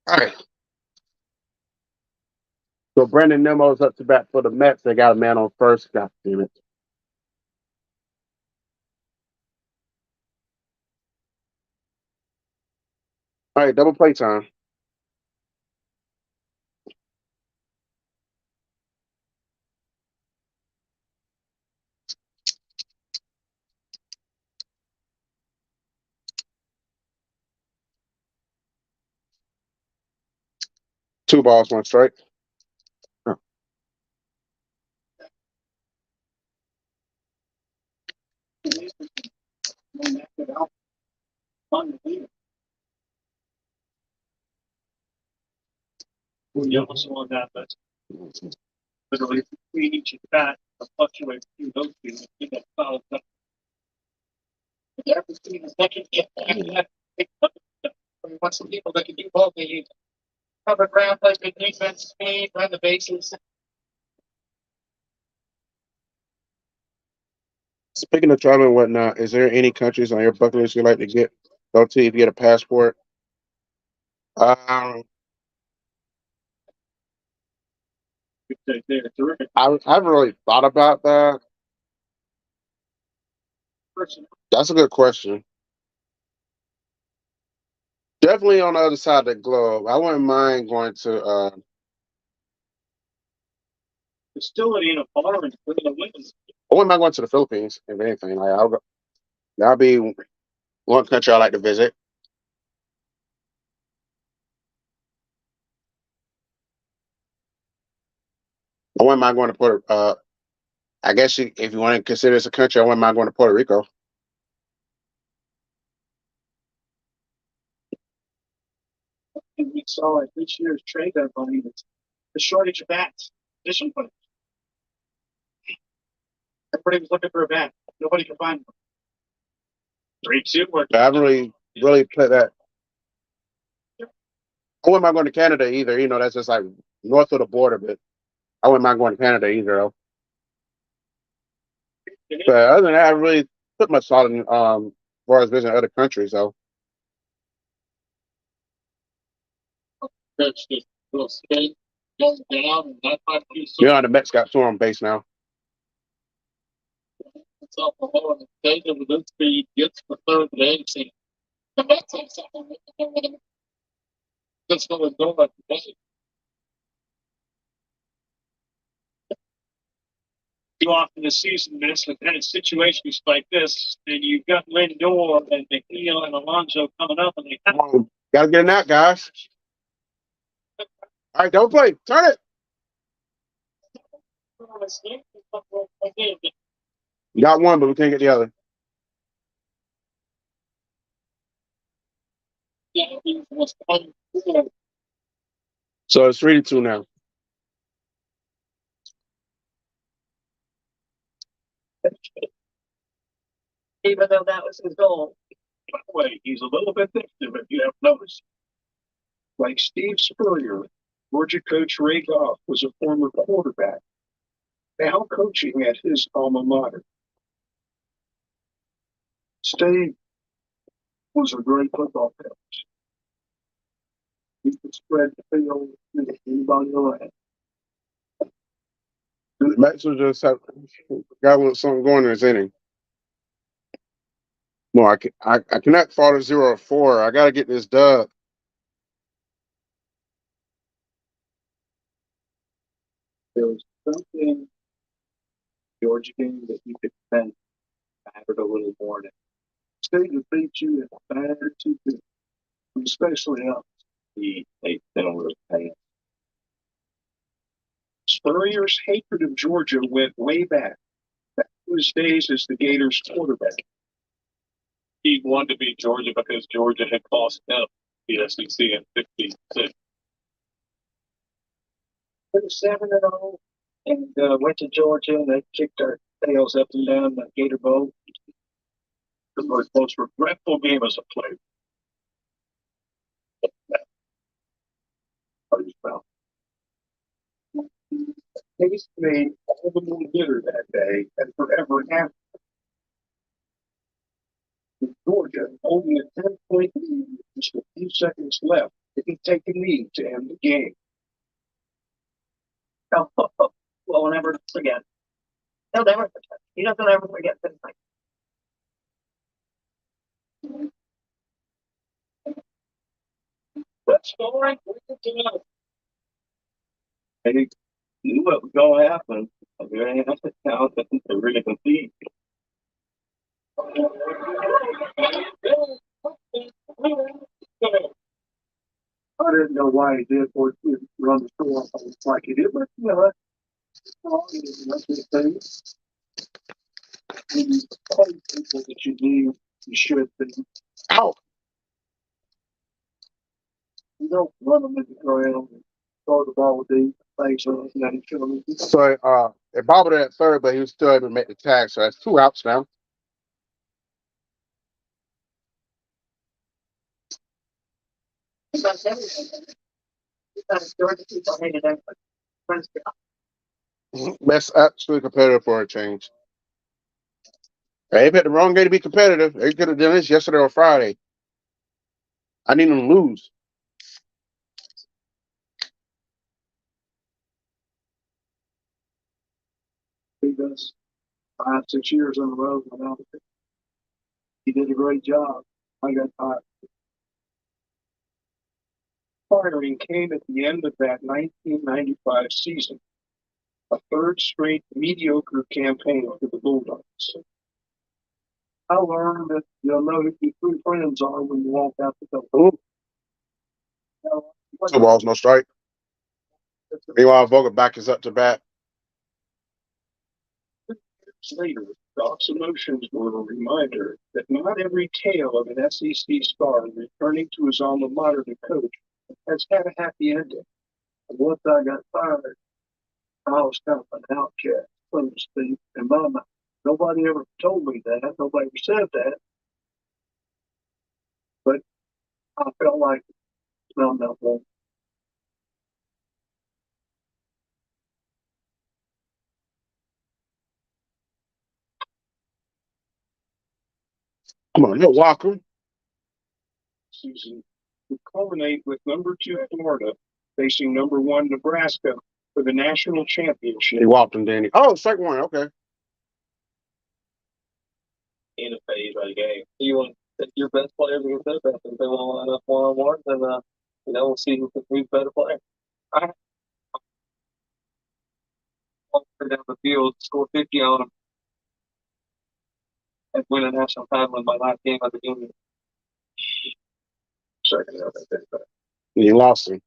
All right. So Brandon Nemo's up to bat for the Mets. They got a man on first. God damn it. All right, double play time. Two balls, one strike. Huh. You also on that, but literally between each at bat, the fluctuate between those two, you get fouled up. Every team is looking to get back. We want some people that can do both. They need cover ground, play good defense, speed, run the bases. Speaking of traveling and whatnot, is there any countries on your bucket list you'd like to go to if you get a passport? Um, They're terrific. I haven't really thought about that. Person. That's a good question. Definitely on the other side of the globe. I wouldn't mind going to. Facility in a bar and bring the witness. I wouldn't mind going to the Philippines. If anything, like that'll be one country I like to visit. I wouldn't mind going to Puerto. I guess if you want to consider this a country, I wouldn't mind going to Puerto Rico. And we saw at this year's trade deadline the shortage of bats. Position players. Everybody was looking for a bat. Nobody could find one. 3-2 worked. I haven't really played that. I wouldn't mind going to Canada either. You know, that's just like north of the border, but I wouldn't mind going to Canada either. Though. But other than that, I really put much thought in as far as visiting other countries. Though. That's just little skate going down, and that might be You know, the Mets got two on base now. it's off the low and the stage of this speed gets the third base. The Mets have something with them. That's what we're doing like today. Too often this season, Miss, with kind of situations like this, and you've got Lindor and McNeil and Alonso coming up, and they Got to get in that, guys. All right, don't play. Turn it. You got one, but we can't get the other. So it's 3-2 now. Even though that was his goal. by the way, he's a little bit different if you have noticed. Like Steve Spurrier, Georgia coach Ray Goff was a former quarterback, now coaching at his alma mater. Steve was a great football coach. He could spread the field to anybody around. The Mets will just have got something going in his inning. No, I cannot fall to 0-4. I got to get this dub. There was something Georgia game that you could think mattered a little more than State to beat you in a bad to do, especially on the 8th penalty pass. Spurrier's hatred of Georgia went way back to his days as the Gators quarterback. He wanted to beat Georgia because Georgia had cost him the SEC in 56. 7-0 and went to Georgia and they kicked our tails up and down the Gator Bowl. The most regretful game as a player. Case made all the more bitter that day and forever after. With Georgia only a 10-point lead with just a few seconds left didn't take a knee to end the game. So, we'll never forget. He'll never forget. He doesn't ever forget this night. That's all right. We get to know. And he knew what was going to happen. They're going to have to count that they're really compete. I didn't know why he did or didn't run the store like he did, but you know, that's the thing. When you play people that you need, you should be. Ow! You don't run them in the ground and throw the ball with these things on it. So it bobbled it at third, but he was still able to make the tag. So that's 2 outs now. Because everything. Because Georgia people hated everybody. That's absolutely competitive for a change. They picked the wrong day to be competitive. They could have done this yesterday or Friday. I need them to lose. He does 5, 6 years in a row without it. He did a great job. I got tired. Firing came at the end of that 1995 season, a third straight mediocre campaign for the Bulldogs. I learned that you'll know who your true friends are when you walk out the door. Ooh. 2 balls, no strike. Meanwhile, Vogelback is up to bat. Later, Doc's emotions were a reminder that not every tale of an SEC star returning to his alma mater to coach has had a happy ending. And once I got fired, I was kind of an outcast, so to speak, in my mind. Nobody ever told me that. Nobody ever said that. But I felt like it's not that one. Come on, no Walker. Season would culminate with number 2 Florida facing number 1 Nebraska for the national championship. He walked him, Danny. Oh, strike 1. Okay. In a phase of the game. You want to take your best players against their best. If they want to line up 1-on-1, then we'll see who's better player. I walk down the field, score 50 on them, and win a national title in my last game of the union. Second out, I think. He lost him.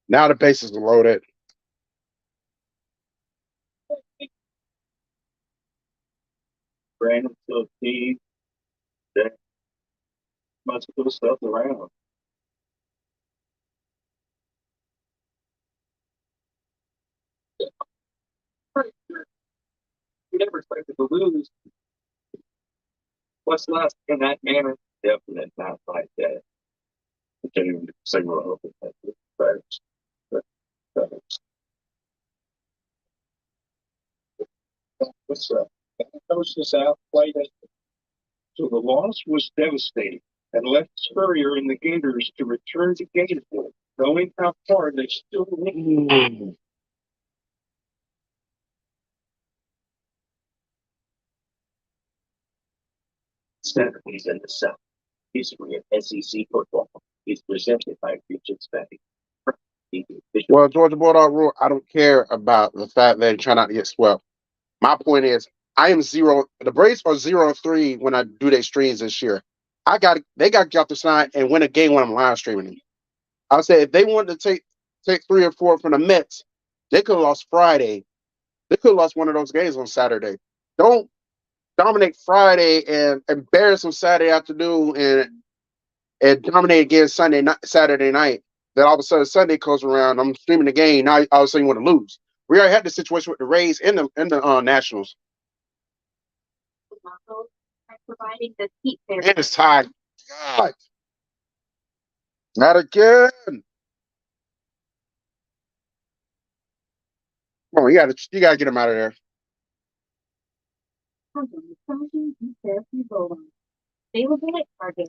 Now the bases are loaded. Brandon still Steve. That much good stuff around. You never expected to lose. What's left in that manner? Definitely not like that. I can't even say what I hope it's facts. But what's up? Coach the South played it. So the loss was devastating and left Spurrier and the Gators to return to Gatesville, knowing how far they still went. Saturdays in the South. History of SEC football is presented by Richard's Betting. Well, Georgia Bulldog rule, I don't care about the fact that they try not to get swept. My point is, I am 0. The Braves are 0-3 when I do their streams this year. They got to get off the side and win a game when I'm live streaming them. I would say if they wanted to take 3 or 4 from the Mets, they could have lost Friday. They could have lost one of those games on Saturday. Don't dominate Friday and embarrass them Saturday afternoon and dominate again Saturday night. Then all of a sudden Sunday comes around, I'm streaming the game. Now all of a sudden you want to lose. We already had the situation with the Rays and the Nationals. Providing the heat there. And it's tied. God. Not again. Come on, you gotta get him out of there.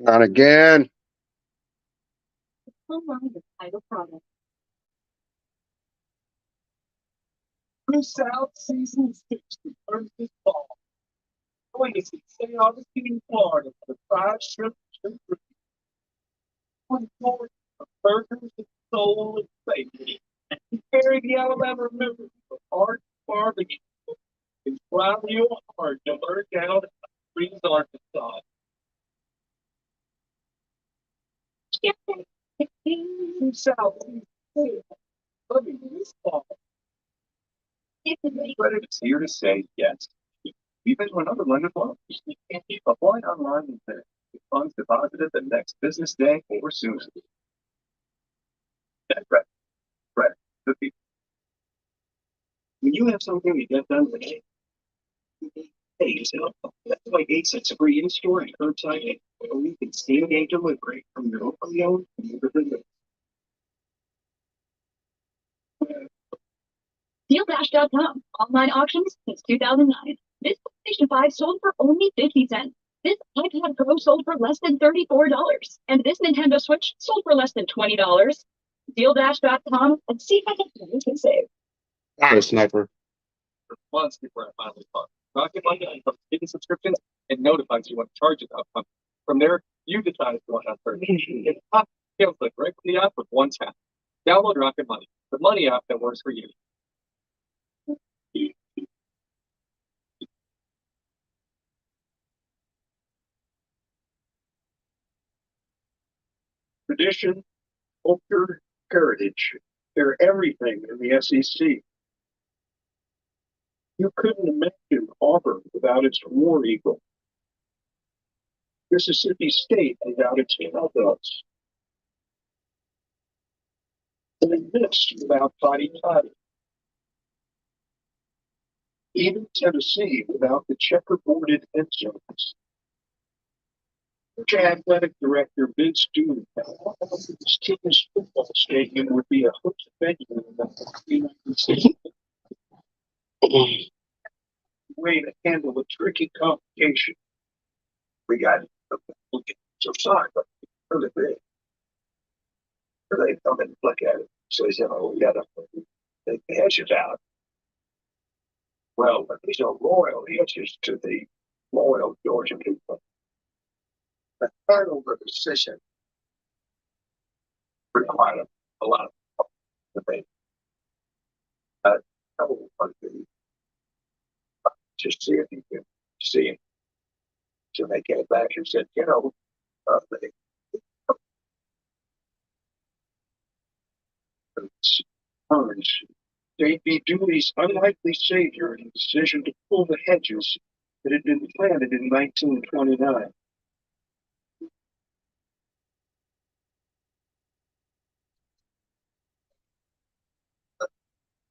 Not again. online the title product. The South Season 6 returns this fall. Going to see St. Augustine, Florida for the fried shrimp shrimp review. Looking forward to burgers and soul and safety. And preparing the Alabama River for hard barbecue. It's try real hard to learn down in Springs, Arkansas. The South Season 6 coming this fall. Credit is here to say yes. Even to another lender loan. Apply online and pay. With funds deposited the next business day or sooner. That's right. Right. The people. When you have something to get done today, hey, so that's like 8 cents a free in-store and curbside, or you can same-day delivery from your own neighborhood. DealDash.com. Online auctions since 2009. This PlayStation 5 sold for only 50 cents. This iPad Pro sold for less than $34. And this Nintendo Switch sold for less than $20. DealDash.com and see how much you can save. All right, Sniper. Months before I finally bought. Rocket Money unlocks hidden subscriptions and notifies you when charges upcoming. From there, you decide if you want to purchase. It's top sales click right from the app with one tap. Download Rocket Money, the money app that works for you. Tradition, culture, heritage. They're everything in the SEC. You couldn't imagine Auburn without its war eagle. Mississippi State without its cowbells. And this without Toddy Toddy. Even Tennessee without the checkerboarded end zones. Athletic director Vince Doon found his team's football stadium would be a host venue in the 1960s. Way to handle a tricky complication. We got so sorry, but really big. They come and look at it. So he said, "Oh, we got to take the edges out." Well, but these are royal edges to the loyal Georgia people. The turnover decision required a lot of debate. I will just see if you can see it. So they came back and said, they turns. They'd be Dewey's unlikely savior in the decision to pull the hedges that had been planted in 1929.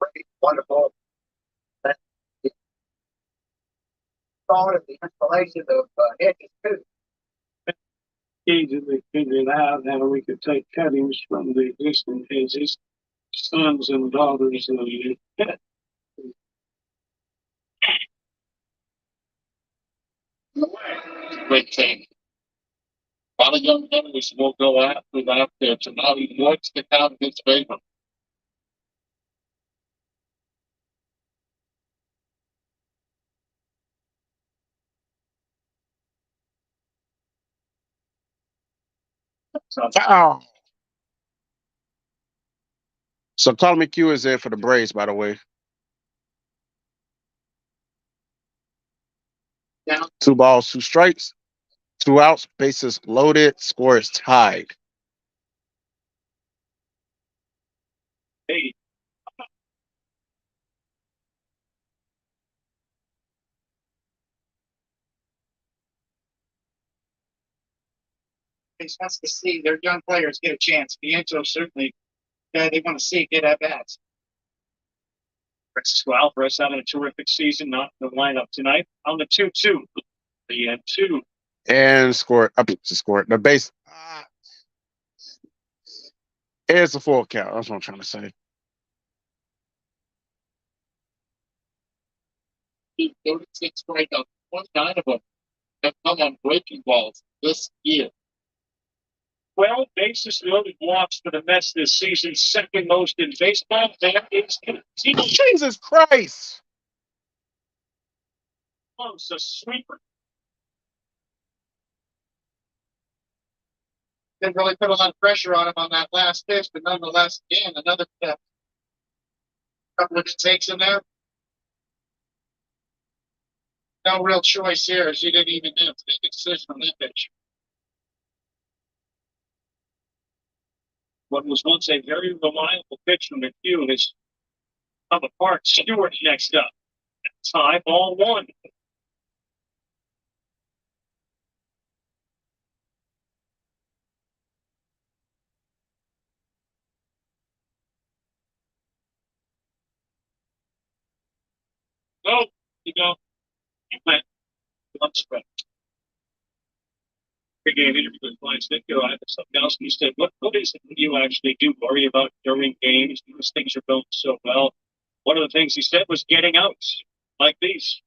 Pretty wonderful. That thought of the installation of hedges too. Easily figured out how we could take cuttings from the existing hedges, sons and daughters of the great thing. A lot of young members will go out there to now watch the count in his favor. Oh. So Colin McHugh is there for the Braves, by the way. Now, 2 balls, 2 strikes, 2 outs, bases loaded, score is tied. Hey, they wants to see their young players get a chance. Pietro certainly, they want to see get at bats. Francisco Alvarez having a terrific season, not in the lineup tonight. On the 2-2. The end 2. And score up to score the base. It's a full count. That's what I'm trying to say. He 36 strikeouts, 29 of them have come on breaking balls this year. 12 bases loaded walks for the Mets this season, second most in baseball. There is Jesus Christ! close, a sweeper. Didn't really put a lot of pressure on him on that last pitch, but nonetheless, again, another couple of takes in there. No real choice here, as you didn't even have to make a decision on that pitch. What was once a very reliable pitch from McHugh has come apart. Stewart next up. Tie, ball one. Oh, you go. You went one spread. Pre-game interview with Brian Snitko, Ivan Sapkowski said, what is it that you actually do worry about during games because things are going so well? One of the things he said was getting outs like these.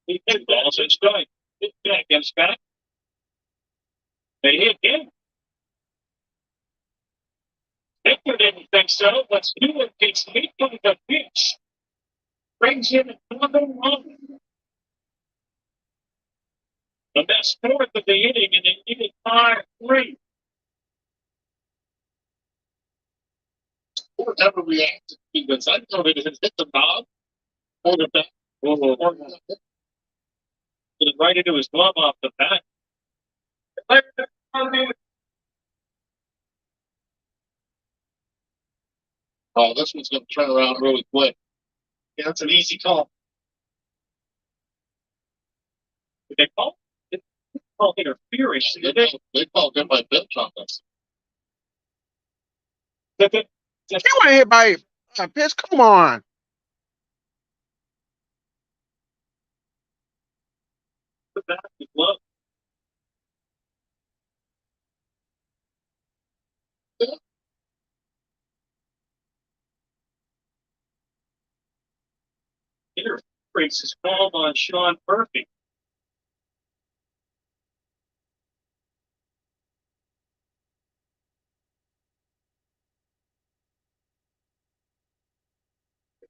He hit balls and strike. Hit back, gets back. They hit him. Victor didn't think so, but Stewart gets hit on the pitch. Brings in another run. The best fourth of the inning, and they needed 5-3. Or never reacted because I thought it had hit the knob or the back. Or right into his glove off the bat. Oh, this one's going to turn around really quick. Yeah, that's an easy call. Did they call? They call interference. They called him by bench on this. You want to hit by a pitch? Come on. The back, the glove. Interference is called on Sean Murphy.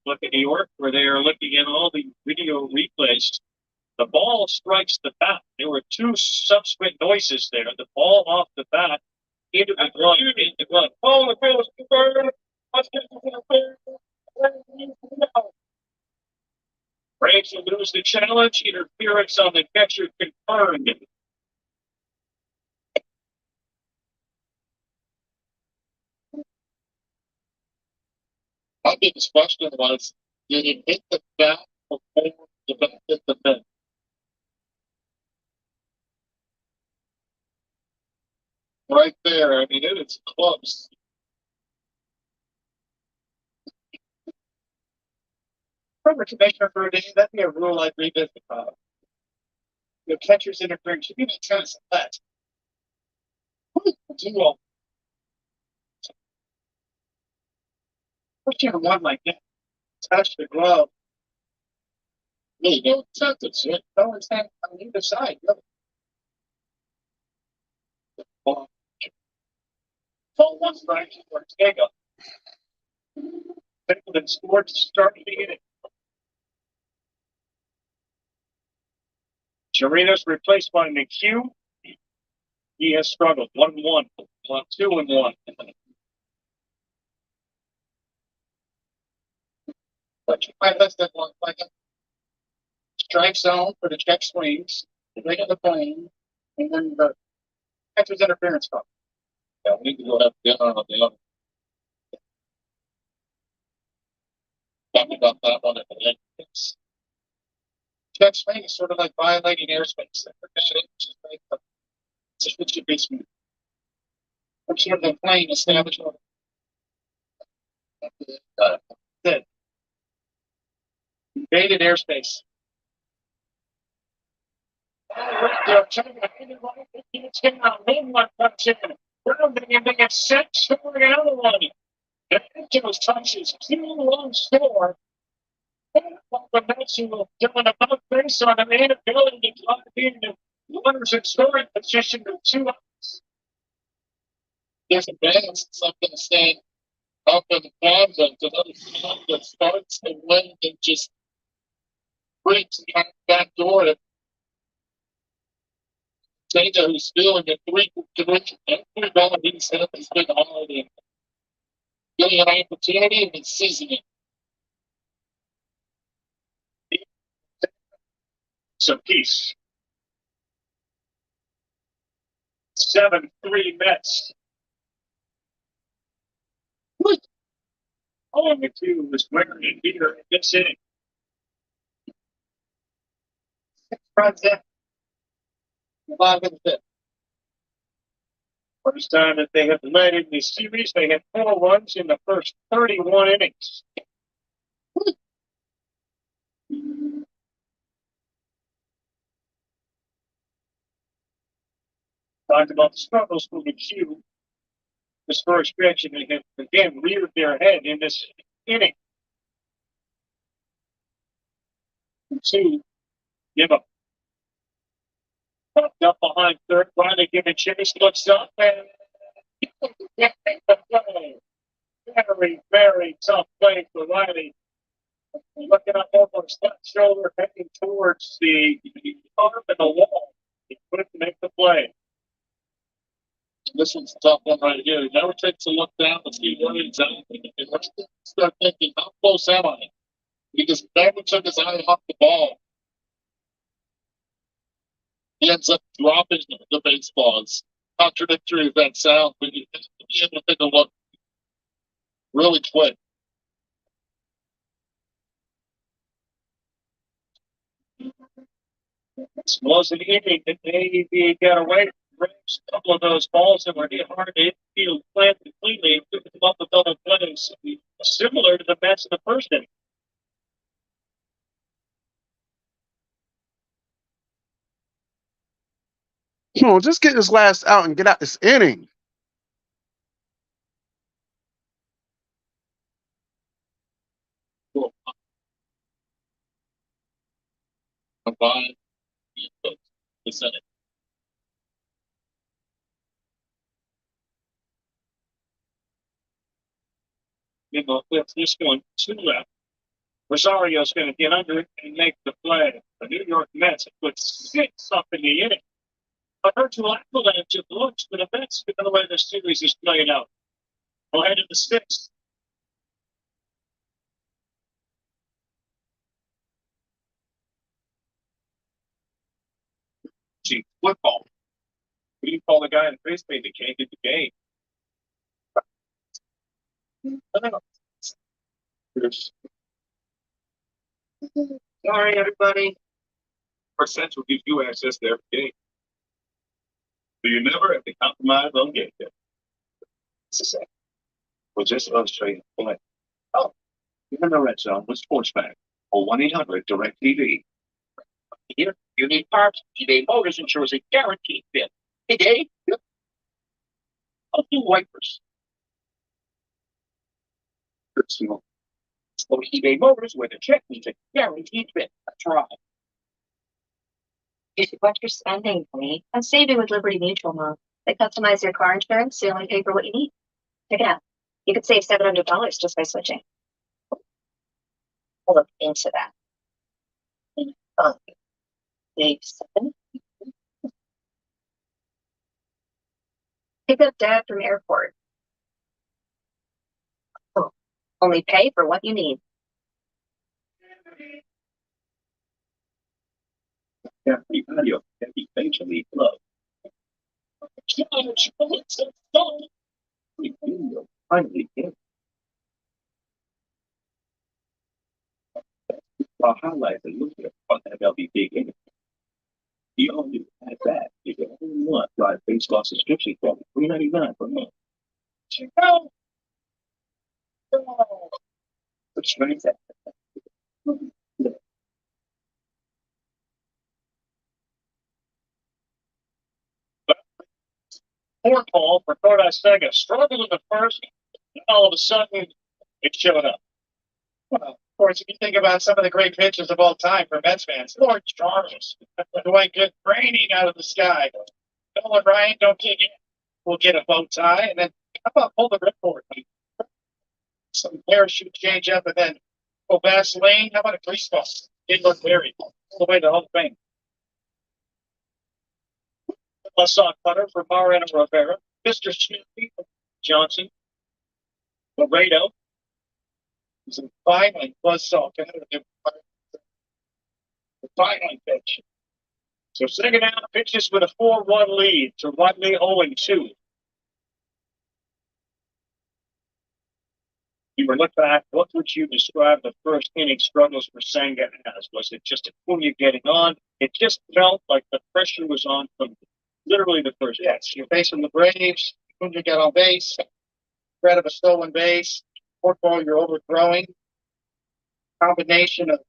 Look at New York, where they are looking at all the video replays. The ball strikes the bat. There were two subsequent noises there. The ball off the bat into the glove. Into the glove. Oh, the goes to bird. Braves will lose the challenge. Interference on the catcher confirmed. My biggest question was, did it hit the bat before the bat hit the bench? Right there. I mean, it's close. Remember, Commissioner, for a day, that'd be a rule I'd revisit. Your catcher's interference should be the tennis of that. Well, pushing one like that, touch the glove. Really don't touch it. So no one's on either side. Full one strike for Ortega. Then scored to start the inning. Chirinos replaced by McHugh. He has struggled. 1-1, 2-1. But you might list that one like a strike zone for the check swings, the rate of the plane, and then the catcher's interference call. Yeah, we need to go have dinner on the other. Talking about that one at the end. Check swing is sort of like violating airspace. It should be smooth. I'm sure the plane established on it. Invaded airspace. They get set, scoring another one. The was touches 2-1 score. The National doing a boat race on an inability to drive in the runners in scoring position with 2 outs. There's a balance, so I'm going to stand up in the bottom to those that starts and when it just breaks the back door to Taylor, who's still in the 3 ball he's hit has been hard and getting an opportunity and seizing it. It's a piece. 7-3 Mets. All the 2 was Gregory here in this inning. 6 runs in. 5 in the 5th. First time that they have led in this series, they had 4 runs in the first 31 innings. Talked about the struggles for the Q. This first stretch, and they have again reared their head in this inning. 2, give up. Tucked up behind third, trying to give a chase, looks up and very, very tough play for Riley. Looking up over his left shoulder, heading towards the arm and the wall. He couldn't make the play. This one's a tough one right here. He never takes a look down to see what he's at. And let's start thinking, how close am I? He just never took his eye off the ball. He ends up dropping the baseballs. Contradictory of that sound, but you have to be able to take a look really quick. This was an inning that maybe got away from a couple of those balls that were hit hard to hit the field, planted cleanly, and took them up with double plays, similar to the Mets in the first inning. Come on, just get this last out and get out this inning. Cool. Combine the Senate. You know, if this going 2 left, Rosario's going to get under it and make the play. The New York Mets have put 6 up in the inning. A virtual avalanche of looks for the Mets given the way the series is playing out. Go ahead in the 6th. Gee, football. What do you call the guy in baseball that can't get the game? Sorry, everybody. Our Central gives you access to every game. So you never have to compromise on game day. It's the same. We'll just illustrate play. Oh, you're in the red zone with Sportsback or 1-800-DIRECTV. Here, you need parts. eBay Motors ensures a guaranteed fit. Hey, Dave. I'll do wipers. Personal. Go to eBay Motors where the check means a guaranteed fit. That's right. You should watch your spending, Lee. I'm saving with Liberty Mutual now. They customize your car insurance so you only pay for what you need. Check it out. You could save $700 just by switching. I'll look into that. Save 7. Pick up Dad from airport. Oh, only pay for what you need. Every audio, every facially love. We feel finally get. I'll highlight the look on MLB Big Inning. The only at that is the only one live baseball subscription for $3.99 per month. Which means that. Fourth ball for Cordai Sega. Struggled in the first, and all of a sudden, it showed up. course, if you think about some of the great pitchers of all time for Mets fans, Lord Charles, Dwight Good raining out of the sky. Nolan Ryan, don't kick it. We'll get a bow tie. And then how about pull the ripcord? Some parachute change up and then go Vaseline. How about a grease ball? Gaylord Berry all the way to the Hall of Fame. Buzzsaw cutter for Mariano Rivera. Mr. Snoopy Johnson. Laredo. He's a fine-line buzzsaw cutter. The fine-line pitch. So second out pitches with a 4-1 lead to Rodney 0-2. You were look back, what would you describe the first inning struggles for Senga as? Was it just Acuna getting on? It just felt like the pressure was on from literally the first. Yes, you're facing the Braves. Acuna got on base. Threat of a stolen base. Fourth ball, you're overthrowing. Combination of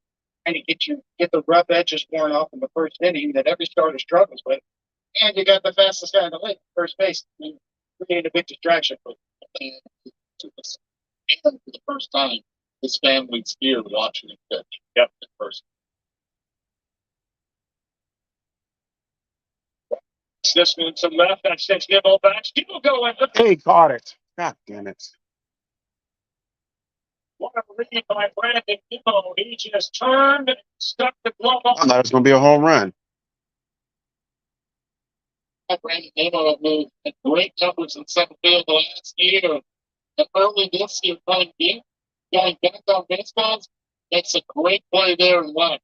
trying to get the rough edges worn off in the first inning that every starter struggles with. And you got the fastest guy in the league, first base. Create a big distraction for him. For the first time, his family's here watching him pitch. Yep, in person. This one to left. That sends Gibbo back. Gibbo going. Hey, caught it. God damn it. What a read by Brandon Gibbo. He just turned and stuck the glove I on. thought it was going to be a home run. Brandon Gibbo moved great numbers in center field the last year. And early this year, going back on baseballs, makes a great play there and left.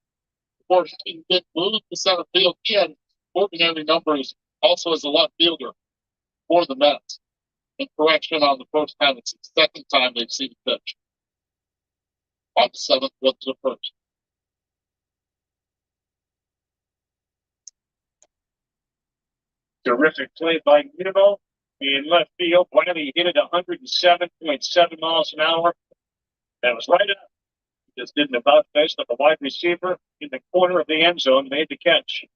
Before having been moved to center field, he had ordinary numbers also as a left fielder for the Mets. In correction on the first time, it's the second time they've seen the pitch. On the seventh, what's the first? Terrific play by Gibbo in left field. Wiley hit it 107.7 miles an hour. That was right up. He just did an about face of the wide receiver in the corner of the end zone, made the catch.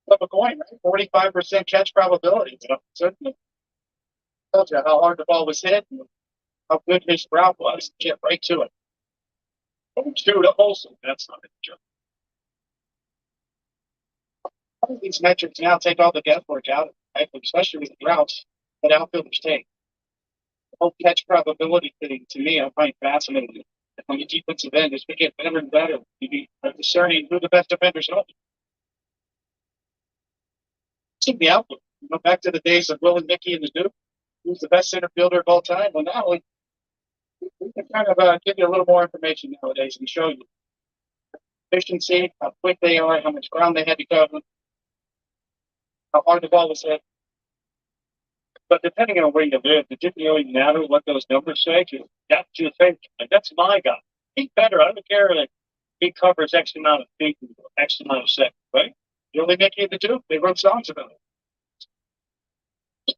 Flip a coin, right? 45% catch probability. Certainly tells you how hard the ball was hit and how good his route was. Get right to it. 2 to Olsen. That's not a joke. All of these metrics now take all the guesswork out of it, right? Especially with the routes that outfielders take. The whole catch probability thing, to me, I find fascinating. On the defensive end, as we get better and better, you be discerning who the best defenders are. It's the outlook. Go back to the days of Will and Mickey and the Duke. Who's the best center fielder of all time? Well, now we can kind of give you a little more information nowadays and show you efficiency, how quick they are, how much ground they had to cover, how hard the ball was hit. But depending on where you live, it didn't really matter what those numbers say. That's your thing. Like, that's my guy. He's better. I don't care that he covers X amount of feet, X amount of seconds, right? Really Mickey and the Duke, they wrote songs about it.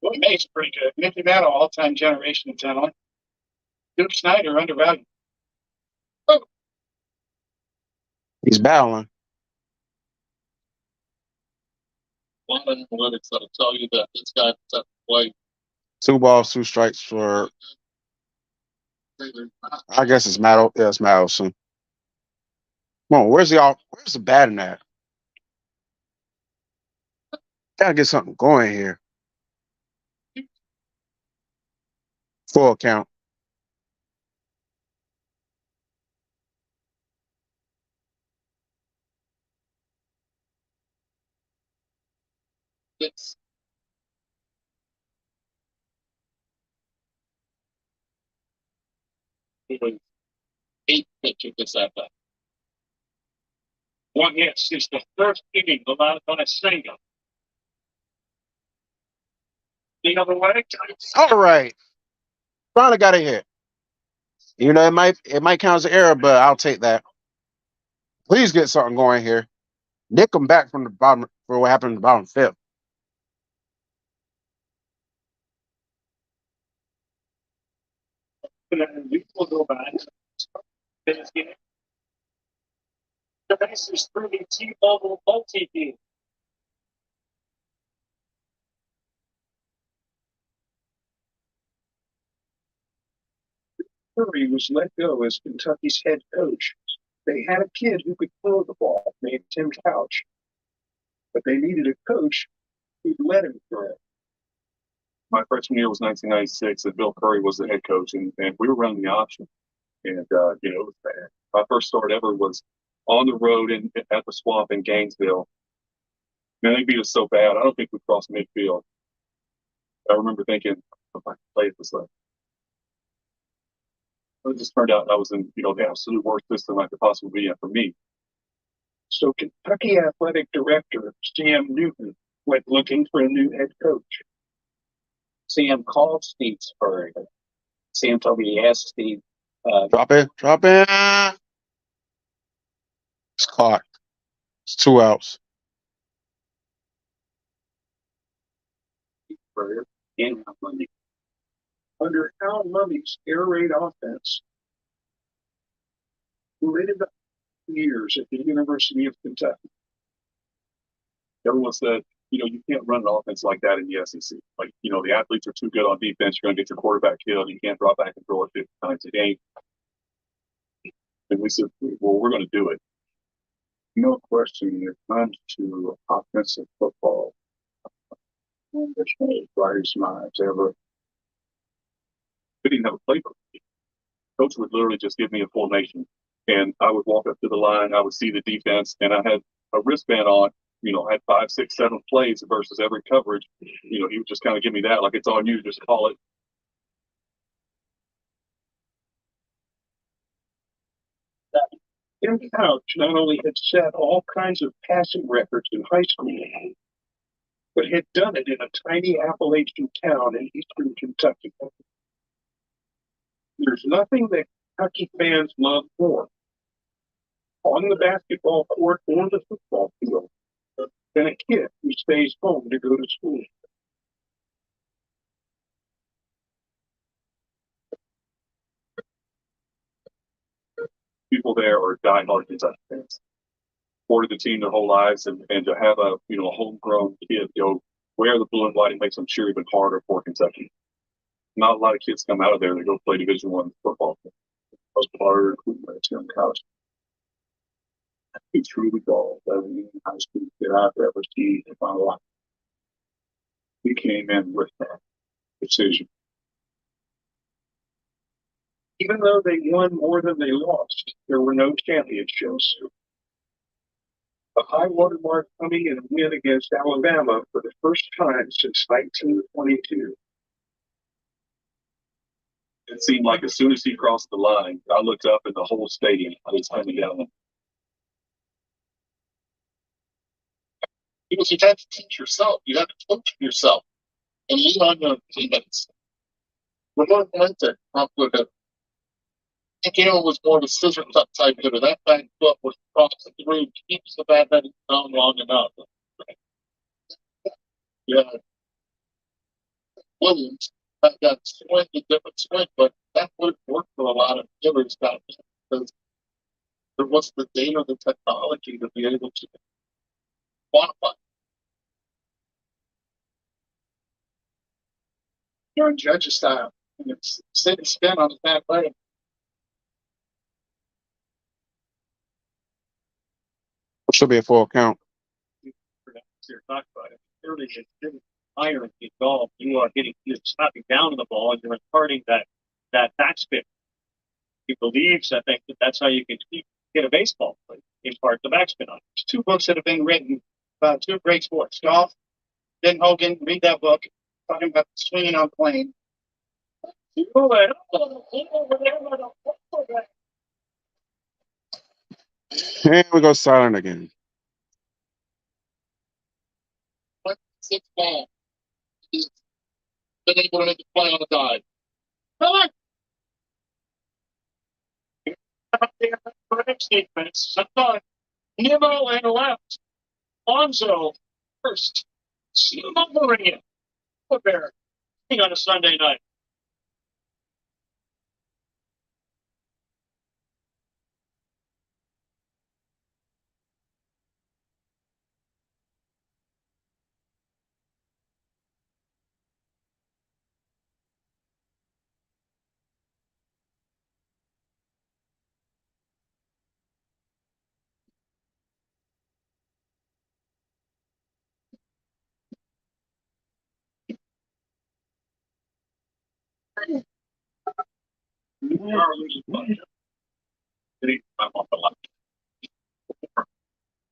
Willie Mays pretty good. Mickey Mantle, all-time generation of talent. Duke Snyder, undervalued. Oh. He's battling. A lot of analytics that'll tell you that this guy set to play. 2 balls, 2 strikes for, I guess it's Matt. Yeah, it's Madison. Come on, where's the batting at? Gotta get something going here. Full count. It's he was 8 pitches this at bat. 1 hit since the first inning allowed by Senga. The other way. All right. Finally got a hit. You know, it might count as an error, but I'll take that. Please get something going here. Nick them back from the bottom for what happened in the bottom 5th. And we will go back. The base is through the T-Mobile multi-beam. Curry was let go as Kentucky's head coach. They had a kid who could throw the ball named Tim Couch, but they needed a coach who'd let him throw. My freshman year was 1996, and Bill Curry was the head coach, and we were running the option. And, it was bad. My first start ever was on the road at the Swamp in Gainesville. Man, they beat us so bad. I don't think we crossed midfield. I remember thinking, if I could play at this level. It just turned out I was in, the absolute worst system I could possibly be in for me. So Kentucky athletic director Sam Newton went looking for a new head coach. Sam called Steve Spurrier. Sam told me he asked Steve. Drop it. It's caught. It's 2 outs. Spurrier and Al Lundy. Under Al Lundy's air raid offense, who ended up years at the University of Kentucky. Everyone said, you can't run an offense like that in the SEC. Like, the athletes are too good on defense. You're going to get your quarterback killed. You can't drop back and throw it 50 times a game. And we said, well, we're going to do it. No question, when it comes to offensive football, the brightest minds ever. We didn't have a playbook. Coach would literally just give me a formation, and I would walk up to the line. I would see the defense, and I had a wristband on. I had 5, 6, 7 plays versus every coverage. He would just kind of give me that, like, it's on you, just call it. Tim Couch not only had set all kinds of passing records in high school, but had done it in a tiny Appalachian town in eastern Kentucky. There's nothing that Kentucky fans love more on the basketball court or the football field than a kid who stays home to go to school. People there are diehard Kentucky fans. Supported the team their whole lives, and to have a homegrown kid wear the blue and white, and makes them cheer even harder for Kentucky. Not a lot of kids come out of there that go play Division I football. Most of our recruitment here in college. He truly called every high school kid I've ever seen in my life. We came in with that decision. Even though they won more than they lost, there were no championships. The high watermark coming in a win against Alabama for the first time since 1922. It seemed like as soon as he crossed the line, I looked up and the whole stadium was coming down. Because you have to teach yourself, you have to coach yourself, and lean on your teammates. We're not going to conflict it. Gale was more of a scissor cut type hitter. That back foot was crossing through, keeps the bad headed down long enough. Yeah. Williams had that swing, a different swing, but that would work for a lot of hitters back then because there was the data, the technology to be able to quantify. You're in Judge's style, and it's sit and spin on the bad leg. Should be a full count. Talk about it. Clearly, it's getting higher in the golf. You are you're slapping down on the ball, and you're imparting that backspin. He believes, I think, that's how you can get a baseball play, impart the backspin on it. There's 2 books that have been written about 2 great sports. Golf, Ben Hogan, read that book, talking about swinging on plane. And we go silent again. 6 ball. He's been able to make a play on the dive. Come on! Next defense. Nemo and left. Lonzo first. Smothering it. Bear. On a Sunday night. Car loses budget. I'm off the lot.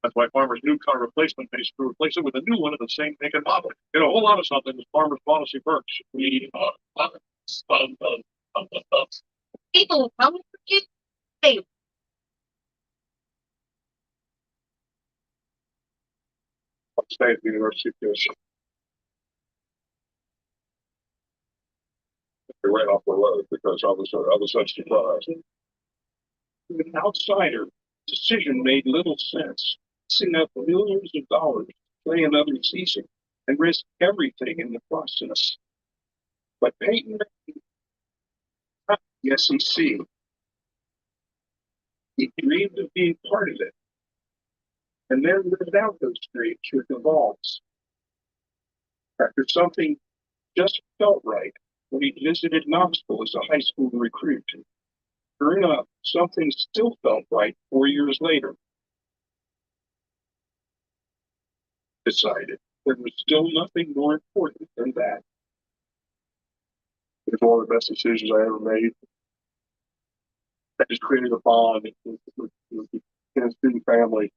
That's why farmers' new car replacement pays to replace it with a new one of the same make and model. Get a whole lot of something with farmers' policy perks. We are People come to get they State University tuition. They're right off the road because I was such surprised. To an outsider, decision made little sense. Missing out millions of dollars to play another season and risk everything in the process. But Peyton, the SEC, he dreamed of being part of it, and then lived out those dreams with the Vols. After something just felt right when he visited Knoxville as a high school recruit. Sure enough, something still felt right 4 years later. Decided there was still nothing more important than that. It's one of the best decisions I ever made. I just created a bond with the student family.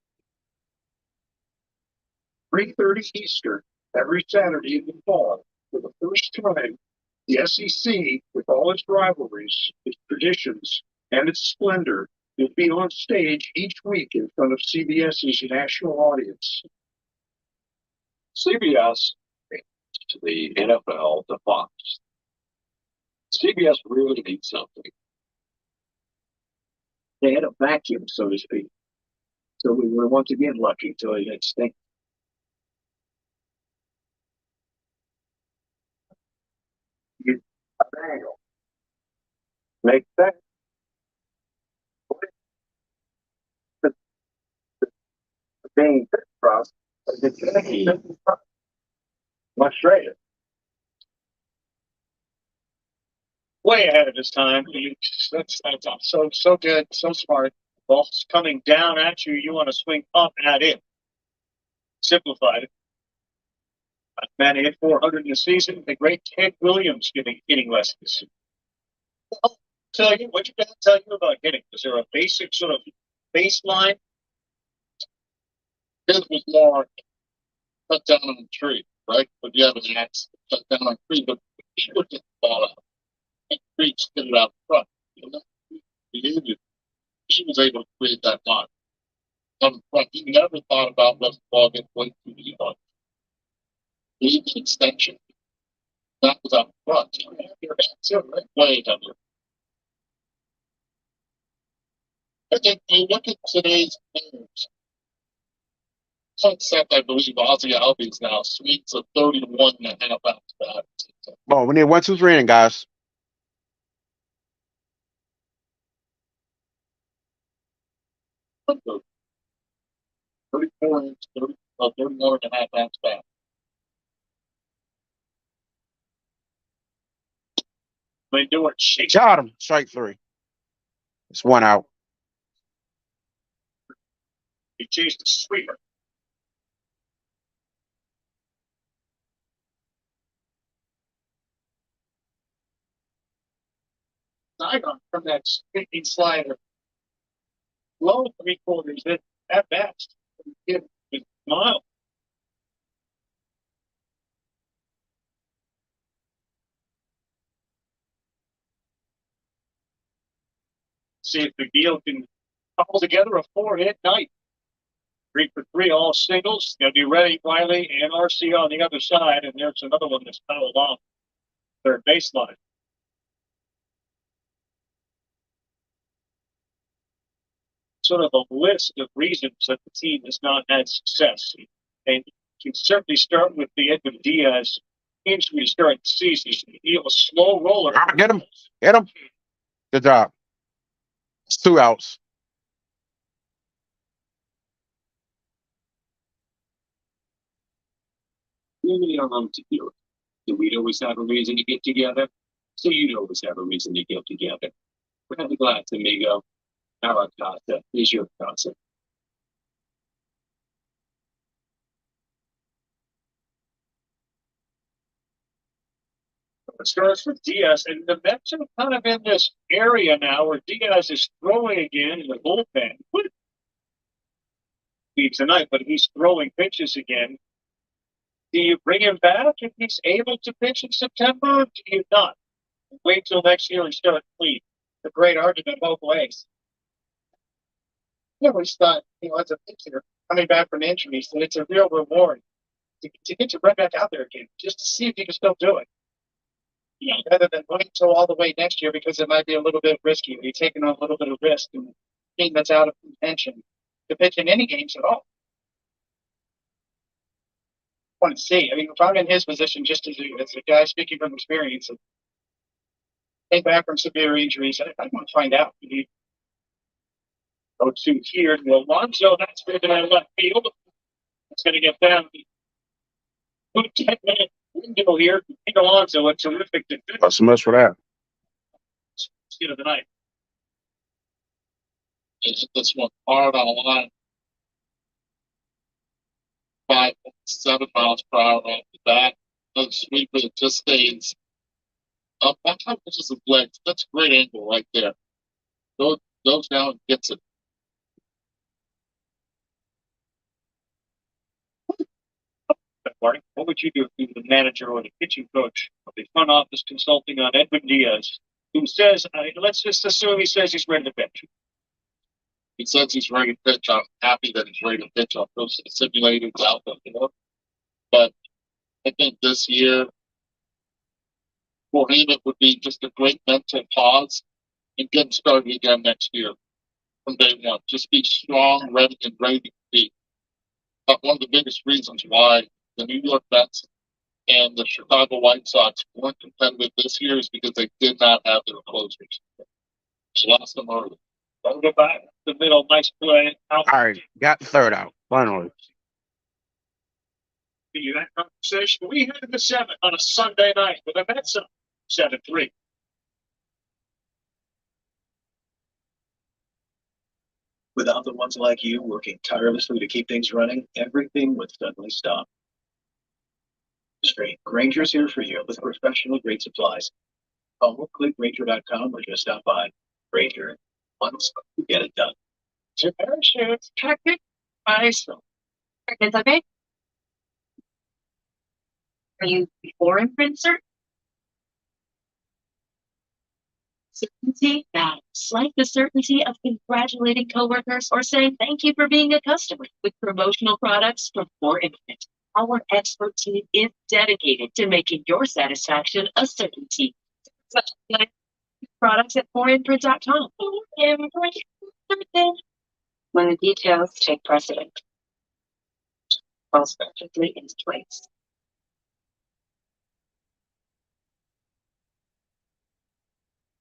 3:30 Eastern every Saturday in the fall, for the first time, the SEC, with all its rivalries, its traditions, and its splendor, will be on stage each week in front of CBS's national audience. CBS to the NFL to Fox. CBS really needs something. They had a vacuum, so to speak. So we were once again lucky till it extinct. Make that being cross much straighter. Way ahead of his time. That's so good, so smart. Ball's coming down at you. You want to swing up at it. Simplified it. Man hit 400 in the season. The great Ted Williams hitting lessons. I'll tell you what your dad tell you about hitting. Is there a basic sort of baseline? His was more cut down on a tree, right? But you have an axe cut down on a tree, but he would get the ball out. He reached it out front. You know? He was able to create that line. On front, he never thought about letting the ball get way too deep on. He did extension. That was up front. Your hands are right way down there. Okay, you look at today's players. Concept, I believe, Ozzy Albies now sweeps a 31.5 ounce bat. Oh, we need 1, 2, 3 in, guys. So 34 inch, 31.5 ounce bat. They do it. She Got him. Strike 3. It's 1 out. He chased the sweeper. Saigon from that spinning slider. Low 3/4 at best. It was mild. See if McNeil can couple together a 4-hit night. 3 for 3, all singles. Gonna be ready, Wiley and RC on the other side, and there's another one that's fouled off third baseline. Sort of a list of reasons that the team has not had success. And you can certainly start with the Edwin Diaz injury to start the season. He was a slow roller. Get him. Hit him. Good job. It's 2 outs. Really are on to do it. Do we always have a reason to get together? So you'd always have a reason to get together. We're having glad, amigo. Our casa is your casa. It starts with Diaz, and the Mets are kind of in this area now where Diaz is throwing again in the bullpen. Tonight, but he's throwing pitches again. Do you bring him back if he's able to pitch in September, or do you not? Wait till next year and start clean. The great argument both ways. I always thought, as a pitcher coming back from injuries, that it's a real reward to get your right back out there again, just to see if you can still do it. Rather than wait till all the way next year because it might be a little bit risky. You're taking on a little bit of risk and a team that's out of contention to pitch in any games at all. I want to see. I mean, if I'm in his position, just as a guy speaking from experience, and came back from severe injuries, I want to find out. Go to here to Alonso. That's driven out left field. It's going to get down. 10-minute window here. Pete Alonso, a terrific defense. Not so much for that. Skid of the night. Hit this one hard on the line. 5.7 miles per hour off the bat. The sweeper just stays up. That time pushes his legs. That's a great angle right there. Goes down and gets it. Marty, what would you do if you were the manager or the pitching coach of the front office consulting on Edwin Diaz, who says, let's just assume he says he's ready to pitch? He says he's ready to pitch. I'm happy that he's ready to pitch. I'll throw some simulators out there. But I think this year, for him, it would be just a great mental pause and get started again next year from day one. Just be strong, ready, and ready to compete. But one of the biggest reasons why the New York Mets and the Chicago White Sox weren't competitive this year is because they did not have their closers. They lost them early. Don't go back. The middle, nice play. Out. All right, got the third out. Finally. That conversation. We headed to 7 on a Sunday night with the Mets up 7-3. Without the ones like you working tirelessly to keep things running, everything would suddenly stop. Straight. Granger's here for you with professional grade supplies. Call clickgranger.com or just stop by. Granger, once you get it done. Your parachutes, tactic, A-Fizzle. It's okay. Are you before imprint cert? Certainty matters, like the certainty of congratulating coworkers or saying thank you for being a customer with promotional products from 4imprint. Our expert team is dedicated to making your satisfaction a certainty. Such like products at 4imprint.com. When the details take precedent, falls perfectly into place.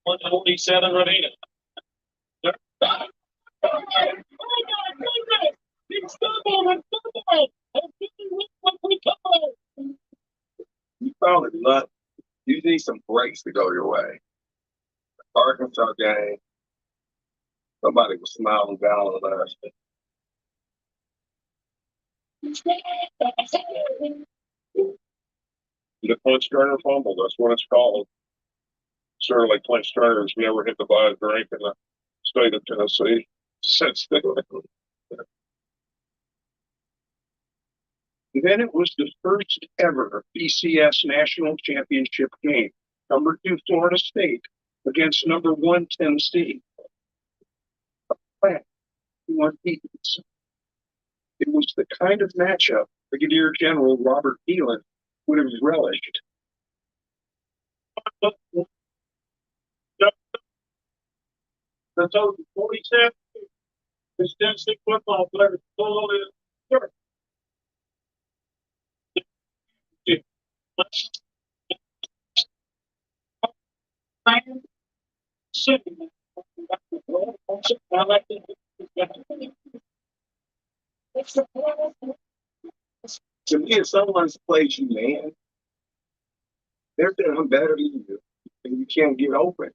One 47 remaining. You found it luck. You need some breaks to go your way. The Arkansas game, somebody was smiling down on us. The Clint Turner fumble, that's what it's called. Sort of like Clint Turner's never hit the ball drink in the state of Tennessee since then. Then it was the first ever BCS National Championship game. Number 2 Florida State against number 1 Tennessee. One defense. It was the kind of matchup Brigadier General Robert Thielen would have relished. That's over 47. This Tennessee football player full in shirt. To me, if someone's plays you, man, they're doing better than you, and you can't get open.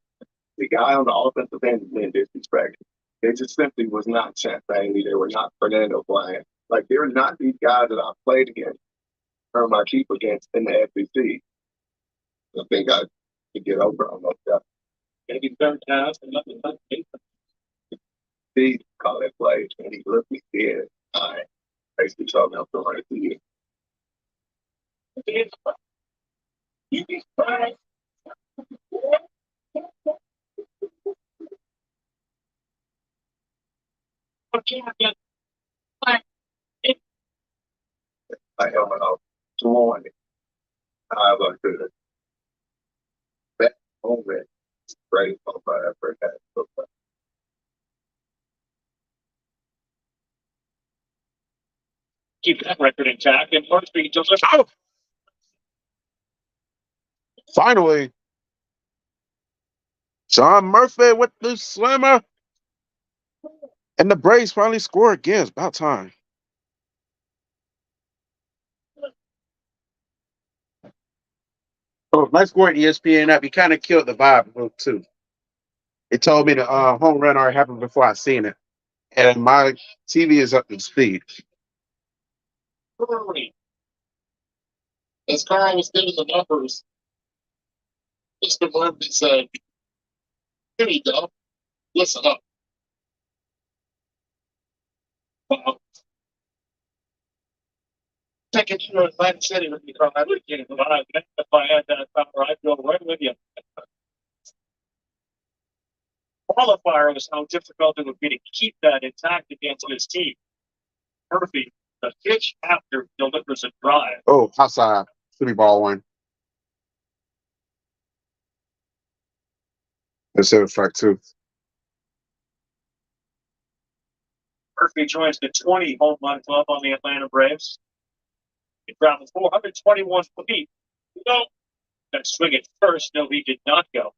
The guy on the offensive end is being disrespected. It just simply was not Champ Bailey. They were not Fernando Bryant. Like, they're not these guys that I've played against or I keep against in the SEC. I think I could get over almost that. Maybe third half and nothing but He called that play and he looked me dead. I basically told me I'm going right to you. you'd be surprised. I helmet off, throwing it. I was like, that moment, right on my effort had so much. Keep that record intact and Murphy delivers. Oh, finally, John Murphy with the slammer. And the Braves finally score again. It's about time. Oh, nice score at ESPN app. He kind of killed the vibe a little too. It told me the home run already happened before I seen it. And my TV is up to speed. Early. As Carl was giving the numbers, Mr. Murphy said, here you go. Listen up. Take it to Atlantic City with me, Carl. I would get it live. If I had that power, I'd go right with you. Qualifier was how difficult it would be to keep that intact against his team. Murphy, the pitch after delivers a drive. Oh, outside. Should be ball one. Let's have strike two. Murphy joins the 20 home run club on the Atlanta Braves. He traveled 421 feet. No, that swing at first. No, he did not go.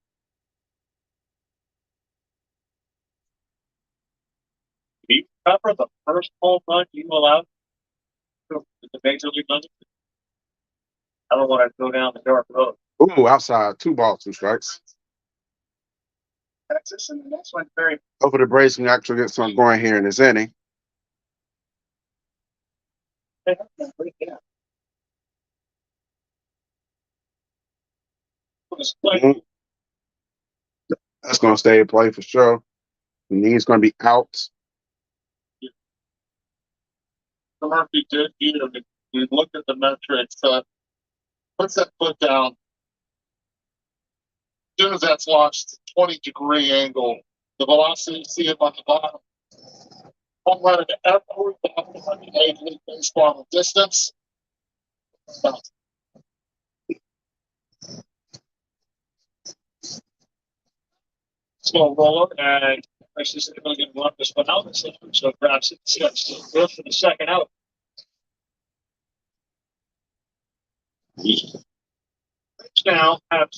He covered the first home run you allowed to the major league level. I don't want to go down the dark road. Ooh, outside. 2 balls, 2 strikes. Texas, and the next one very. Hopefully the Braves can actually get something going here in this inning. Mm-hmm. That's going to stay in play for sure. And he's going to be out. Murphy did here. We looked at the metrics. Puts that foot down. As soon as that's launched, 20-degree angle. The velocity, you see it on the bottom. Home run to every ball in Major League Baseball distance. Slow roller, and actually said they're going to get this one out. So grabs it, goes for the second out. Now have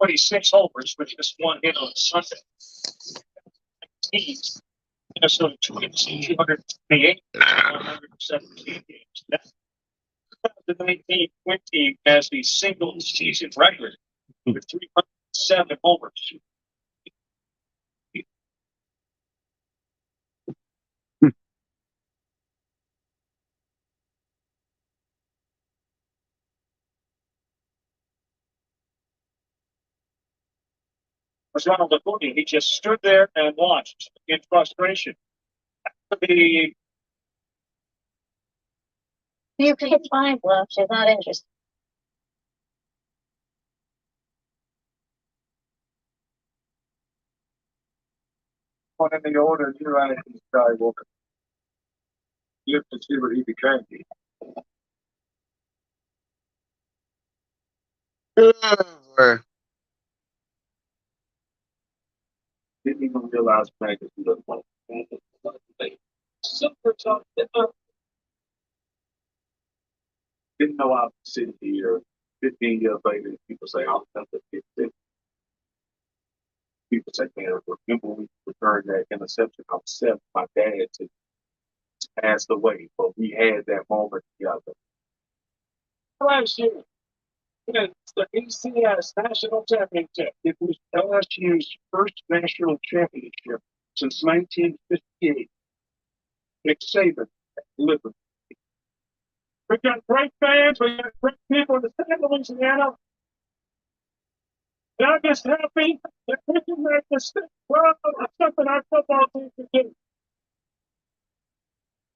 26 homers with just one hit on Sunday. Teams, Minnesota Twins, 228, 117 games. That's the 19 team has the single season record with 307 homers. Was Ronald Acuna. He just stood there and watched in frustration. The It's fine, Bluff. She's not interested. One in the order, you ran into Skywalker. You have to see what he became. Didn't even realize practice was one. super tough. Didn't know I was sitting here 15 years later. People say, I'll have to get this. People say, man, remember we returned that interception. I'm set. My dad to passed away, but we had that moment together. LSU. It's the ACS National Championship. It was LSU's first national championship since 1958. Nick Saban delivered. We've got great fans. We got great people in the state of Louisiana. And I'm just happy that this is like this. Well, it's something our football team can do.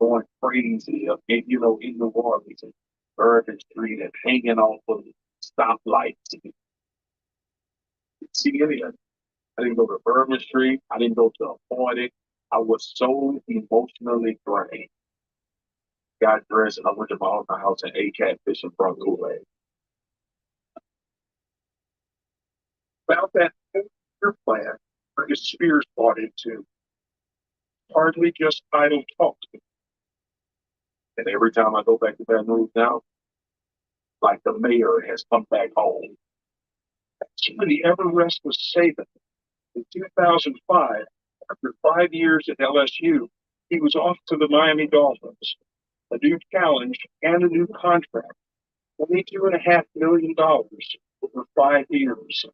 Going crazy, in New Orleans and Bourbon Street and hanging off of stoplights. See any of it. I didn't go to Bourbon Street. I didn't go to Appointed. I was so emotionally drained. Got dressed and I went to my own house and ate catfish and brought Kool-Aid. About that your plan, Curtis Spears bought into hardly just idle talk. And every time I go back to Baton Rouge now, like the mayor has come back home. The Everest was saving. In 2005, after 5 years at LSU, he was off to the Miami Dolphins. A new challenge and a new contract. $22.5 million over 5 years.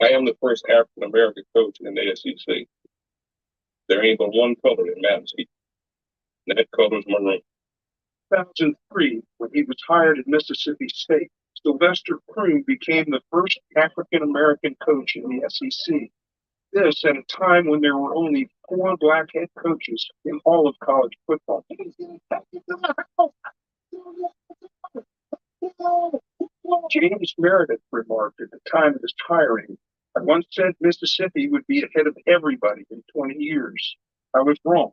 I am the first African American coach in the SEC. There ain't but one color that matters. And that color's maroon. 2003, when he was hired at Mississippi State, Sylvester Croom became the first African American coach in the SEC. This at a time when there were only 4 black head coaches in all of college football. James Meredith remarked at the time of his hiring, I once said Mississippi would be ahead of everybody in 20 years. I was wrong.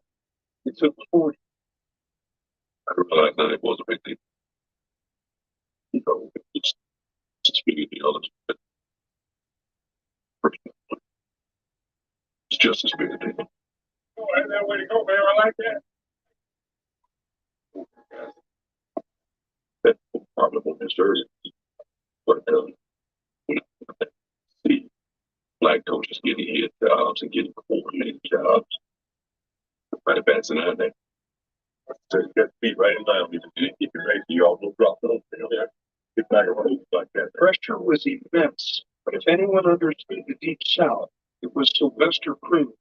It took 40. I realized that it was a big deal. It's just big a deal. It's just as big a deal. Oh, ain't that way to go, man. I like that. That probably won't necessarily, but see black coaches getting head jobs and getting coordinated jobs. Right advancing on that. So you got to be right in line with it. Keep it right, you all will drop it over there. Get back around like that. Pressure was immense, but if anyone understood the Deep South, it was Sylvester Croom.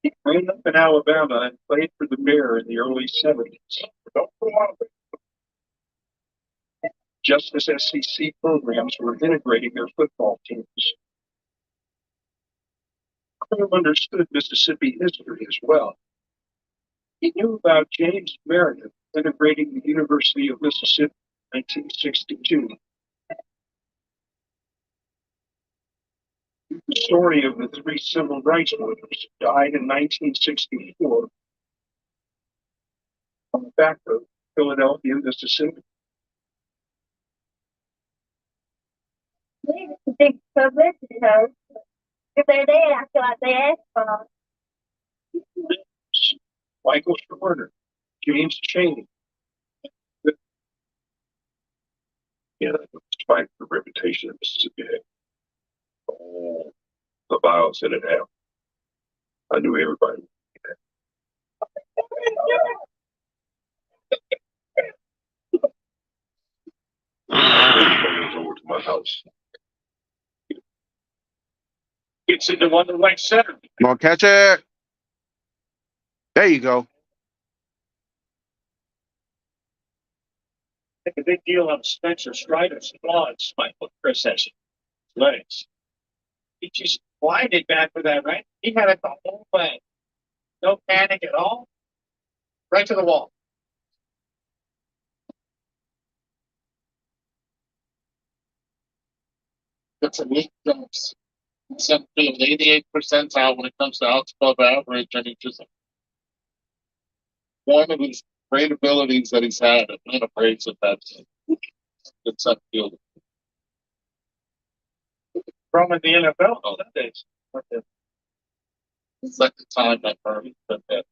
He grew up in Alabama and played for the Bear in the early 70s. Just as SEC programs were integrating their football teams. Croom understood Mississippi history as well. He knew about James Meredith integrating the University of Mississippi in 1962. The story of the 3 civil rights workers who died in 1964 on the back of Philadelphia, Mississippi. Big publicity though. If they're there, I feel like they asked for Michael Shorter, James Chaney. Yeah, despite the reputation of Mississippi had. Oh, the violence that it had. I knew everybody. Over to my house. It's in the one that right center. Gonna catch it. There you go. Make a big deal on Spencer Strider's claws, Michael Chris has legs. He just glided back for that, right? He had it the whole way. No panic at all. Right to the wall. That's a neat jumps. Some field 88 percentile when it comes to outs above average, and he just one of his great abilities that he's had at being abrasive. That's good set field. From in the NFL on that days. Second time that Murray did that.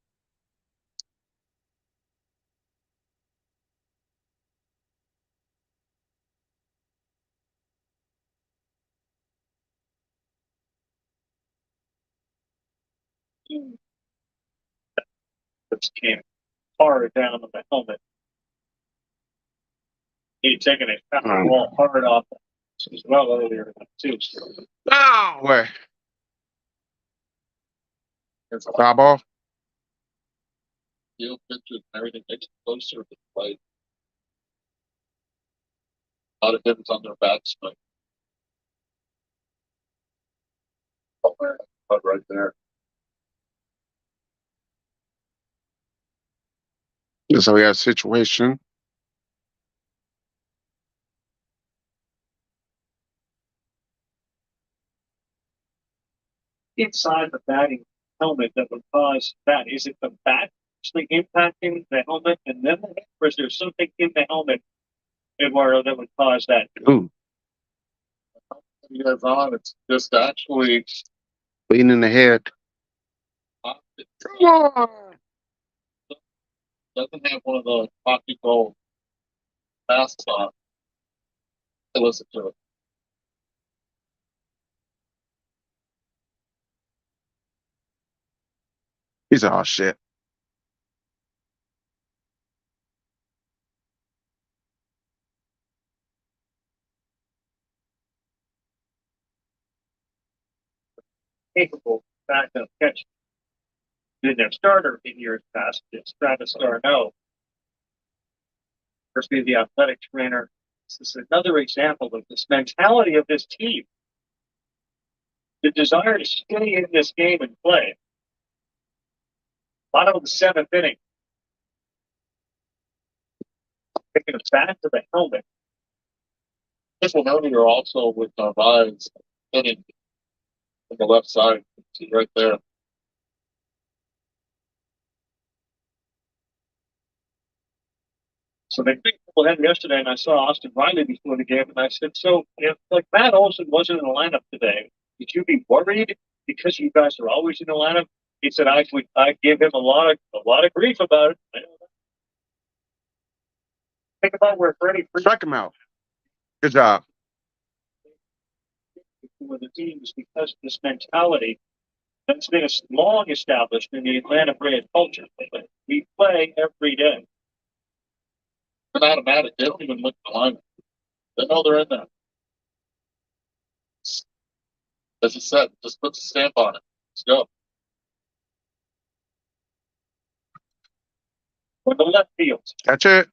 Just came hard down on the helmet. He'd taken it ball hard off as well earlier too. Oh, where? Foul ball. field pictures and everything makes it closer to the plate. A lot of hitters on their backswing. Oh, man, but right there. So we got a situation. Inside the batting helmet that would cause that? Is it the bat actually impacting the helmet and then the hit, or is there something in the helmet, Eduardo, that would cause that? Ooh, You guys on? It's just actually lean in the head. it Come on. doesn't have one of the optical masks on to listen to it. He's all shit. Capable backup catch. Been their starter in years past. It's Travis Darno. First being the athletic trainer. This is another example of this mentality of this team. The desire to stay in this game and play. Bottom of the seventh inning. Taking us back to the helmet. People earlier also with Vines hitting on the left side. See right there. So they picked people ahead yesterday, and I saw Austin Riley before the game, and I said, so if like Matt Olson wasn't in the lineup today, would you be worried because you guys are always in the lineup? He said I give him a lot of grief about it. Think about where Freddie Strike him out. Good job. for the team is because of this mentality that's been long established in the Atlanta Braves culture. We play every day. It's automatic. They don't even look at the lineup. They know they're in there. As you said, just put the stamp on it. Let's go. For the left field. That's it.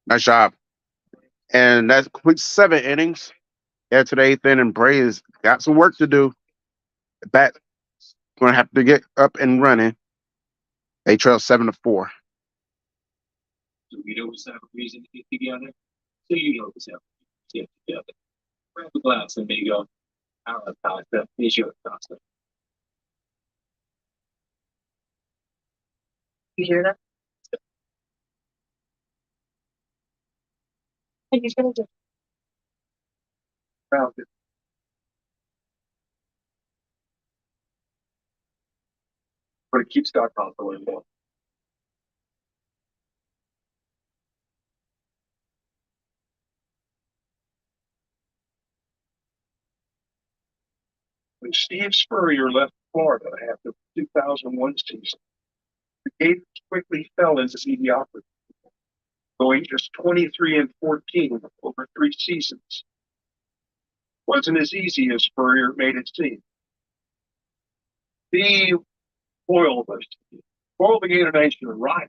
Nice job. And that's complete 7 innings. Yeah, to the 8th inning. Braves got some work to do. The bat going to have to get up and running. They trail 7-4. Do we always have a reason to get together? So you always have to get together. Grab a glass and maybe go, I don't know, that is your concept. You hear that? And he's gonna just Found it. But it keeps Doc off the window. When Steve Spurrier left Florida after the 2001 season, the Gators quickly fell into mediocrity, going just 23-14 over 3 seasons. Wasn't as easy as Spurrier made it seem. He spoiled us, spoiled the Gator Nation right.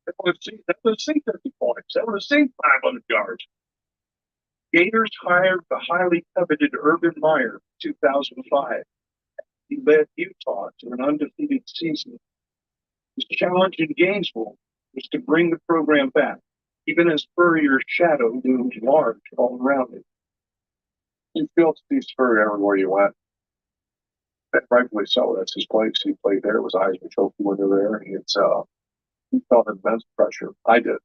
They would have seen 50 points. They would have seen 500 yards. Gators hired the highly coveted Urban Meyer in 2005. He led Utah to an undefeated season. His challenge in Gainesville was to bring the program back, even as Spurrier's shadow loomed large all around him. You feel Steve Spurrier everywhere you went. And rightfully so. That's his place. He played there. It was Heisman Trophy winner there. He felt immense pressure. I did.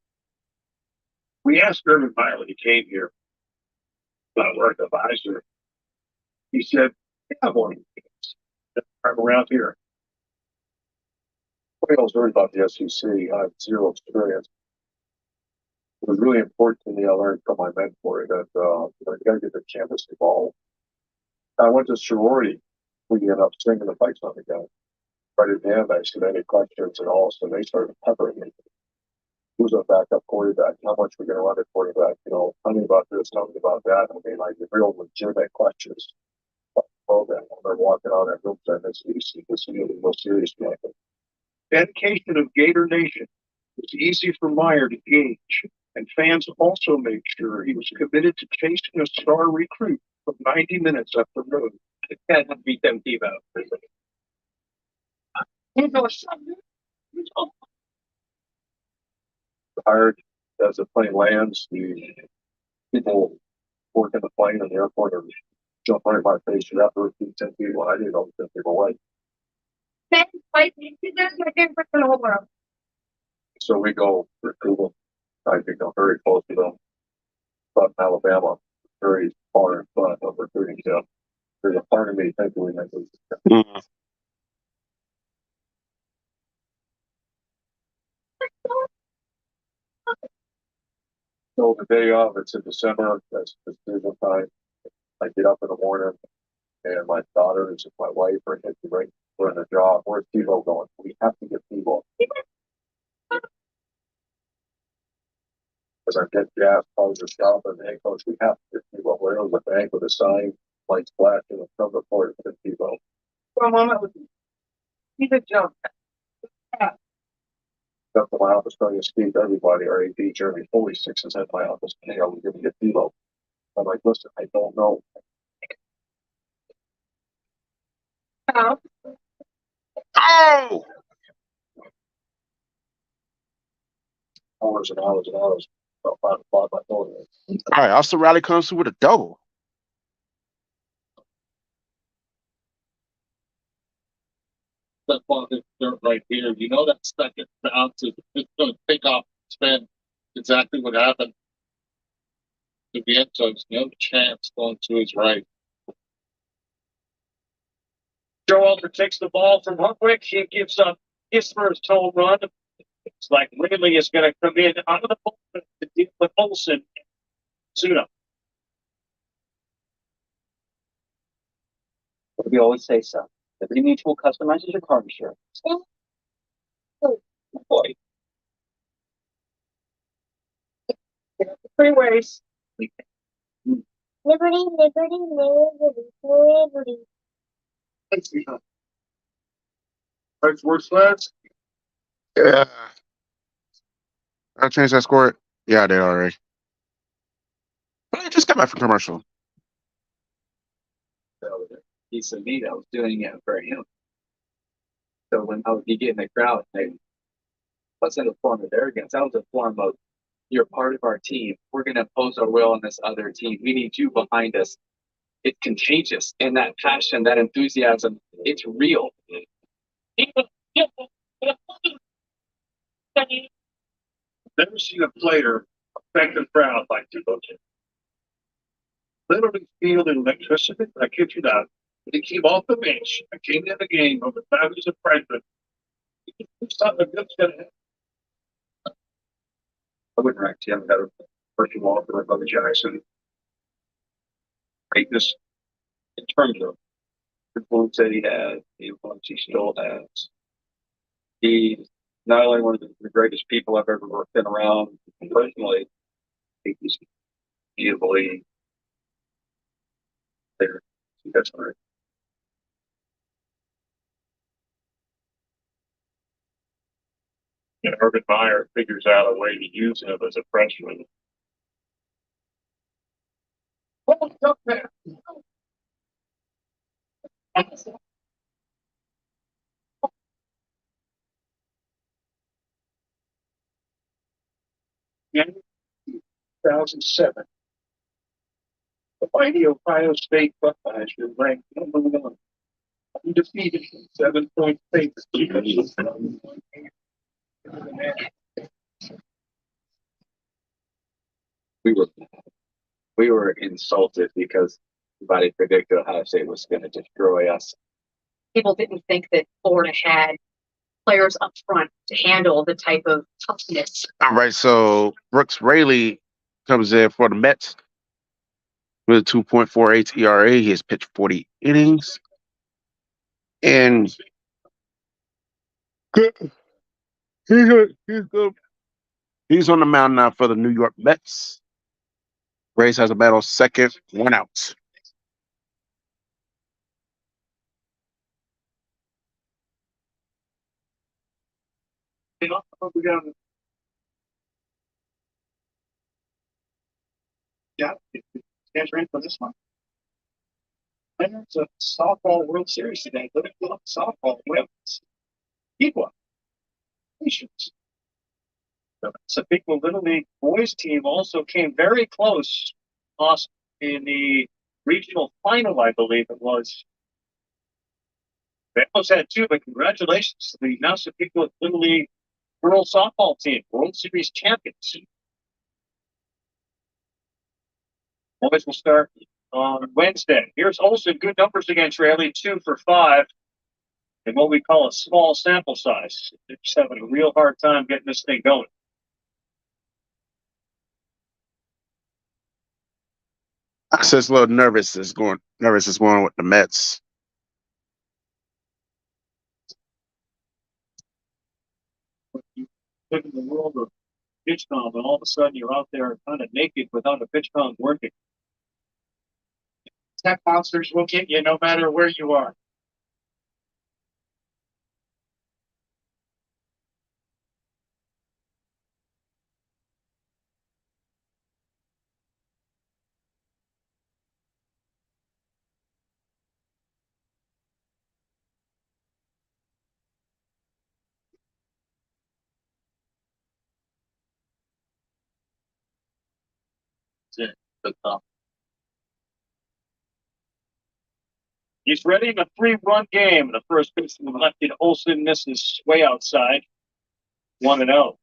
We asked Urban Meyer when he came here about work advisor. He said, yeah, I've won games. I'm around here. What I was worried about the SEC. I had 0 experience. It was really important to me. I learned from my mentor that you got to get the campus involved. I went to sorority. We ended up singing the fights on the guy. Right at the end, I said any questions and all, so they started peppering me. Who's a backup quarterback? How much we're going to run at quarterback? Tell me about this, tell me about that. I mean, like the real legitimate questions. Program. When they're walking out of that room saying this is the most serious game. dedication of Gator Nation was easy for Meyer to gauge, and fans also made sure he was committed to chasing a star recruit from 90 minutes up the road. The cat had beat them Tebow. Hired as the plane lands, the people working the plane in the airport are jump right in my face. You have to repeat 10 people. I didn't know 10 people away. That's my favorite person in the whole world. So we go for Google. I become very close to them. But Alabama, very far in front of recruiting them. There's a part of me thinking that was. So the day of, it's in December. That's decision time. I get up in the morning, and my daughter, which is my wife, are hit me right in the jaw. Where's Tebow going? We have to get Tebow. As I get gas, calls the shop, and hey, coach, we have to get Tebow. We're in the bank with a sign, lights flashing, and come report to Tebow. For a moment, he's a joke. Up to my office, trying to speak to everybody. Our AD, Jeremy Foley, 6 is at my office. Hey, are we going to get Tebow? I'm like, listen, I don't know. Oh! Hours and hours and hours. About 5 o'clock, I told him. All right, Austin Riley comes through with a double. That ball hit dirt right here. You know that second bounce is just going to take off spin. Exactly what happened to Vientos. No chance going to his right. Joe Walter takes the ball from Hardwick. He gives up his first home run. It's like Ridley is going to come in out of the bullpen to deal with Olsen. Suda. We always say so. Liberty Mutual customizes your car insurance. Oh, boy. Freeways. liberty, liberty, liberty, liberty. Thanks, works, lads. Yeah. I changed that score. Yeah, I did already. But I just got back from commercial. He said me that was doing it for him. So when I would be getting the crowd, it wasn't a form of arrogance. That was a form of, you're part of our team. We're going to impose our will on this other team. We need you behind us. It's contagious. And that passion, that enthusiasm, it's real. Never seen a player affect the crowd like Tebow did. Literally feel the electricity. I kid you not. When he came off the bench, I came in the game over thousands of freshmen. Something good's going to happen. I wouldn't rank him better than Percy Walker or Bubba Jackson. Greatness in terms of the influence that he had, the influence he still has. He's not only one of the greatest people I've ever been around personally, I think he's easily there. That's right. And Urban Meyer figures out a way to use him as a freshman. What's up there? 2007. The mighty Ohio State Buckeyes were ranked number 1, undefeated, 7-point favorites. We were insulted because everybody predicted Ohio State was going to destroy us. People didn't think that Florida had players up front to handle the type of toughness. All right, so Brooks Raley comes in for the Mets with a 2.48 ERA. He has pitched 40 innings. And he's on the mound now for the New York Mets. Rays has a bat on second, 1 out. We got yeah, guys ready for this one? Winners of softball World Series today. Little Club softball wins. Equal nations. The Massapequa Little League boys team also came very close. Lost in the regional final, I believe it was. They almost had two, but congratulations to the Massapequa Little League girls softball team, World Series champions. Boys will start on Wednesday. Here's Olsen, good numbers against Raleigh, 2 for 5. In what we call a small sample size. They're just having a real hard time getting this thing going. I says a little nervous is going with the Mets. You live in the world of PitchCom, and all of a sudden you're out there kind of naked without a PitchCom working. Tech monsters will get you no matter where you are. He's ready in a 3-run game. The first baseman lefted Olsen misses way outside. 1-0.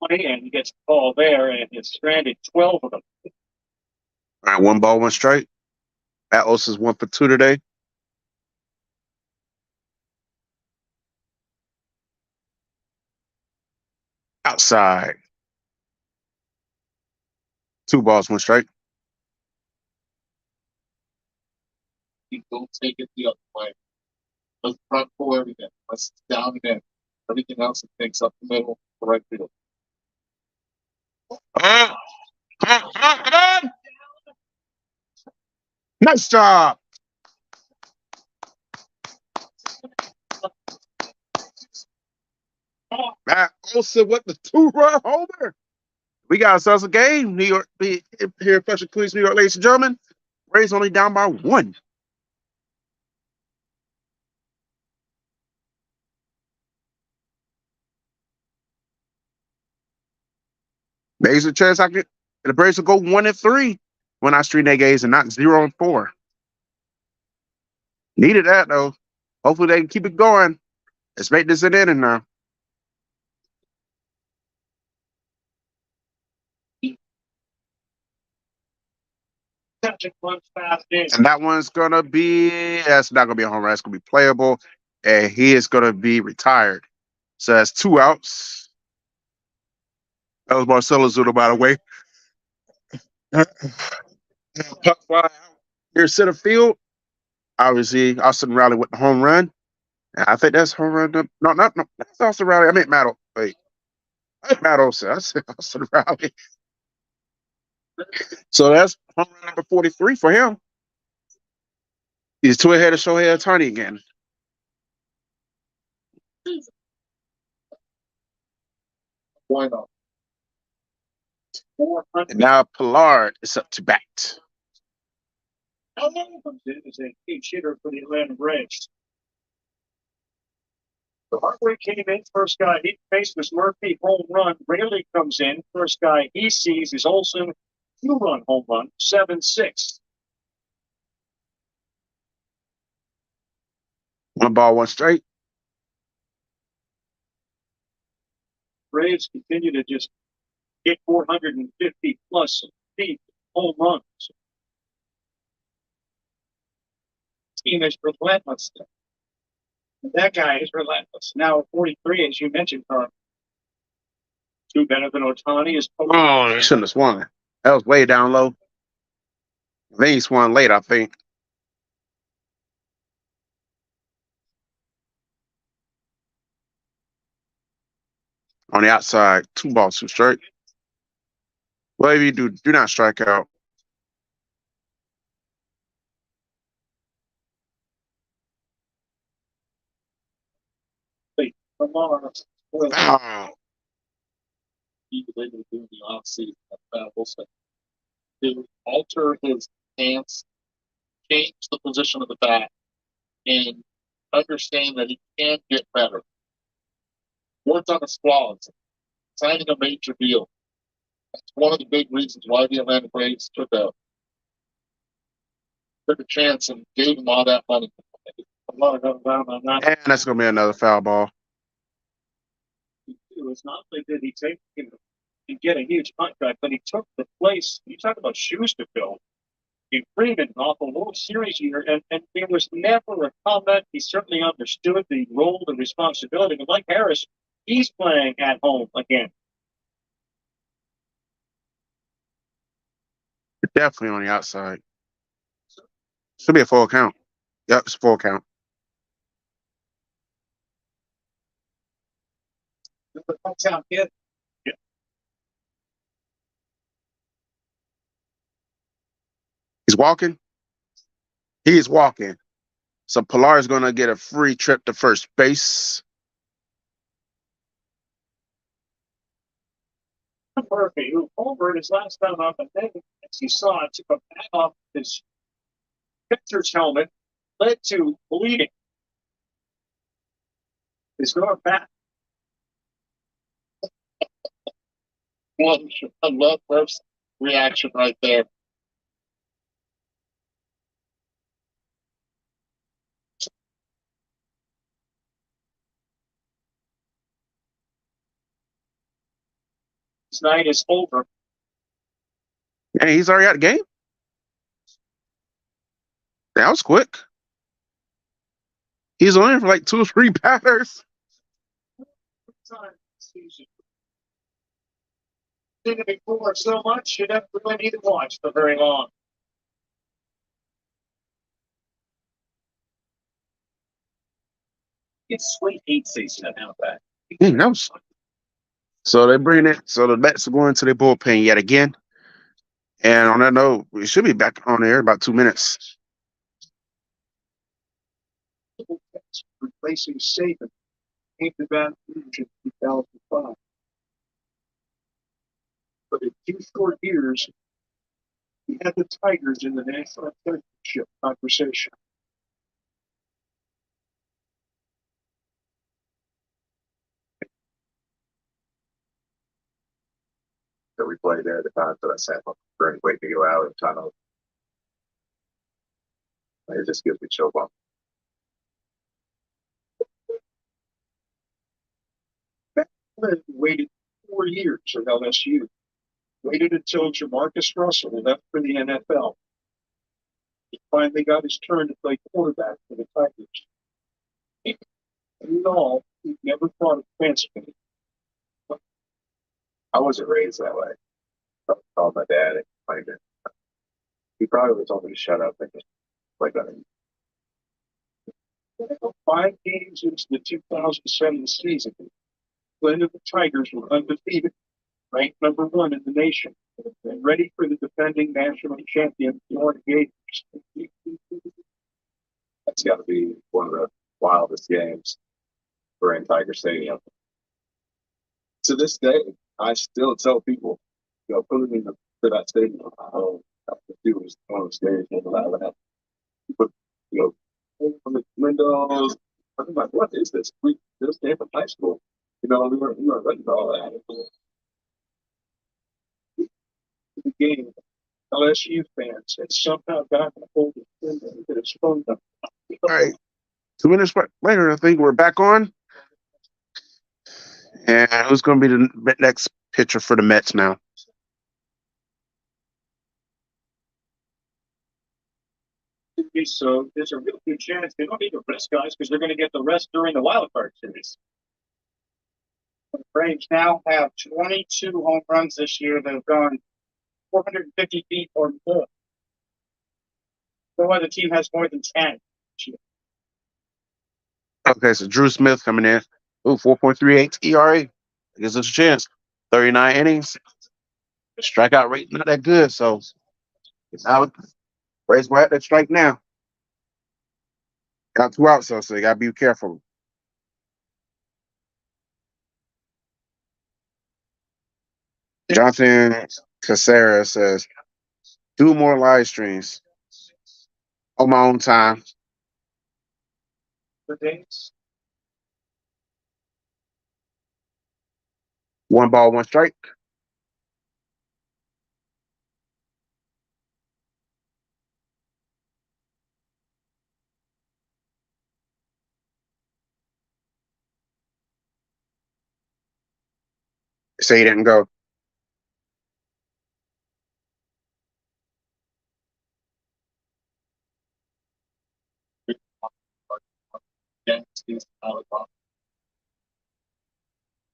And he gets the ball there, and it's stranded 12 of them. All right, 1 ball, 1 strike. Atlas is 1 for 2 today. Outside. 2 balls, 1 strike. You don't take it the other way. Let's front pull everything. Let's down and in. Everything else it takes up the middle, the right field. Come on. Nice job. Matt Olsen with the 2-run homer. We got ourselves a game. New York here, Flushing Queens, New York, ladies and gentlemen. Rays only down by 1. There's a chance the Braves will go 1-3 when I stream their games and not 0-4. Needed that though. Hopefully they can keep it going. Let's make this an inning now. And that one's gonna be that's not gonna be a home run, that's gonna be playable. And he is gonna be retired. So that's 2 outs. That was Marcelo Zuna, by the way. Puck fly out near center field. Obviously, Austin Riley with the home run. And I think that's home run. No, that's Austin Riley. I meant Matt. Wait, Matt Olsen. I said Austin Riley. So that's home run number 43 for him. He's 2 ahead of Shohei Ohtani again. Why not? And now Pilar is up to bat. Comes in as a pinch hitter for the Atlanta Braves. The Hartway came in. First guy he faced was Murphy, home run. Raley comes in. First guy he sees is Olsen, 2-run home run, 7-6. 1 ball, 1 strike. Braves continue to just hit 450 plus feet home runs. Team is relentless. That guy is relentless. Now 43, as you mentioned, Carl. 2 better than Ohtani is. Oh, he shouldn't have swung. That was way down low. Then he swung late, I think. On the outside, 2 balls, 2 strike. Whatever you do, do not strike out. Lamar was Foul. he didn't do the offseason at Wilson to alter his stance, change the position of the bat, and understand that he can get better. Worked on his flaws, signing a major deal. That's one of the big reasons why the Atlanta Braves took a chance and gave him all that money. A lot of them down on that. And that's going to be another foul ball. It was not only did he take and get a huge contract, but he took the place. You talk about shoes to fill. He Freeman off a World Series year, and there was never a comment. He certainly understood the role and responsibility. And like Harris, he's playing at home again. Definitely on the outside. Should be a full count. Yep, it's a full count. Touchdown kid. He's walking. He's walking. So Pilar is going to get a free trip to first base. Murphy, who homered his last time out the thing, as you saw, it took a bat off his pitcher's helmet, led to bleeding. He's going back. One, I love Murph's reaction right there. His night is over. And he's already out the game. That was quick. He's only in for like 2 or 3 batters. Time season. Seen it before so much, you don't really need to watch for very long. It's sweet heat season at Outback. That was. So they bring it. So the Mets are going to their bullpen yet again. And on that note, we should be back on air in about 2 minutes. Replacing Saban came to Baton Rouge in 2005. But in 2 short years, he had the Tigers in the national championship conversation. So we played there at the time, so I sat on the spring waiting to go out and kind of, it just gives me chill bump. Waited 4 years at LSU. Waited until Jamarcus Russell left for the NFL. He finally got his turn to play quarterback for the Tigers. And in all, he never thought of transferring. I wasn't raised that way. I called my dad and explained it. He probably told me to shut up and just play better. 5 games into the 2007 season, Glenn and the Tigers were undefeated, ranked #1 in the nation, and ready for the defending national champion Florida Gators. That's got to be one of the wildest games for in Tiger Stadium. To this day, I still tell people, put me to that stadium. It was one of the scariest things I've ever had. But, from the windows, I'm like, what is this? We just came from high school. We weren't ready for all that. The game, LSU fans had somehow gotten a hold of him and exposed them. All right. 2 minutes later, I think we're back on. And who's going to be the next pitcher for the Mets now? So there's a real good chance they don't need to rest guys because they're going to get the rest during the wild card series. The Braves now have 22 home runs this year that have gone 450 feet or more. No other team has more than 10. Okay, so Drew Smith coming in. Ooh, 4.38 ERA. Gives us a chance. 39 innings. Strikeout rate not that good. So now Braves were at that strike now. Got 2 outs, so you got to be careful. Jonathan Caceres says, do more live streams on my own time. The dates. One ball, one strike. Say he didn't go.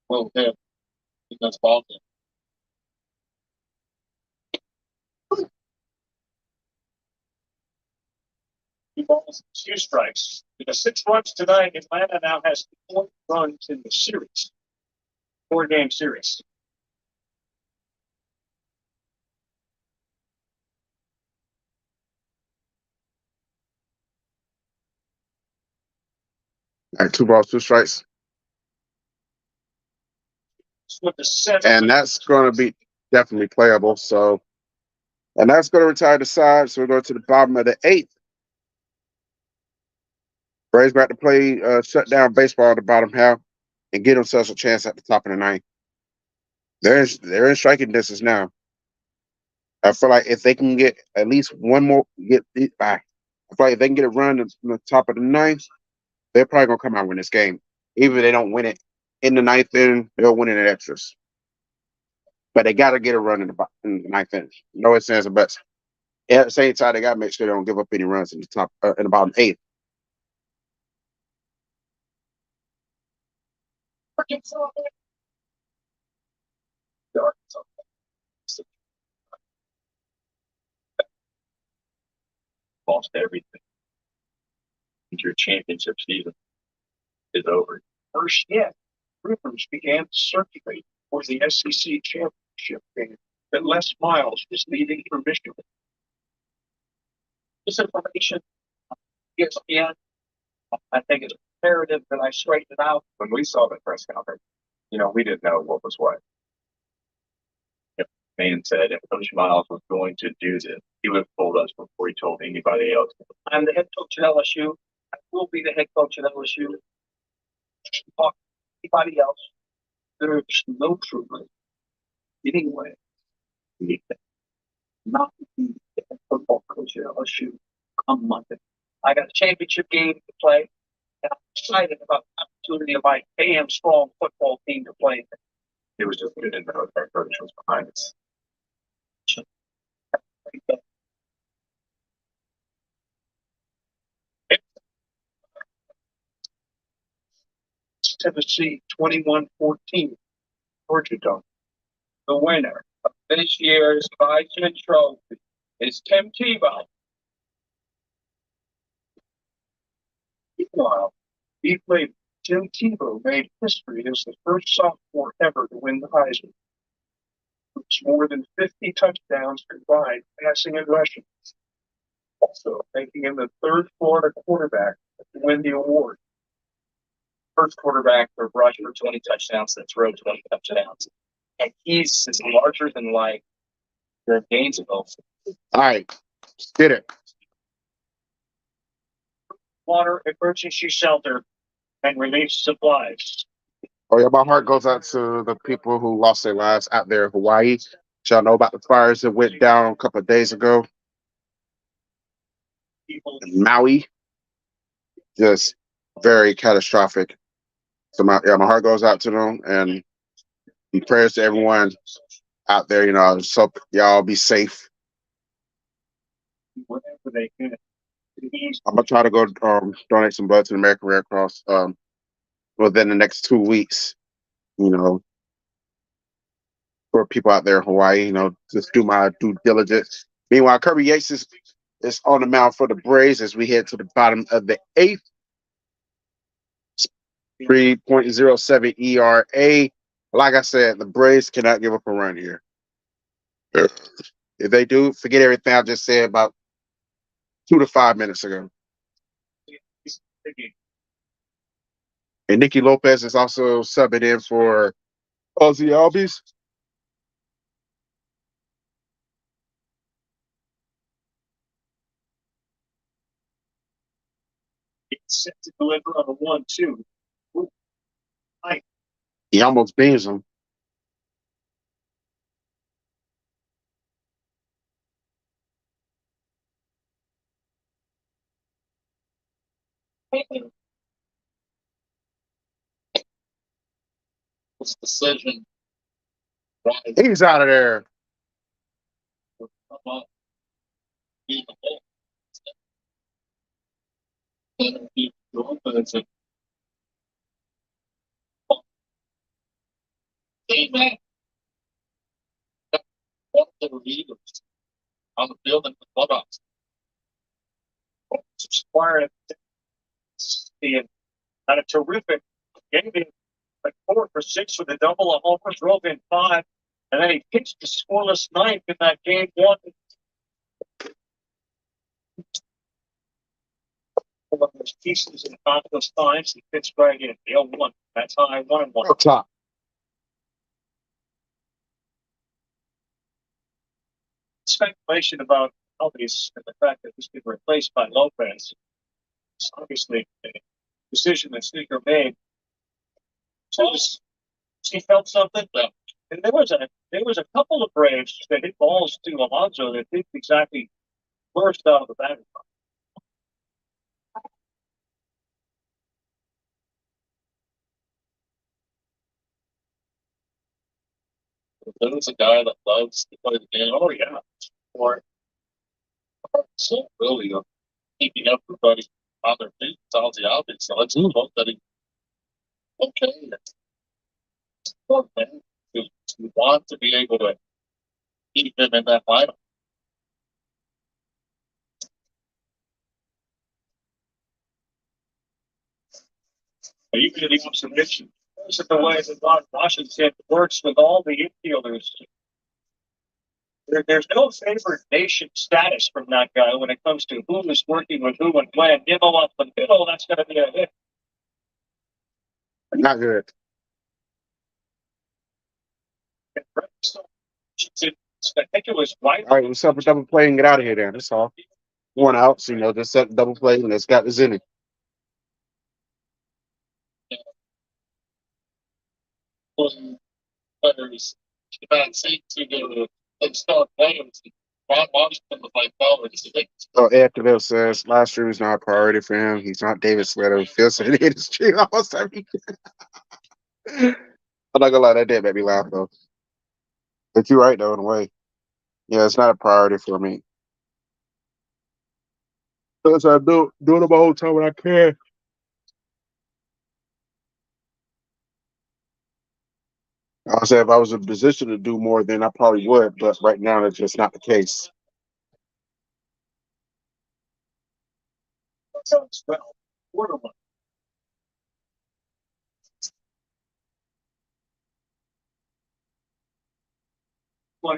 Well, yeah, because ball game. Two balls, two strikes. In the 6 runs tonight, Atlanta now has 4 runs in the series. 4-game series. All right, 2 balls, 2 strikes. With the 7. And that's going to be definitely playable. So, and that's going to retire the side. So we're going to the bottom of the 8th. Braves back to play shut down baseball at the bottom half and get themselves a chance at the top of the 9th. They're in striking distance now. I feel like if they can get at least one more, I feel like if they can get a run in the top of the 9th, they're probably gonna come out and win this game. Even if they don't win it in the 9th inning, they'll win it in extras. But they got to get a run in the 9th inning. No ifs, ands, or buts. At the same time, they got to make sure they don't give up any runs in the top in the bottom 8th. Lost everything. Your championship season is over. First yet, rumors began to circulate for the SEC championship game that Les Miles is leaving for Michigan. This information, ESPN, I think it's imperative that I straighten it out. When we saw the press conference, we didn't know what was what. If the man said if Coach Miles was going to do this, he would have told us before he told anybody else. I'm the head coach at LSU. I will be the head coach at LSU. Talk to anybody else. There's no truth anyway. Not to be the head football coach at LSU come Monday. I got a championship game to play, and I'm excited about the opportunity of my damn strong football team to play. It was just good to know that coach was behind us. Tennessee 21-14, Georgia Dome. The winner of this year's Heisman Trophy is Tim Tebow. Meanwhile, Tim Tebow made history as the first sophomore ever to win the Heisman. It's more than 50 touchdowns combined, passing and rushing. Also making him the third Florida quarterback to win the award. First quarterback to rush for 20 touchdowns and throw 20 touchdowns. And he's larger than like the Gainesville. All right, get it. Water, emergency shelter, and relief supplies. Oh yeah, my heart goes out to the people who lost their lives out there in Hawaii. Y'all know about the fires that went down a couple of days ago in Maui. Just very catastrophic. So my heart goes out to them, and prayers to everyone out there. So y'all be safe. Whatever they can. I'm gonna try to go donate some blood to the American Red Cross within the next 2 weeks. For people out there in Hawaii, just do my due diligence. Meanwhile, Kirby Yates is on the mound for the Braves as we head to the bottom of the 8th. 3.07 ERA. Like I said, the Braves cannot give up a run here. If they do, forget everything I just said about 2 to 5 minutes ago. And Nicky Lopez is also subbing in for Ozzy Albies. It's set to deliver on a 1-2. He almost beans him. This decision. Right. He's out of there. About being a ball. And he drove it as a teammate. One of the leaders on the field in the clubhouse. Squire and had a terrific game. Like 4 for 6 with a double, a homer, drove in 5, and then he pitched the scoreless ninth in that game 1. One of those pieces in those times, he pitched right in the 0-1. That's how I won 1. Up top. Speculation about Albies and the fact that he's been replaced by Lopez. It's obviously a decision that Sneaker made. So he felt something. And there was a couple of Braves that hit balls to Alonso that didn't exactly burst out of the batting box. There's a guy that loves to play the game. Oh yeah. Or So really keeping everybody on their feet tells the obvious. So let's hope that he okay. Poor man. You want to be able to keep him in that lineup. even the observation. This is the way that Washington works with all the infielders. There's no favored nation status from that guy when it comes to who is working with who and when. Nimmo up the middle, that's going to be a hit. Not good. I think it was right. All right, what's up with double play and get out of here then. That's all. One out, so just set double play and let's got this in it. Players bad seat to go and start playing. Bob Washington was like, "Oh, it's a So A-Fizzle says last stream is not a priority for him. He's not David Slater. Phil said he hit his stream almost every. I'm not gonna lie, that did make me laugh though. But you're right though, in a way. Yeah, it's not a priority for me. Because I do it my whole time when I can. I said if I was in a position to do more, then I probably would. But right now, that's just not the case. Sounds well. Borderline.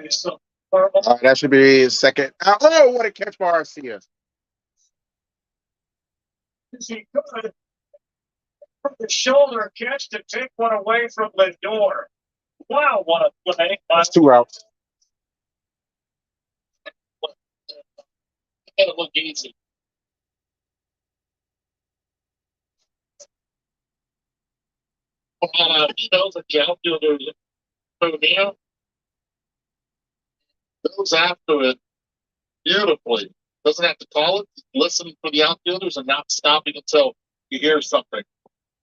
So, That should be his second. Oh, what a catch by Arcia. is he good? From the shoulder catch to take one away from Lindor. Wow, what a play. That's 2 outs. it look easy." He knows that the outfielders move in, goes after it beautifully. Doesn't have to call it. Listening for the outfielders and not stopping until you hear something.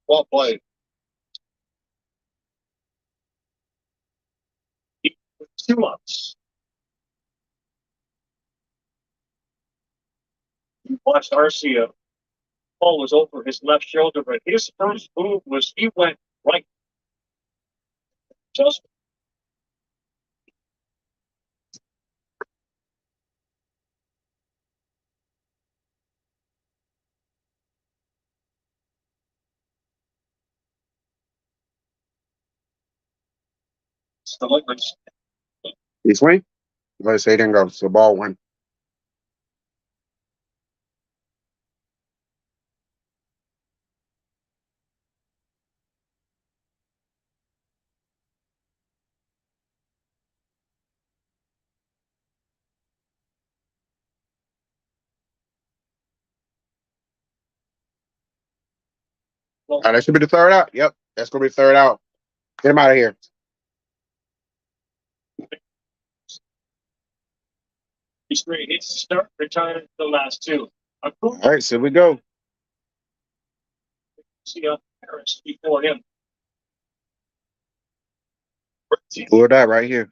Well played. 2 outs. You watched Arcia. Ball was over his left shoulder, but his first move was he went right. Just deliverance. He swing? Let's say he didn't go. So ball went. That should be the third out. Yep, that's gonna be the third out. Get him out of here. Straight hits to start, retired the last two. All right, so we go. See Harris before him. Or that right here.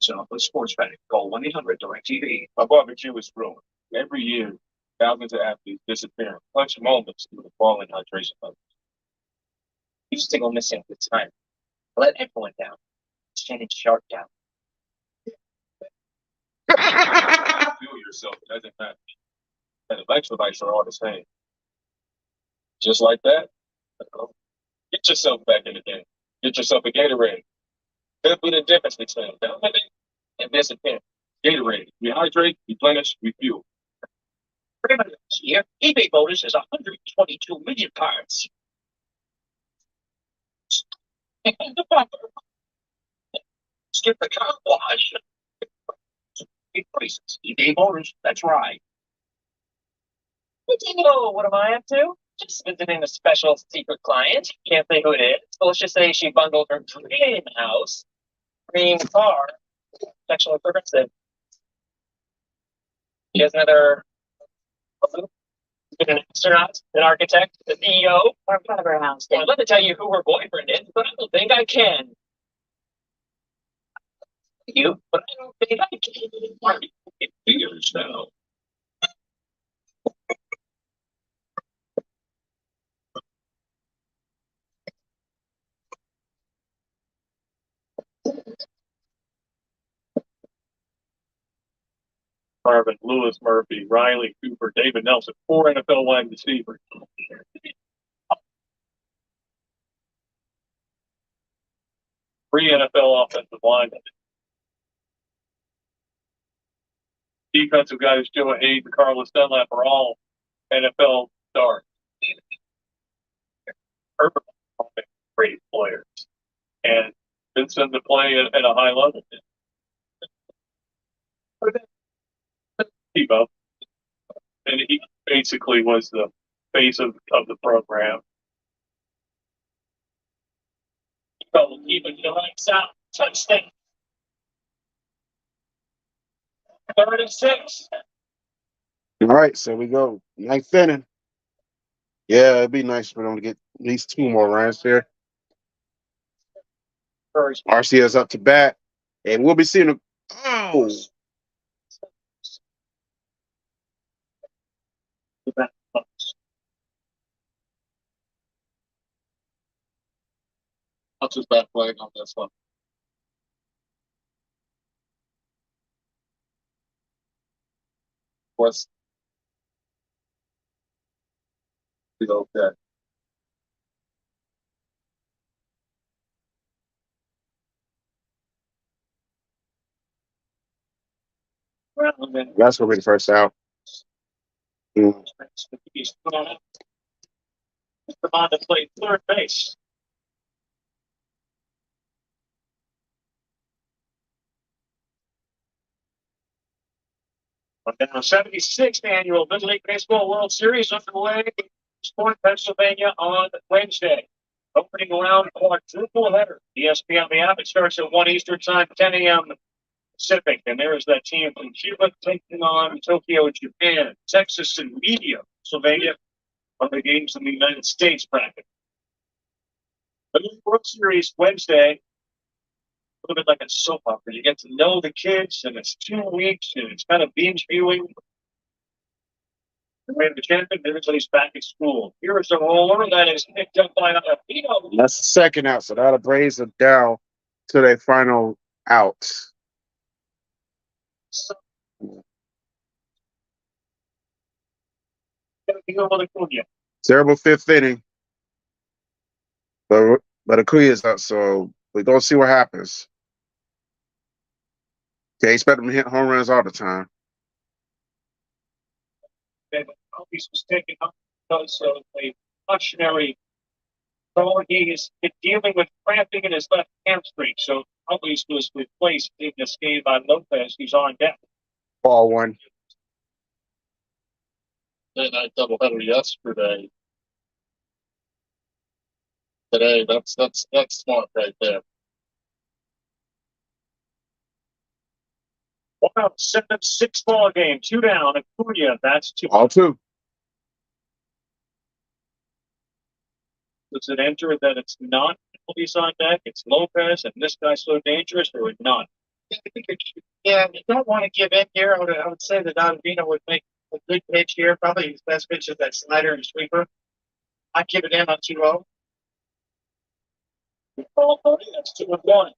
So, with sports betting, call 1-800-DIRECTV. My barbecue is ruined. Every year, thousands of athletes disappear in clutch moments due to falling hydration levels. You just go missing the time. Let everyone down. Shannon Sharp down. Feel yourself, it doesn't matter. And electrolytes are all the same. Just like that, get yourself back in the game. Get yourself a Gatorade. That'll be the difference between dominating and disappearing. Gatorade. We hydrate, replenish, refuel. Remember this year, eBay bonus is 122 million cards. And the bumper. Skip the car wash. Increases. eBay bonus, that's right. What am I up to? Just visiting a special secret client. Can't say who it is, but let's just say she bundled her dream house, dream car, sexual preferences. She has another an astronaut, an architect, the CEO. We're proud of her house. I'd love to tell you who her boyfriend is, but I don't think I can. You, but I don't think I can. It fears now. Marvin, Lewis Murphy, Riley Cooper, David Nelson, 4 NFL wide receivers. 3 NFL offensive linemen. Defensive guys, Joe Hayes and Carlos Dunlap are all NFL stars. Perfect, great players, and been sent to play at a high level. Tebow, and he basically was the face of the program. Tebow keeping the lights out. Touchdown. 3rd and 6. All right, so we go. Ninth inning. Yeah, it'd be nice for them to get at least 2 more runs here. RCS up to bat, and we'll be seeing a. Oh, I'll just back flag on this one. What's okay? that's gonna be the first out. He's on it. On to play third base. The 76th annual Little League Baseball World Series underway in Sport, Pennsylvania on Wednesday. Opening round quadruple header. ESPN on the app. It starts at 1 Eastern Time, 10 a.m. Pacific. And there's that team from Cuba taking on Tokyo, Japan, Texas, and Media, Pennsylvania. One of the games in the United States bracket. The World Series Wednesday. A little bit like a soap opera. You get to know the kids, and it's 2 weeks, and it's kind of binge viewing. We have the champion. Everybody's back at school. Here is a roller that is picked up by Alapino. That's the second out, so that'll raise them down to their final out. Terrible 5th inning, but Akuya's up, so we're gonna see what happens. They expect him to hit home runs all the time. He's taken up because of a cautionary. So he is dealing with cramping in his left hamstring. So Always was replaced in this game by Lopez, who's on deck. Ball one. Then I doubleheader yesterday. Today, that's smart right there. Wow, 7-6 ball game, 2 down. Acuna, that's 2. All two. Does it enter that it's not penalties on deck? It's Lopez, and this guy's so dangerous, or would not? Yeah, you don't want to give in here. I would say that Ottavino would make a good pitch here. Probably his best pitch is that slider and sweeper. I'd give it in on 2-0. That's 2-1.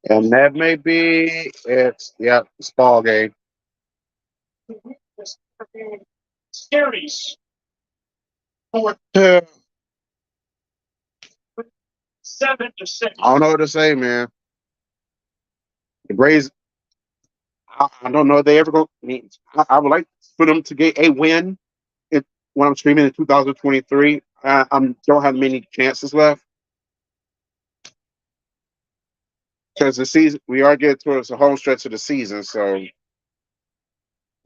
And that may be it's ball game. Series. Yeah. 7-6. I don't know what to say, man. The Braves, I don't know if they ever go. I would like for them to get a win when I'm streaming in 2023. I don't have many chances left because the season we are getting towards the home stretch of the season. So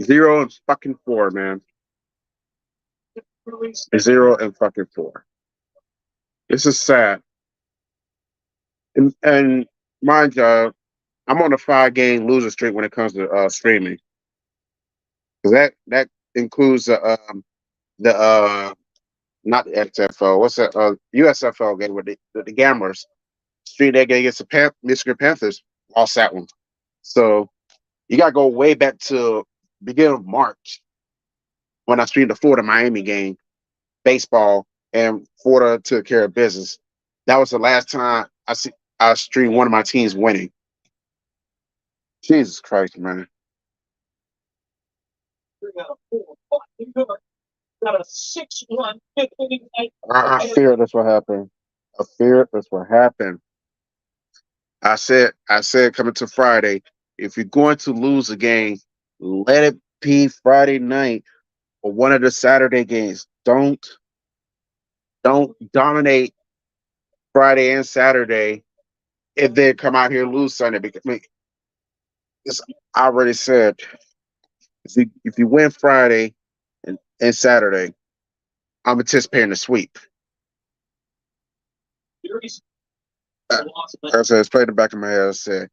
0-4, man. 0-4. This is sad. And mind you, I'm on a 5-game loser streak when it comes to streaming. Because that includes the not the XFL. What's that? USFL game with the Gamblers. Street that game against the Michigan Panthers. Lost that one. So you got to go way back to beginning of March when I streamed the Florida Miami game, baseball, and Florida took care of business. That was the last time I streamed one of my teams winning. Jesus Christ, man. Got a 6-1 fifth inning. I fear that's what happened. I fear that's what happened. I said coming to Friday, if you're going to lose a game, let it be Friday night or one of the Saturday games. Don't dominate Friday and Saturday and then come out here and lose Sunday. Because I already said if you win Friday and Saturday, I'm anticipating a sweep. I said, it's played the back of my head. I said,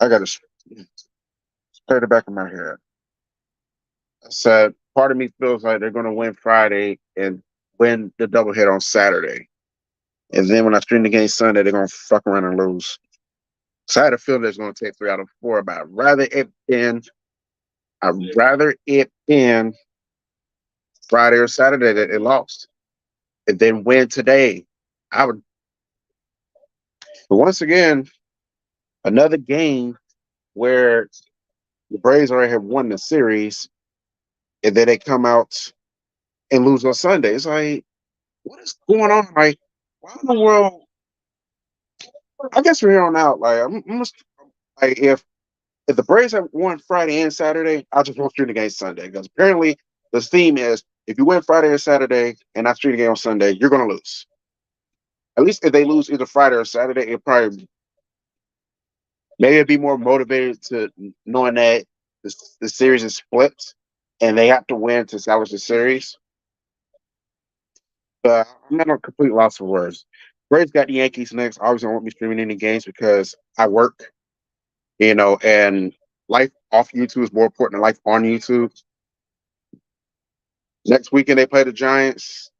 I got to play the back of my head. I said, part of me feels like they're going to win Friday and win the doubleheader on Saturday. And then when I stream the game Sunday, they're going to fuck around and lose. So I had a feeling it's going to take 3 out of 4, but I'd rather it been Friday or Saturday that they lost. And then win today. I would. But once again, another game where the Braves already have won the series, and then they come out and lose on Sunday. It's like, what is going on? Like, why in the world? I guess from here on out, like, like if the Braves have won Friday and Saturday, I just won't stream the game Sunday because apparently the theme is if you win Friday or Saturday and not stream the game on Sunday, you're gonna lose. At least if they lose either Friday or Saturday, it probably maybe it'd be more motivated to knowing that the series is split and they have to win to salvage the series. But I'm not a complete loss for words. Braves got the Yankees next. Obviously, I won't be streaming any games because I work, and life off YouTube is more important than life on YouTube. Next weekend, they play the Giants.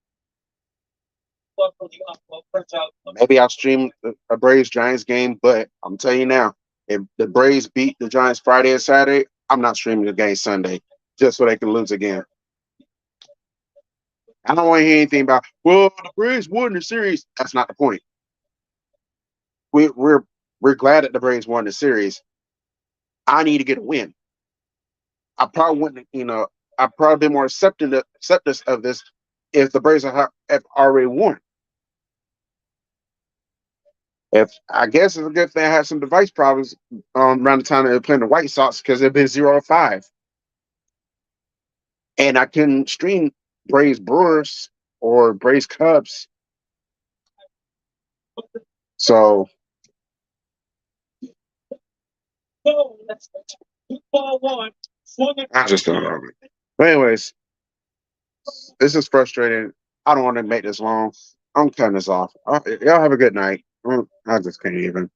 Maybe I'll stream a Braves Giants game, but I'm telling you now, if the Braves beat the Giants Friday and Saturday, I'm not streaming the game Sunday just so they can lose again. I don't want to hear anything about, well, the Braves won the series. That's not the point. We're glad that the Braves won the series. I need to get a win. I probably wouldn't, I'd probably be more accepting of this if the Braves have already won. If I guess it's a good thing I had some device problems around the time they were playing the White Sox because it'd been 0-5. And I couldn't stream Braves Brewers or Braves Cubs. So I just don't know. But anyways, this is frustrating. I don't want to make this long. I'm cutting this off. Y'all have a good night. I just can't even.